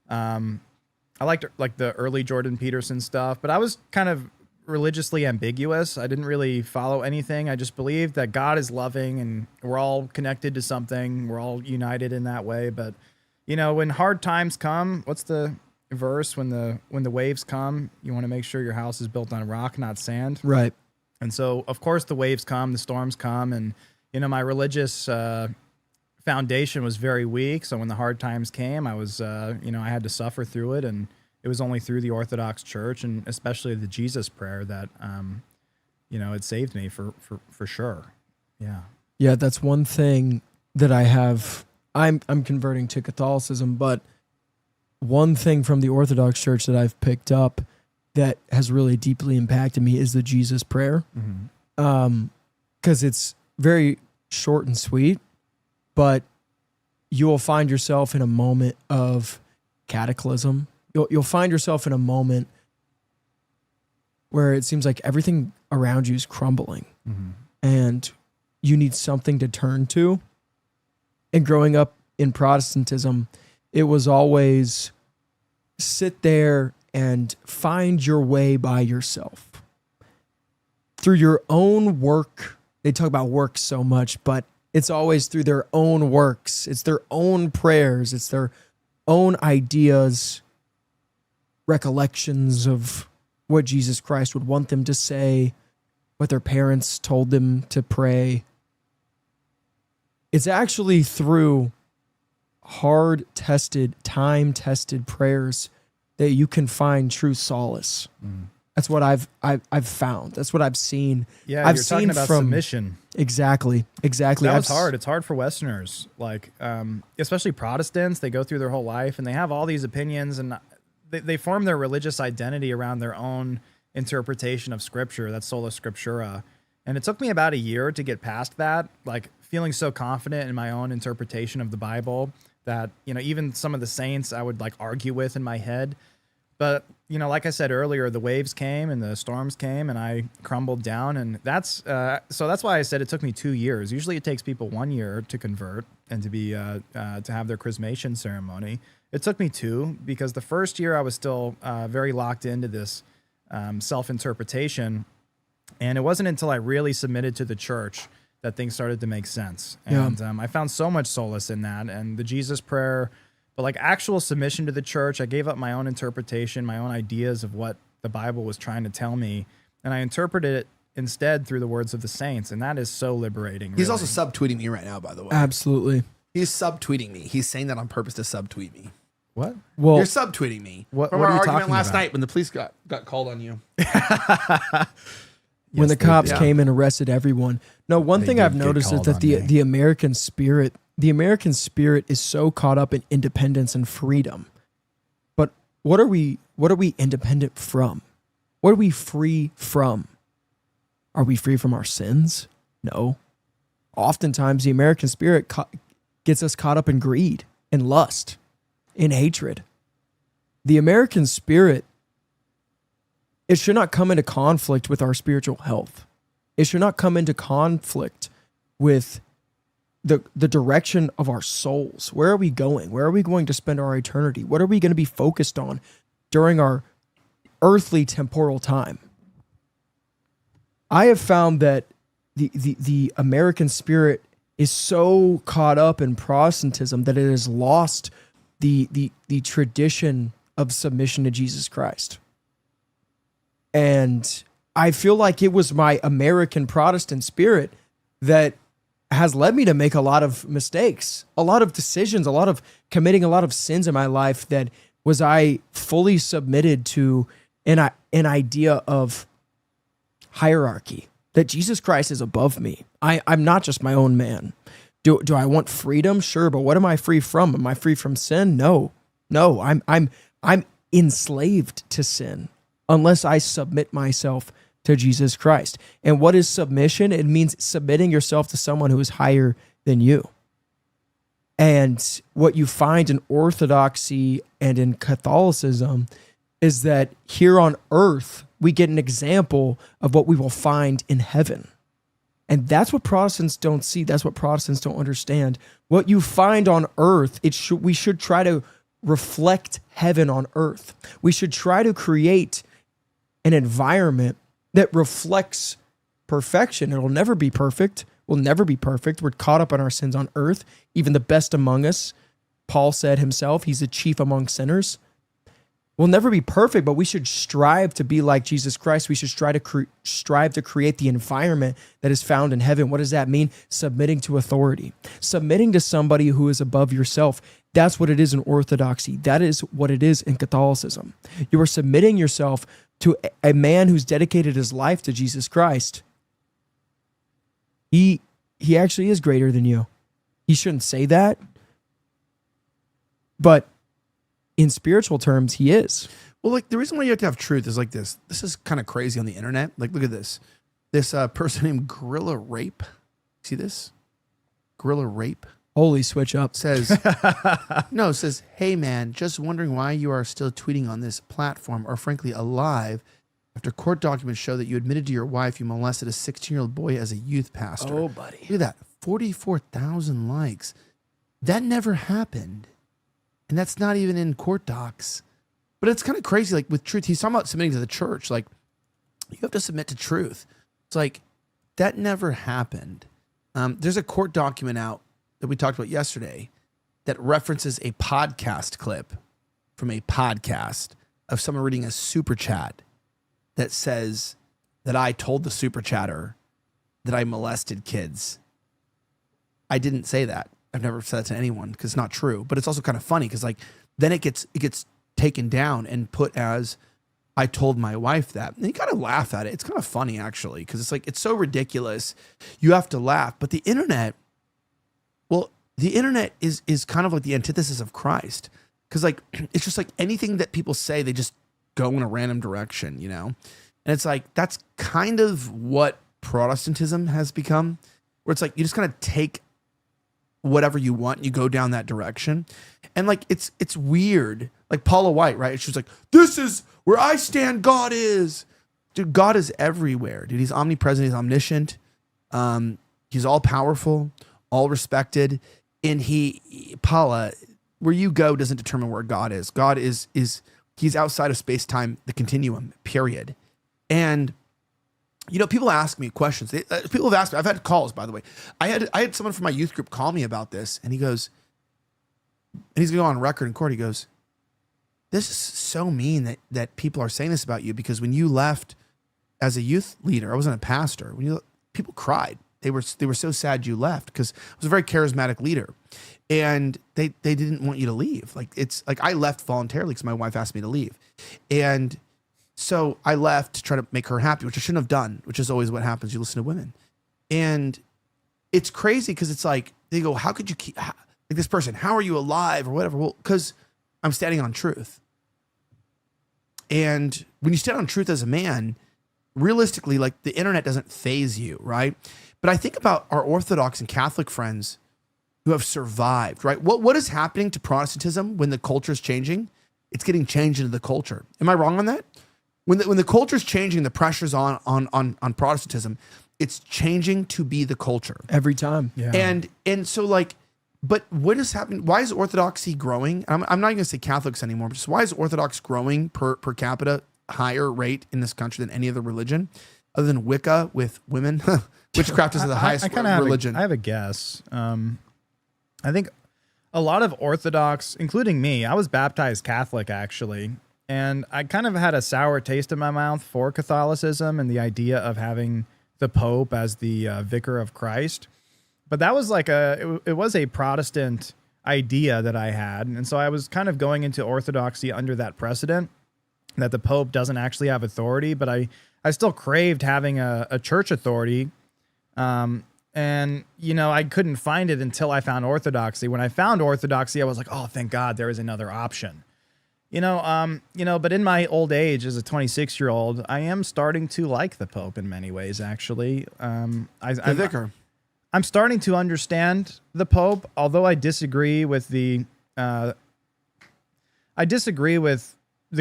I liked like the early Jordan Peterson stuff, but I was kind of religiously ambiguous. I didn't really follow anything. I just believed that God is loving and we're all connected to something. We're all united in that way. But, when hard times come, what's the verse? When the waves come, you want to make sure your house is built on rock, not sand. Right. And so, of course, the waves come, the storms come, and, my religious foundation was very weak. So when the hard times came, I was, I had to suffer through it. And it was only through the Orthodox Church and especially the Jesus prayer that, it saved me for sure. Yeah. Yeah, that's one thing that I have. I'm converting to Catholicism, but one thing from the Orthodox Church that I've picked up that has really deeply impacted me is the Jesus prayer. Because it's very short and sweet, but you will find yourself in a moment of cataclysm. You'll find yourself in a moment where it seems like everything around you is crumbling, and you need something to turn to. And growing up in Protestantism, it was always sit there and find your way by yourself. Through your own work. They talk about work so much, but it's always through their own works. It's their own prayers. It's their own ideas, recollections of what Jesus Christ would want them to say, what their parents told them to pray. It's actually through hard-tested, time-tested prayers that you can find true solace. That's what I've found. That's what I've seen. Yeah, I've you're seen talking about from submission. Exactly. That was hard. It's hard for Westerners, like especially Protestants. They go through their whole life and they have all these opinions, and they form their religious identity around their own interpretation of Scripture. That's sola scriptura. And it took me about a year to get past that, like feeling so confident in my own interpretation of the Bible that, even some of the saints I would like argue with in my head. But, like I said earlier, the waves came and the storms came and I crumbled down. And that's why I said it took me 2 years. Usually it takes people 1 year to convert and to be to have their chrismation ceremony. It took me 2 because the first year I was still very locked into this self-interpretation. And it wasn't until I really submitted to the church that things started to make sense. And I found so much solace in that. And the Jesus prayer, but like actual submission to the church, I gave up my own interpretation, my own ideas of what the Bible was trying to tell me. And I interpreted it instead through the words of the saints. And that is so liberating. He's really. also subtweeting me right now, by the way. Absolutely. He's subtweeting me. He's saying that on purpose to subtweet me. What? Well, you're subtweeting me. What from are our you argument talking last about? night when the police got called on you. When the cops came and arrested everyone. No, one They thing did I've get noticed is called that on the American spirit is so caught up in independence and freedom. But what are we independent from? What are we free from? Are we free from our sins? No. Oftentimes the American spirit gets us caught up in greed and lust, in hatred. The American spirit, it should not come into conflict with our spiritual health. It should not come into conflict with the direction of our souls. Where are we going? Where are we going to spend our eternity? What are we going to be focused on during our earthly temporal time? I have found that the American spirit is so caught up in Protestantism that it has lost the tradition of submission to Jesus Christ. And I feel like it was my American Protestant spirit that has led me to make a lot of mistakes, a lot of decisions, a lot of committing a lot of sins in my life that was I fully submitted to an idea of hierarchy, that Jesus Christ is above me. I'm not just my own man. Do I want freedom? Sure, but what am I free from? Am I free from sin? No. I'm enslaved to sin unless I submit myself to Jesus Christ. And what is submission? It means submitting yourself to someone who is higher than you. And what you find in Orthodoxy and in Catholicism is that here on earth, we get an example of what we will find in heaven. And that's what Protestants don't see. That's what Protestants don't understand. What you find on earth, we should try to reflect heaven on earth. We should try to create an environment that reflects perfection. It'll never be perfect. We'll never be perfect. We're caught up in our sins on earth. Even the best among us, Paul said himself, he's the chief among sinners. We'll never be perfect, but we should strive to be like Jesus Christ. We should strive to create the environment that is found in heaven. What does that mean? Submitting to authority, submitting to somebody who is above yourself. That's what it is in Orthodoxy. That is what it is in Catholicism. You are submitting yourself to a man who's dedicated his life to Jesus Christ. He actually is greater than you. He shouldn't say that, but in spiritual terms, he is. Well, like the reason why you have to have truth is like this. This is kind of crazy on the internet. Like, look at this. This person named Gorilla Rape. See this? Gorilla Rape. Holy switch up. Says, says, hey man, just wondering why you are still tweeting on this platform or frankly alive after court documents show that you admitted to your wife you molested a 16-year-old boy as a youth pastor. Oh, buddy. Look at that. 44,000 likes. That never happened. And that's not even in court docs. But it's kind of crazy. Like with truth, he's talking about submitting to the church. Like, you have to submit to truth. It's like, that never happened. There's a court document out that we talked about yesterday that references a podcast clip from a podcast of someone reading a super chat that says that I told the super chatter that I molested kids. I didn't say that. I've never said that to anyone because it's not true. But it's also kind of funny because like then it gets taken down and put as I told my wife that. And you kind of laugh at it. It's kind of funny actually because it's like it's so ridiculous. You have to laugh. But the internet, well, the internet is kind of like the antithesis of Christ because like it's just like anything that people say, they just go in a random direction, you know? And it's like that's kind of what Protestantism has become, where it's like you just kind of take whatever you want and you go down that direction. And like it's weird. Like Paula White, right? She was like, this is where I stand, God is. Dude, God is everywhere. Dude, he's omnipresent, he's omniscient. He's all powerful, all respected. And Paula, where you go doesn't determine where God is. God is he's outside of space-time, the continuum, period. And you know, people ask me questions. People have asked me. I've had calls, by the way. I had someone from my youth group call me about this, and he goes, and he's going to go on record in court. He goes, "This is so mean that people are saying this about you because when you left as a youth leader, I wasn't a pastor. People cried. They were so sad you left because I was a very charismatic leader, and they didn't want you to leave. Like it's like I left voluntarily because my wife asked me to leave, and." So I left to try to make her happy, which I shouldn't have done, which is always what happens. You listen to women. And it's crazy because it's like, they go, how could you keep, like this person, how are you alive or whatever? Well, because I'm standing on truth. And when you stand on truth as a man, realistically, like the internet doesn't faze you, right? But I think about our Orthodox and Catholic friends who have survived, right? What is happening to Protestantism when the culture is changing? It's getting changed into the culture. Am I wrong on that? When the culture is changing, the pressure's on Protestantism, it's changing to be the culture every time. Yeah. And so like, but what is happening? Why is Orthodoxy growing? I'm not going to say Catholics anymore, but just why is Orthodox growing per capita higher rate in this country than any other religion, other than Wicca with women? Witchcraft is the highest religion. I have a guess. I think a lot of Orthodox, including me, I was baptized Catholic actually. And I kind of had a sour taste in my mouth for Catholicism and the idea of having the Pope as the vicar of Christ. But that was like it was a Protestant idea that I had. And so I was kind of going into orthodoxy under that precedent that the Pope doesn't actually have authority, but I still craved having a church authority. And, you know, I couldn't find it until I found orthodoxy. When I found orthodoxy, I was like, oh, thank God there is another option. But in my old age as a 26-year-old, I am starting to like the Pope in many ways, actually. The vicar. I'm starting to understand the Pope, although I disagree with the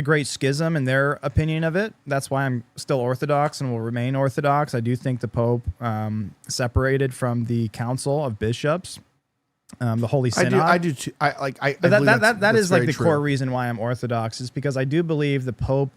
Great Schism and their opinion of it. That's why I'm still Orthodox and will remain Orthodox. I do think the Pope separated from the Council of Bishops, the Holy Synod. I do too. That is like the core reason why I'm Orthodox, is because I do believe the Pope,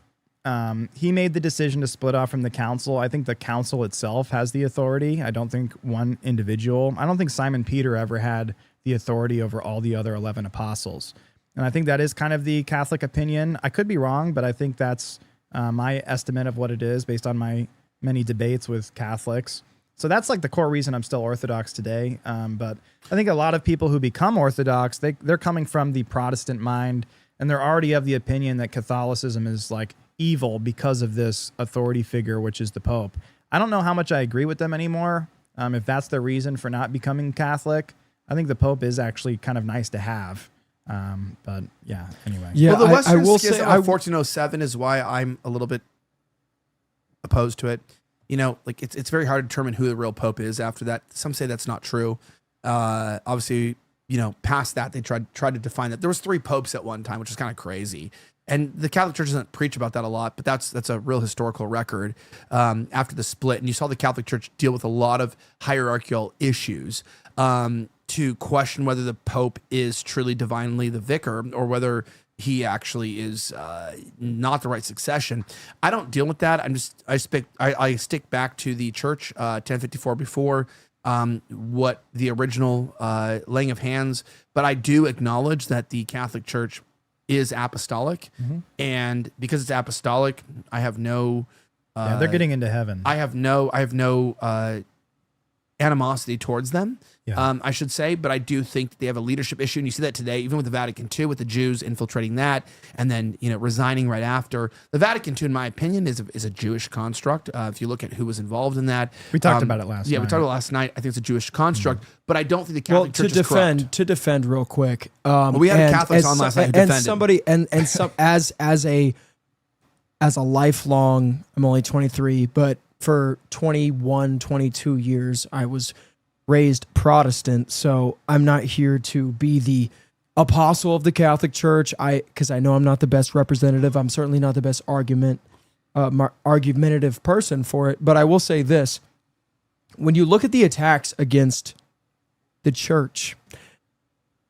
he made the decision to split off from the Council. I think the Council itself has the authority. I don't think one individual. I don't think Simon Peter ever had the authority over all the other 11 apostles. And I think that is kind of the Catholic opinion. I could be wrong, but I think that's my estimate of what it is based on my many debates with Catholics. So that's like the core reason I'm still Orthodox today. But I think a lot of people who become Orthodox, they're coming from the Protestant mind, and they're already of the opinion that Catholicism is like evil because of this authority figure, which is the Pope. I don't know how much I agree with them anymore. If that's their reason for not becoming Catholic, I think the Pope is actually kind of nice to have. But yeah, anyway. Yeah, well, the Western Schism of 1407 is why I'm a little bit opposed to it. You know, like it's very hard to determine who the real Pope is after that. Some say that's not true. Obviously, you know, past that, they tried to define that. There was 3 popes at one time, which is kind of crazy. And the Catholic Church doesn't preach about that a lot, but that's a real historical record after the split. And you saw the Catholic Church deal with a lot of hierarchical issues to question whether the Pope is truly divinely the vicar or whether he actually is not the right succession. I don't deal with that. I stick back to the Church 1054 before what the original laying of hands. But I do acknowledge that the Catholic Church is apostolic, and because it's apostolic, I have no. They're getting into heaven. I have no animosity towards them. Yeah. I should say, but I do think that they have a leadership issue, and you see that today, even with the Vatican II, with the Jews infiltrating that, and then resigning right after. The Vatican II, in my opinion, is a Jewish construct. If you look at who was involved in that, we talked about it last night. Yeah, we talked about it last night. I think it's a Jewish construct, but I don't think the Catholic Church is corrupt. To defend real quick, we had Catholics on last night who defended. Somebody as a lifelong, I'm only 23, but for 21, 22 years, I was raised Protestant, so I'm not here to be the apostle of the Catholic Church. Because I know I'm not the best representative. I'm certainly not the best argumentative person for it. But I will say this: when you look at the attacks against the church,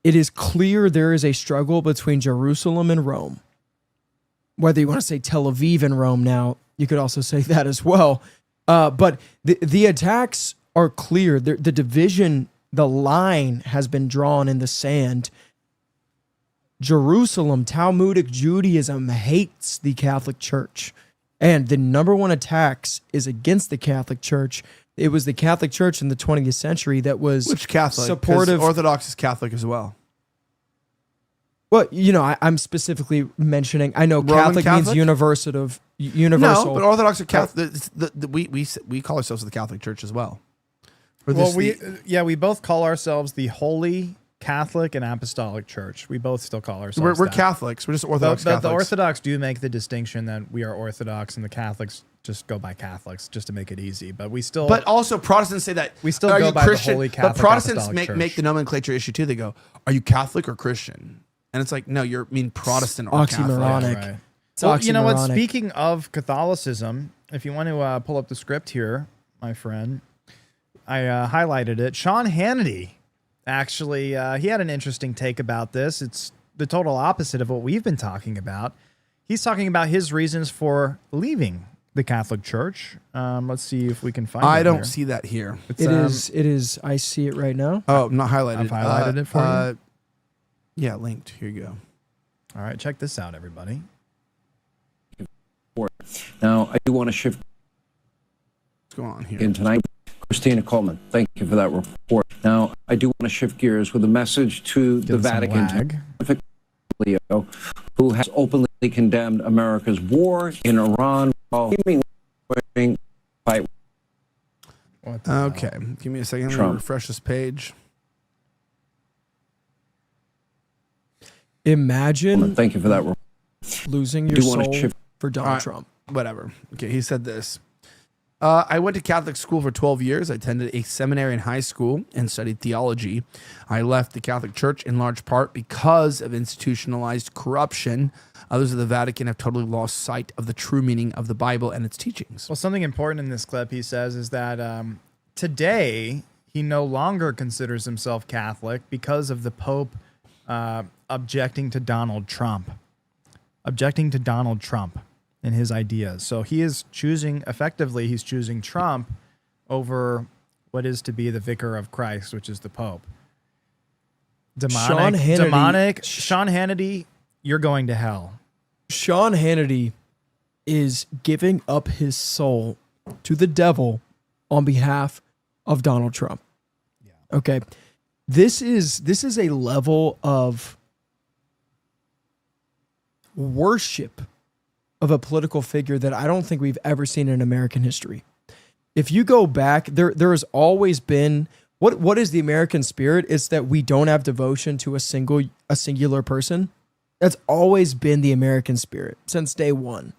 it is clear there is a struggle between Jerusalem and Rome. Whether you want to say Tel Aviv and Rome now, you could also say that as well. But the attacks are clear. The division, the line has been drawn in the sand. Jerusalem, Talmudic Judaism hates the Catholic Church. And the number one attacks is against the Catholic Church. It was the Catholic Church in the 20th century that was supportive. Orthodox is Catholic as well. Well, I'm specifically mentioning, I know Catholic means universal. No, but Orthodox are Catholic. We call ourselves the Catholic Church as well. We both call ourselves the Holy Catholic and Apostolic Church. We both still call ourselves We're Catholics. We're just Orthodox Catholics. The Orthodox do make the distinction that we are Orthodox, and the Catholics just go by Catholics just to make it easy. But we still. But also Protestants say that we still go by Christian? The Holy Catholic. But Protestants Apostolic make the nomenclature issue too. They go, "Are you Catholic or Christian?" And it's like, no, you mean Protestant or oxymoronic. Catholic. Right. Well, you know what? Speaking of Catholicism, if you want to pull up the script here, my friend, I highlighted it. Sean Hannity, actually, he had an interesting take about this. It's the total opposite of what we've been talking about. He's talking about his reasons for leaving the Catholic Church. Let's see if we can find it. I don't see that here. It is. I see it right now. Oh, not highlighted. I've highlighted it for you. Yeah, linked. Here you go. All right, check this out, everybody. Now, I do want to shift. What's going on here? In tonight, Christina Coleman, thank you for that report. Now, I do want to shift gears with a message to the Vatican, specifically Leo, who has openly condemned America's war in Iran while seemingly fight. Okay, give me a second. Let me refresh this page. Imagine. Thank you for that. Losing your soul for Donald Trump. Whatever. Okay, he said this. I went to Catholic school for 12 years. I attended a seminary in high school and studied theology. I left the Catholic Church in large part because of institutionalized corruption. Others of the Vatican have totally lost sight of the true meaning of the Bible and its teachings. Well, something important in this clip, he says, is that today he no longer considers himself Catholic because of the Pope objecting to Donald Trump. And his ideas. So he is effectively choosing Trump over what is to be the vicar of Christ, which is the Pope. Sean Hannity, you're going to hell. Sean Hannity is giving up his soul to the devil on behalf of Donald Trump. Yeah. Okay. This is a level of worship of a political figure that I don't think we've ever seen in American history. If you go back, there has always been what is the American spirit? It's that we don't have devotion to a singular person. That's always been the American spirit since day one.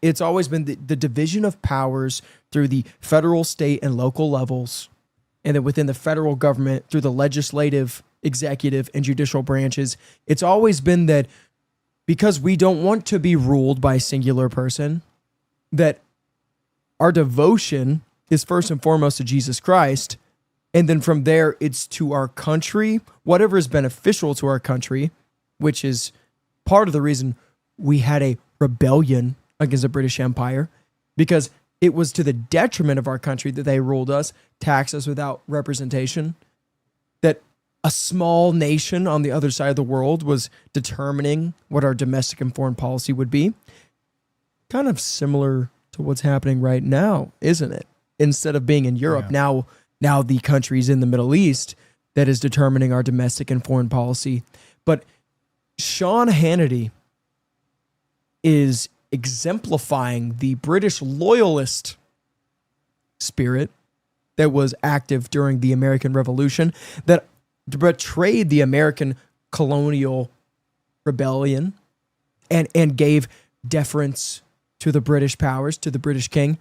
It's always been the division of powers through the federal, state, and local levels, and then within the federal government through the legislative, executive, and judicial branches. It's always been that because we don't want to be ruled by a singular person, that our devotion is first and foremost to Jesus Christ. And then from there, it's to our country, whatever is beneficial to our country, which is part of the reason we had a rebellion against the British Empire, because it was to the detriment of our country that they ruled us, taxed us without representation, that a small nation on the other side of the world was determining what our domestic and foreign policy would be. Kind of similar to what's happening right now, isn't it? Instead of being in Europe, now the country's in the Middle East that is determining our domestic and foreign policy. But Sean Hannity is exemplifying the British loyalist spirit that was active during the American Revolution, that betrayed the American colonial rebellion and gave deference to the British powers, to the British king.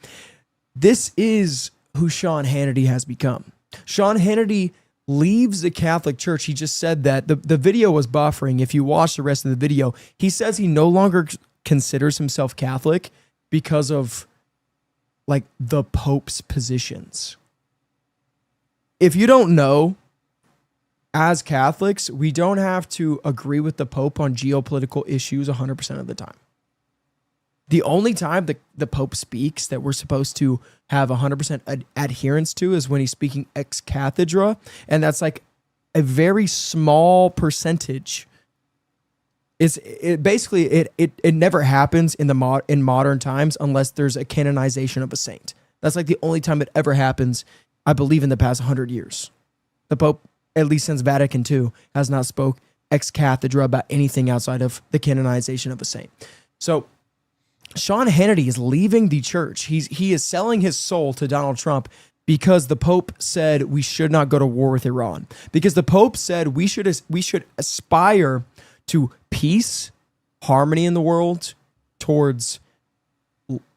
This is who Sean Hannity has become. Sean Hannity leaves the Catholic Church. He just said that. The video was buffering. If you watch the rest of the video, he says he no longer considers himself Catholic because of like the Pope's positions. If you don't know, as Catholics, we don't have to agree with the Pope on geopolitical issues 100% of the time. The only time the Pope speaks that we're supposed to have 100% adherence to is when he's speaking ex cathedra, and that's like a very small percentage. It never happens in modern times unless there's a canonization of a saint. That's like the only time it ever happens, I believe, in the past 100 years. The Pope, at least since Vatican II, has not spoke ex cathedra about anything outside of the canonization of a saint. So Sean Hannity is leaving the church. He is selling his soul to Donald Trump because the Pope said we should not go to war with Iran. Because the Pope said we should aspire to peace, harmony in the world, towards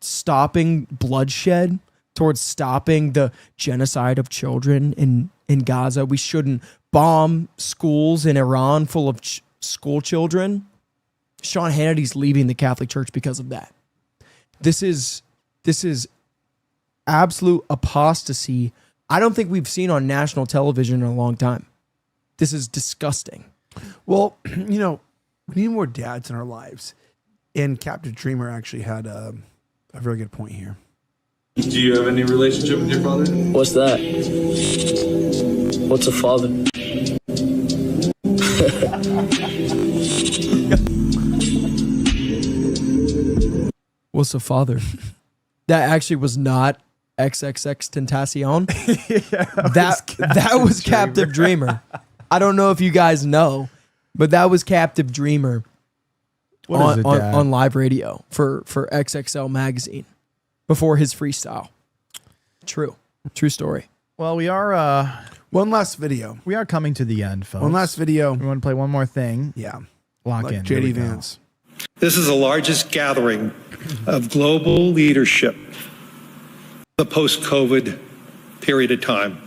stopping bloodshed, towards stopping the genocide of children in Gaza. We shouldn't bomb schools in Iran full of school children. Sean Hannity's leaving the Catholic Church because of that. This is absolute apostasy. I don't think we've seen on national television in a long time. This is disgusting. Well, you know, we need more dads in our lives. And Captain Dreamer actually had a very good point here. Do you have any relationship with your father? What's that? What's a father? What's a father? That actually was not XXX Tentacion. That was Captive Dreamer. I don't know if you guys know, but that was Captive Dreamer on live radio for XXL magazine before his freestyle. True story. Well, we are one last video. We are coming to the end, folks. One last video. We want to play one more thing. Yeah. Lock in. JD Vance. This is the largest gathering of global leadership the post-COVID period of time.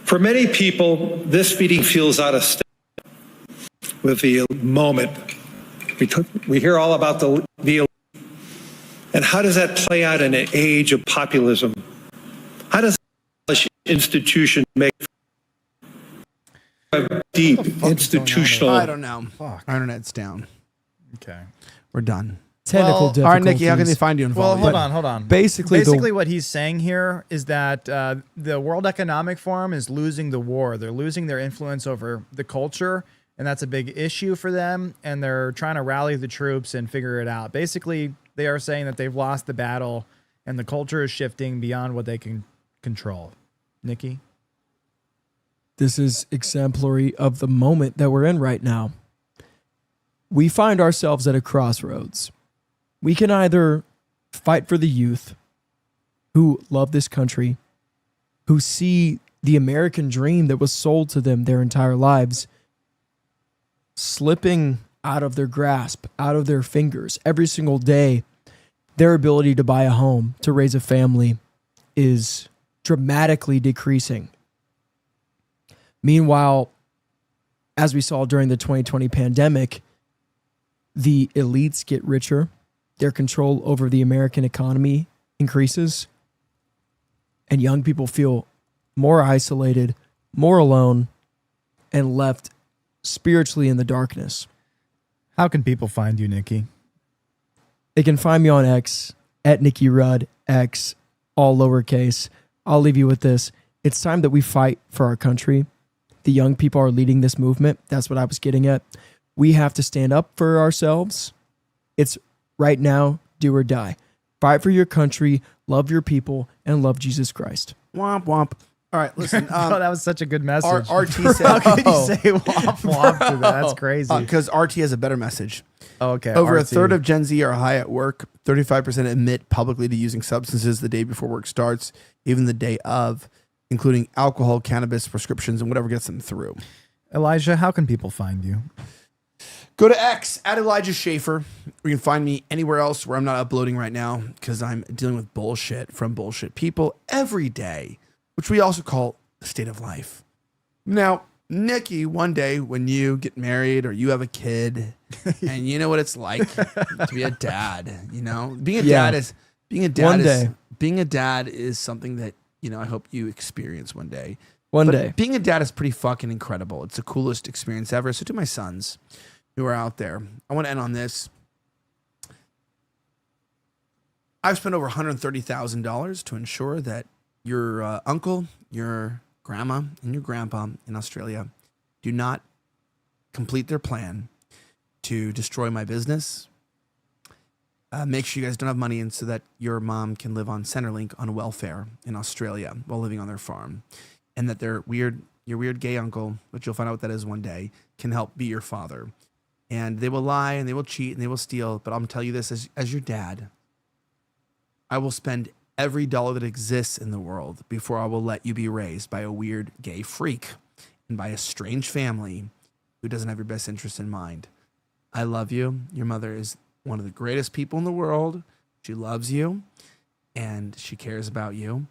For many people, this meeting feels out of step with the moment. We hear all about the and how does that play out in an age of populism? How does institution make a deep institutional? I don't know. Our internet's down. Okay. We're done. Technical difficulties. All right, Nikki, how can they find you in Well, Follow? hold on. Basically what he's saying here is that the World Economic Forum is losing the war. They're losing their influence over the culture, and that's a big issue for them, and they're trying to rally the troops and figure it out. Basically, they are saying that they've lost the battle, and the culture is shifting beyond what they can control. Nikki? This is exemplary of the moment that we're in right now. We find ourselves at a crossroads. We can either fight for the youth who love this country, who see the American dream that was sold to them their entire lives slipping out of their grasp, out of their fingers every single day. Their ability to buy a home, to raise a family is dramatically decreasing. Meanwhile, as we saw during the 2020 pandemic, the elites get richer, their control over the American economy increases, and young people feel more isolated, more alone, and left spiritually in the darkness. How can people find you, Nikki? They can find me on X, at Nikki Rudd, X, all lowercase. I'll leave you with this. It's time that we fight for our country. The young people are leading this movement. That's what I was getting at. We have to stand up for ourselves. It's right now, do or die. Fight for your country, love your people, and love Jesus Christ. Womp womp. All right, listen. That was such a good message. RT said, how could you say womp womp to that? That's crazy. Because RT has a better message. Okay. Over a RT. third of Gen Z are high at work. 35% admit publicly to using substances the day before work starts, even the day of, including alcohol, cannabis, prescriptions, and whatever gets them through. Elijah, how can people find you? Go to X, at Elijah Schaefer. You can find me anywhere else where I'm not uploading right now because I'm dealing with bullshit from bullshit people every day, which we also call the state of life. Now, Nikki, one day when you get married or you have a kid and you know what it's like to be a dad, you know, being a dad is something that, you know, I hope you experience one day. One day. Being a dad is pretty fucking incredible. It's the coolest experience ever. So to my sons who are out there, I want to end on this. I've spent over $130,000 to ensure that your uncle, your grandma, and your grandpa in Australia do not complete their plan to destroy my business. Make sure you guys don't have money and so that your mom can live on Centrelink on welfare in Australia while living on their farm. And that your weird gay uncle, which you'll find out what that is one day, can help be your father. And they will lie and they will cheat and they will steal. But I'm going to tell you this as your dad, I will spend every dollar that exists in the world before I will let you be raised by a weird gay freak and by a strange family who doesn't have your best interest in mind. I love you. Your mother is one of the greatest people in the world. She loves you and she cares about you.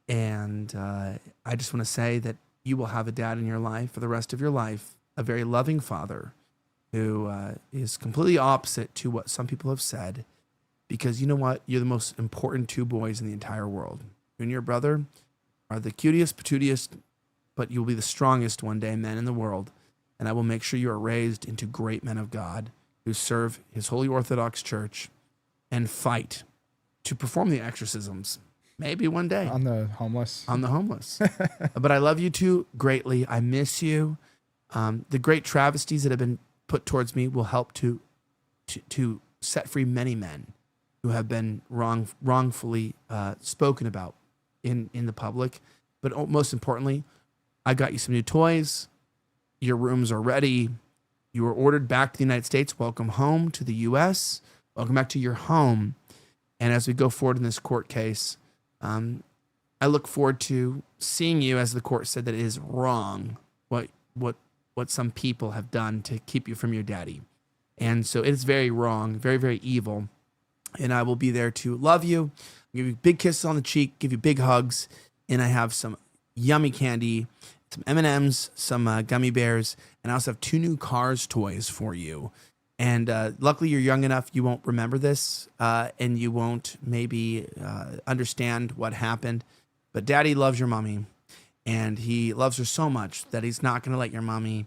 And I just want to say that you will have a dad in your life for the rest of your life, a very loving father who is completely opposite to what some people have said. Because you know what? You're the most important two boys in the entire world. You and your brother are the cutest, patootiest, but you'll be the strongest one day men in the world. And I will make sure you are raised into great men of God who serve his Holy Orthodox Church and fight to perform the exorcisms. Maybe one day. On the homeless. On the homeless. But I love you two greatly. I miss you. The great travesties that have been put towards me will help to set free many men who have been wrongfully spoken about in the public. But most importantly, I got you some new toys. Your rooms are ready. You were ordered back to the United States. Welcome home to the U.S. Welcome back to your home. And as we go forward in this court case, I look forward to seeing you, as the court said, that it is wrong what some people have done to keep you from your daddy. And so it is very wrong, very, very evil. And I will be there to love you, give you big kisses on the cheek, give you big hugs. And I have some yummy candy, some M&Ms, some gummy bears, and I also have 2 new Cars toys for you. And luckily you're young enough, you won't remember this, and you won't maybe understand what happened. But Daddy loves your mommy, and he loves her so much that he's not going to let your mommy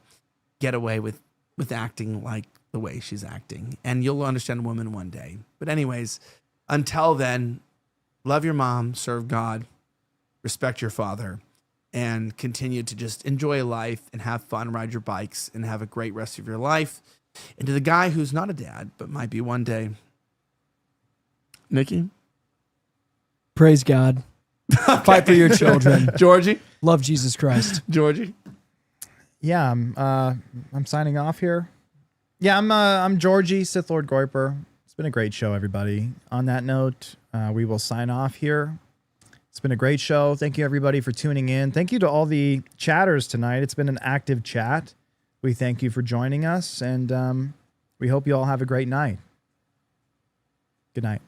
get away with acting like the way she's acting. And you'll understand a woman one day. But anyways, until then, love your mom, serve God, respect your father, and continue to just enjoy life and have fun, ride your bikes, and have a great rest of your life. And to the guy who's not a dad, but might be one day, Nikki? Praise God. Okay. Fight for your children. Georgie? Love Jesus Christ. Georgie? Yeah, I'm signing off here. Yeah, I'm Georgie, Sith Lord Goiper. It's been a great show, everybody. On that note, we will sign off here. It's been a great show. Thank you, everybody, for tuning in. Thank you to all the chatters tonight. It's been an active chat. We thank you for joining us, and we hope you all have a great night. Good night.